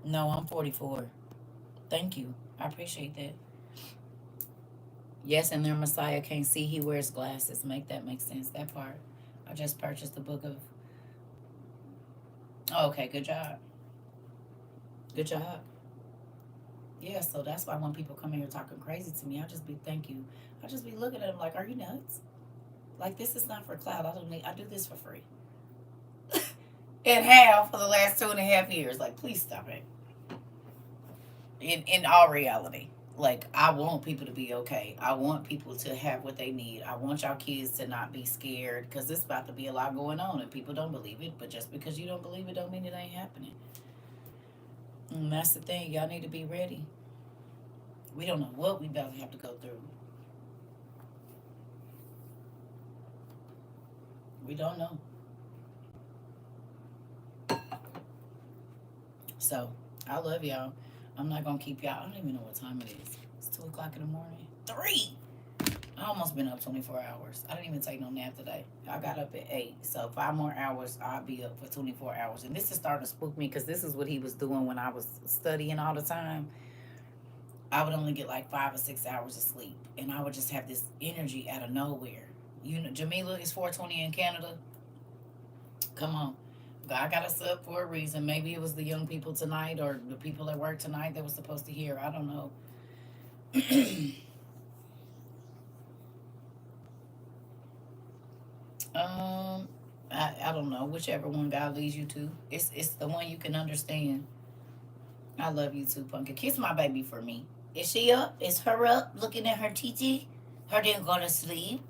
No, I'm 44. Thank you. I appreciate that. Yes, and their Messiah can't see. He wears glasses. Make that make sense. That part. I just purchased the book of... Oh, okay, good job. Good job. Yeah, so that's why when people come here talking crazy to me, I just be, thank you. I just be looking at them like, are you nuts? Like, this is not for clout. I do this for free. And have for the last 2.5 years. Like, please stop it. In all reality, like, I want people to be okay. I want people to have what they need. I want y'all kids to not be scared, because it's about to be a lot going on and people don't believe it. But just because you don't believe it don't mean it ain't happening. And that's the thing. Y'all need to be ready. We don't know what we about to have to go through. We don't know. So, I love y'all. I'm not going to keep y'all. I don't even know what time it is. It's 2 o'clock in the morning. 3! I almost been up 24 hours. I didn't even take no nap today. I got up at 8. So 5 more hours, I'll be up for 24 hours. And this is starting to spook me, because this is what he was doing when I was studying all the time. I would only get like 5 or 6 hours of sleep. And I would just have this energy out of nowhere. You know, Jamila is 4:20 in Canada. Come on. God got us up for a reason. Maybe it was the young people tonight or the people at work tonight that was supposed to hear. I don't know. I don't know. Whichever one God leads you to. It's the one you can understand. I love you too, Punkin. Kiss my baby for me. Is she up? Is her up looking at her TT? Her didn't go to sleep.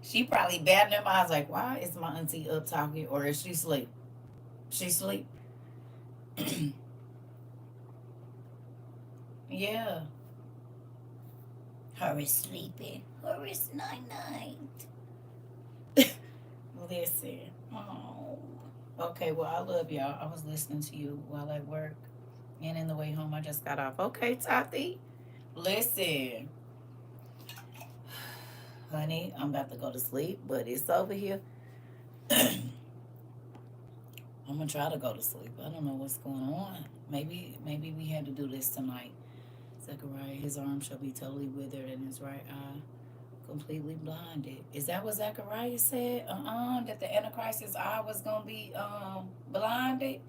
She probably batting her eyes like, why is my auntie up talking? Or is she asleep? She sleep? Yeah. Her is sleeping. Her is night-night. Listen. Oh. Okay, well, I love y'all. I was listening to you while at work. And in the way home, I just got off. Okay, Tati. Listen. Honey, I'm about to go to sleep, but it's over here. I'm gonna try to go to sleep. I don't know what's going on. Maybe we had to do this tonight. Zechariah, his arm shall be totally withered and his right eye completely blinded. Is that what Zechariah said? That the Antichrist's eye was gonna be blinded?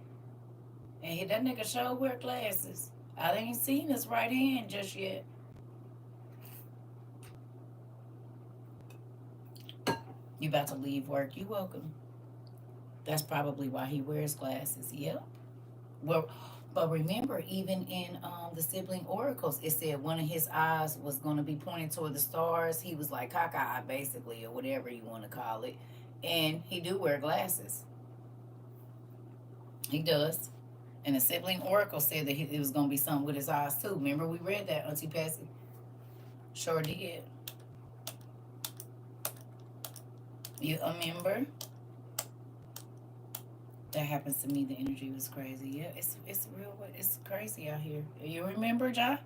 And that nigga sure wear glasses. I ain't seen his right hand just yet. You about to leave work? You welcome. That's probably why he wears glasses. Yep. Well, But remember, even in the sibling oracles, it said one of his eyes was going to be pointing toward the stars. He was like cockeyed, basically, or whatever you want to call it. And he do wear glasses. He does. And the sibling oracle said that it was going to be something with his eyes too. Remember we read that, Auntie Patsy? Sure did. You remember? That happens to me. The energy was crazy. Yeah, it's real. It's crazy out here. You remember, John?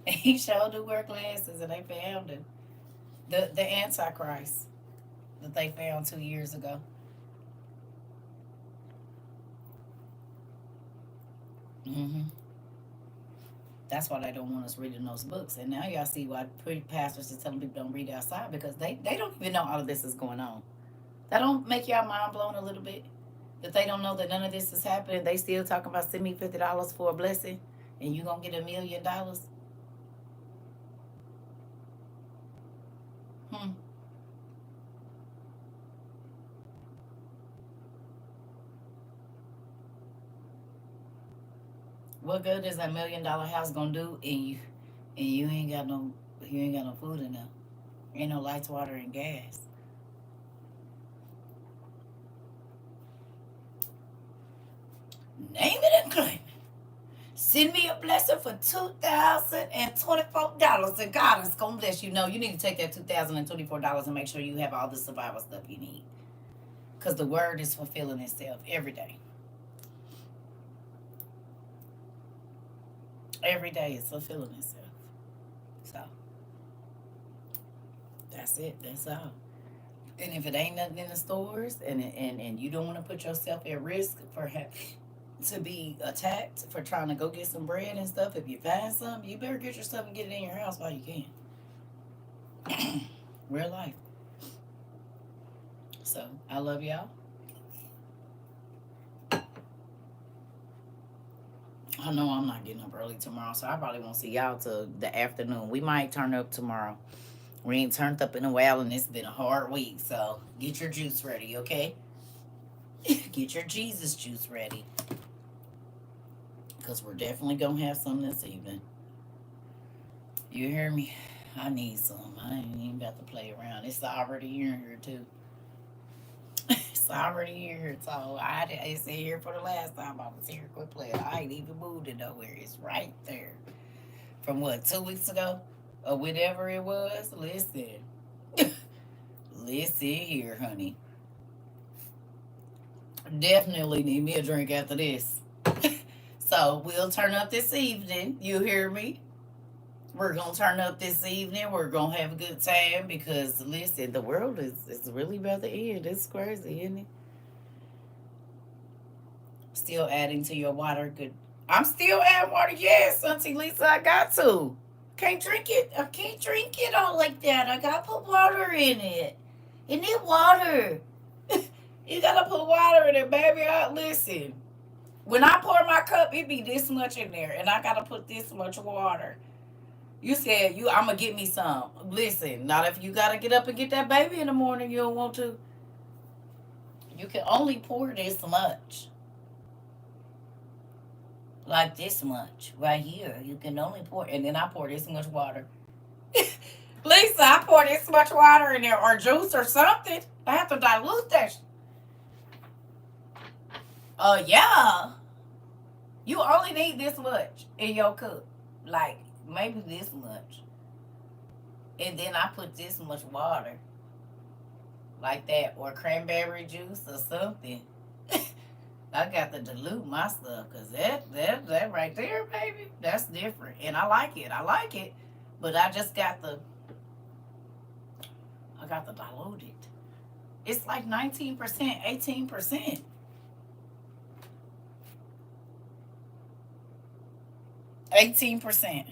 He showed the wear glasses, and they found him. The Antichrist that they found 2 years ago. Mm-hmm. That's why they don't want us reading those books. And now y'all see why pastors are telling people don't read outside, because they don't even know all of this is going on. That don't make y'all mind blown a little bit? That they don't know that none of this is happening. They still talking about send me $50 for a blessing, and you gonna get $1,000,000. Hmm. What good is $1,000,000 house gonna do, and you ain't got no food in there, ain't no lights, water, and gas. Name it and claim it. Send me a blessing for $2,024, and God is gonna bless you. No, you need to take that $2,024 and make sure you have all the survival stuff you need, because the word is fulfilling itself every day. Every day it's fulfilling itself. So that's it. That's all. And if it ain't nothing in the stores, and you don't want to put yourself at risk for to be attacked for trying to go get some bread and stuff, if you find something, you better get your stuff and get it in your house while you can. Real life. So I love y'all. I know I'm not getting up early tomorrow, so I probably won't see y'all till the afternoon. We might turn up tomorrow. We ain't turned up in a while, and it's been a hard week. So get your juice ready, okay? Get your Jesus juice ready, because we're definitely gonna have some this evening. You hear me? I need some. I ain't even about to play around. It's already here too. It's already here. So it's here for the last time I was here. Quit playing. I ain't even moved it nowhere. It's right there. From what, 2 weeks ago? Or whatever it was? Listen. Listen here, honey. Definitely need me a drink after this. So we'll turn up this evening. You hear me? We're gonna turn up this evening. We're gonna have a good time, because listen, the world is really about to end. It's crazy, isn't it? Still adding to your water. Good. I'm still adding water. Yes, Auntie Lisa, I got to. Can't drink it. I can't drink it all like that. I gotta put water in it. It need water. You gotta put water in it, baby. Listen. When I pour my cup, it be this much in there, and I gotta put this much water. You said I'm gonna get me some. Listen, not if you gotta get up and get that baby in the morning. You don't want to. You can only pour this much, like this much right here. You can only pour, and then I pour this much water. Lisa, I pour this much water in there, or juice, or something. I have to dilute that. Yeah. You only need this much in your cup, like maybe this much, and then I put this much water, like that, or cranberry juice or something. I got to dilute my stuff, because that right there, baby, that's different, and I like it. I like it, but I got to dilute it. It's like 19%, 18%. 18%.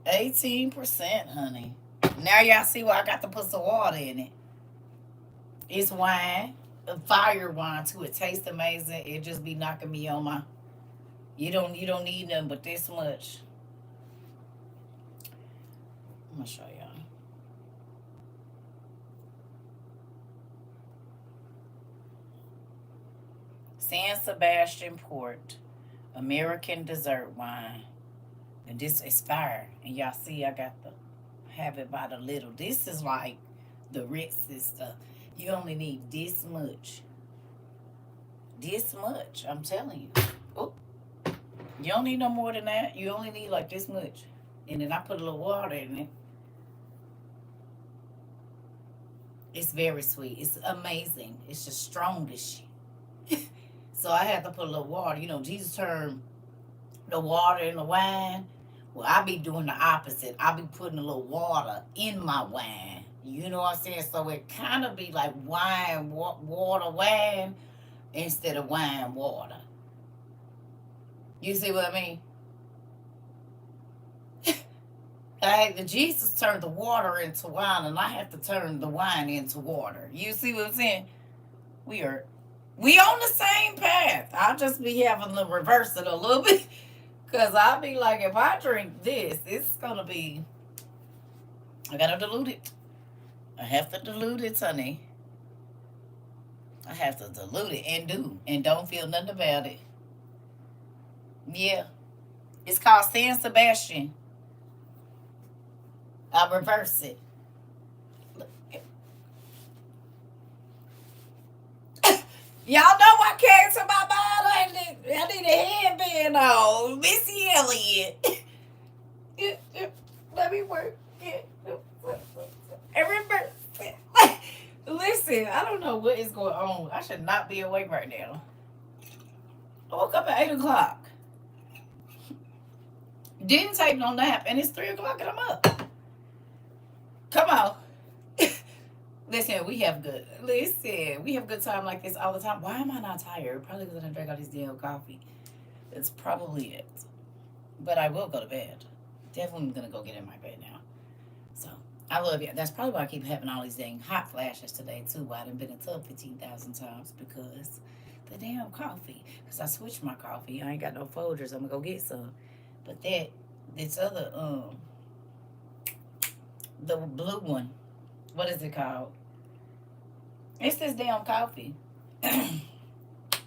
18%, honey. Now y'all see why I got to put some water in it. It's wine, fire wine too. It tastes amazing. It just be knocking me on my. You don't need nothing but this much. I'm gonna show y'all. San Sebastian Port, American dessert wine. And this is fire. And y'all see I got the have it by the little. This is like the Ritzy stuff. You only need this much. This much. I'm telling you. Oh, you don't need no more than that. You only need like this much. And then I put a little water in it. It's very sweet. It's amazing. It's just strong as shit. So I had to put a little water. You know, Jesus turned the water in the wine. Well, I be doing the opposite. I be putting a little water in my wine. You know what I'm saying? So it kind of be like wine, water, wine, instead of wine, water. You see what I mean? Jesus turned the water into wine, and I have to turn the wine into water. You see what I'm saying? We on the same path. I'll just be having to reverse it a little bit. Because I'll be like, if I drink this, it's going to be, I got to dilute it. I have to dilute it, honey. I have to dilute it and don't feel nothing about it. Yeah. It's called San Sebastian. I'll reverse it. Y'all know I came to my mind. I need a headband on. Missy Elliott. Let me work it. Listen, I don't know what is going on. I should not be awake right now. I woke up at 8 o'clock. Didn't take no nap, and it's 3 o'clock and I'm up. Come on. Listen, we have good time like this all the time. Why am I not tired? Probably because I drank all this damn coffee. That's probably it. But I will go to bed. Definitely gonna go get in my bed now. So I love you. That's probably why I keep having all these dang hot flashes today too. Why I done been in the tub 15,000 times because the damn coffee. Because I switched my coffee. I ain't got no Folgers. I'm gonna go get some. But this other the blue one. What is it called? It's this damn coffee.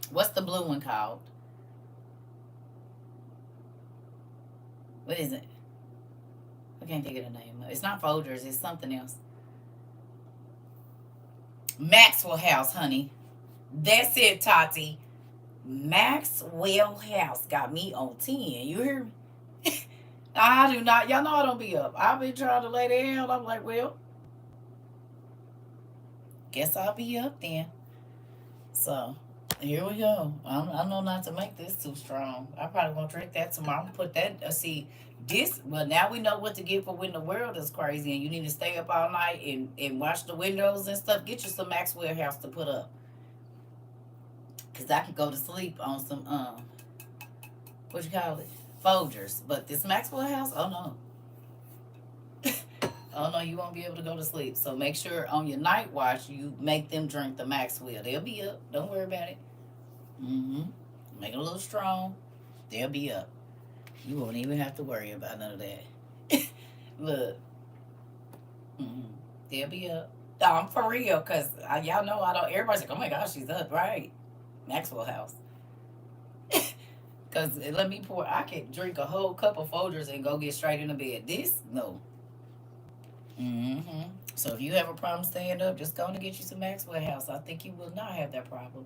What's the blue one called? What is it? I can't think of the name. It's not Folgers. It's something else. Maxwell House, honey. That's it, Tati. Maxwell House got me on 10. You hear me? I do not. Y'all know I don't be up. I'll be trying to lay down. I'm like, well, guess I'll be up then. So here we go. I know not to make this too strong. I probably won't drink that tomorrow. I'm gonna put that. See this. Well, now we know what to get for when the world is crazy and you need to stay up all night and watch the windows and stuff. Get you some Maxwell House to put up, cause I can go to sleep on some what you call it, Folgers. But this Maxwell House, oh no. Oh no, you won't be able to go to sleep. So make sure on your night watch you make them drink the Maxwell. They'll be up. Don't worry about it. Make it a little strong. They'll be up. You won't even have to worry about none of that. Look. They'll be up. No, I'm for real, because y'all know I don't. Everybody's like, oh my gosh, she's up, right? Maxwell House. Because let me pour. I can drink a whole cup of Folgers and go get straight into bed. This, no. So if you have a problem staying up, just go and get you some Maxwell House. I think you will not have that problem.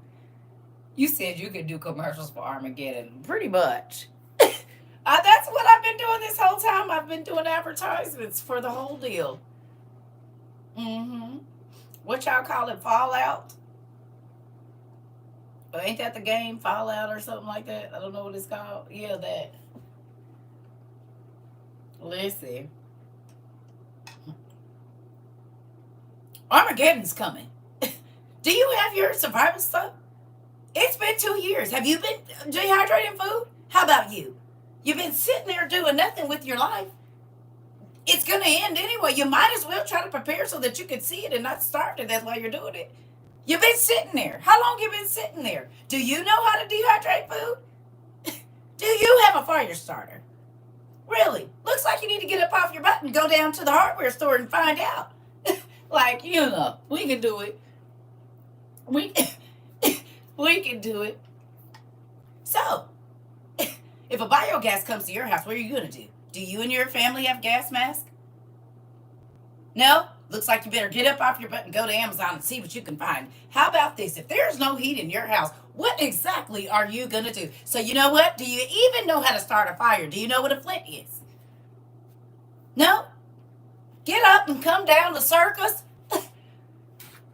You said you could do commercials for Armageddon. Pretty much. That's what I've been doing this whole time. I've been doing advertisements for the whole deal. What y'all call it? Fallout? Or ain't that the game? Fallout or something like that? I don't know what it's called. Yeah, that. Listen. Armageddon's coming. Do you have your survival stuff? It's been 2 years. Have you been dehydrating food? How about you? You've been sitting there doing nothing with your life. It's going to end anyway. You might as well try to prepare so that you can see it and not starve to death while you're doing it. You've been sitting there. How long you been sitting there? Do you know how to dehydrate food? Do you have a fire starter? Really? Looks like you need to get up off your butt and go down to the hardware store and find out. We can do it. We can do it. So, if a biogas comes to your house, what are you going to do? Do you and your family have gas masks? No? Looks like you better get up off your butt and go to Amazon and see what you can find. How about this? If there's no heat in your house, what exactly are you going to do? So you know what? Do you even know how to start a fire? Do you know what a flint is? No? Get up and come down to Circus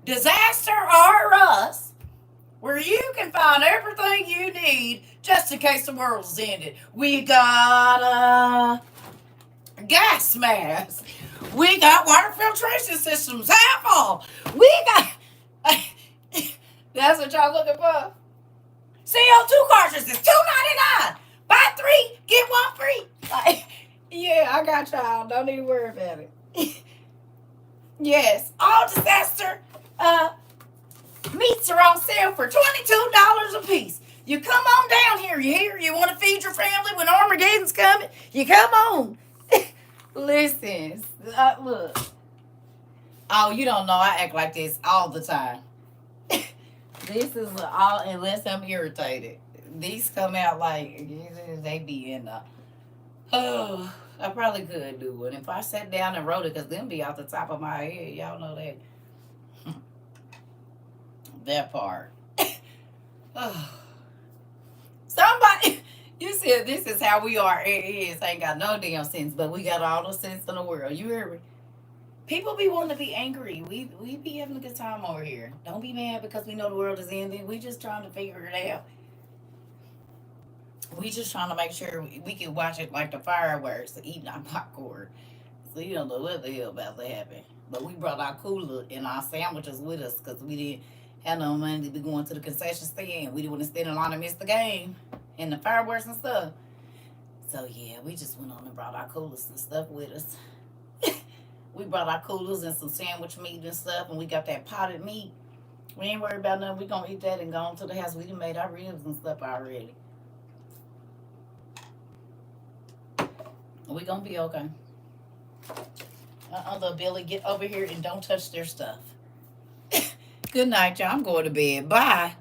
Disaster or Us, where you can find everything you need just in case the world's ended. We got gas masks. We got water filtration systems, half off. We got that's what y'all looking for. CO2 cartridges, $2.99. Buy 3, get 1 free. Like, yeah, I got y'all. Don't even worry about it. Yes, all disaster meats are on sale for $22 a piece. You come on down here. You hear? You want to feed your family when Armageddon's coming? You come on. Listen, look. Oh, you don't know. I act like this all the time. This is all, unless I'm irritated. These come out like they be in the. Oh, I probably could do it if I sat down and wrote it, because them be off the top of my head. Y'all know that. That part. Oh. Somebody, you said this is how we are. It is. Ain't got no damn sense, but we got all the sense in the world. You hear me? People be wanting to be angry. We be having a good time over here. Don't be mad because we know the world is ending. We just trying to figure it out. We just trying to make sure we can watch it like the fireworks, eating our popcorn. So you don't know what the hell about to happen. But we brought our cooler and our sandwiches with us because we didn't have no money to be going to the concession stand. We didn't want to stand in line and miss the game and the fireworks and stuff. So yeah, we just went on and brought our coolers and stuff with us. We brought our coolers and some sandwich meat and stuff, and we got that potted meat. We ain't worried about nothing. We gonna eat that and go on to the house. We done made our ribs and stuff already. We gonna be okay. Little Billy, get over here and don't touch their stuff. Good night, y'all. I'm going to bed. Bye.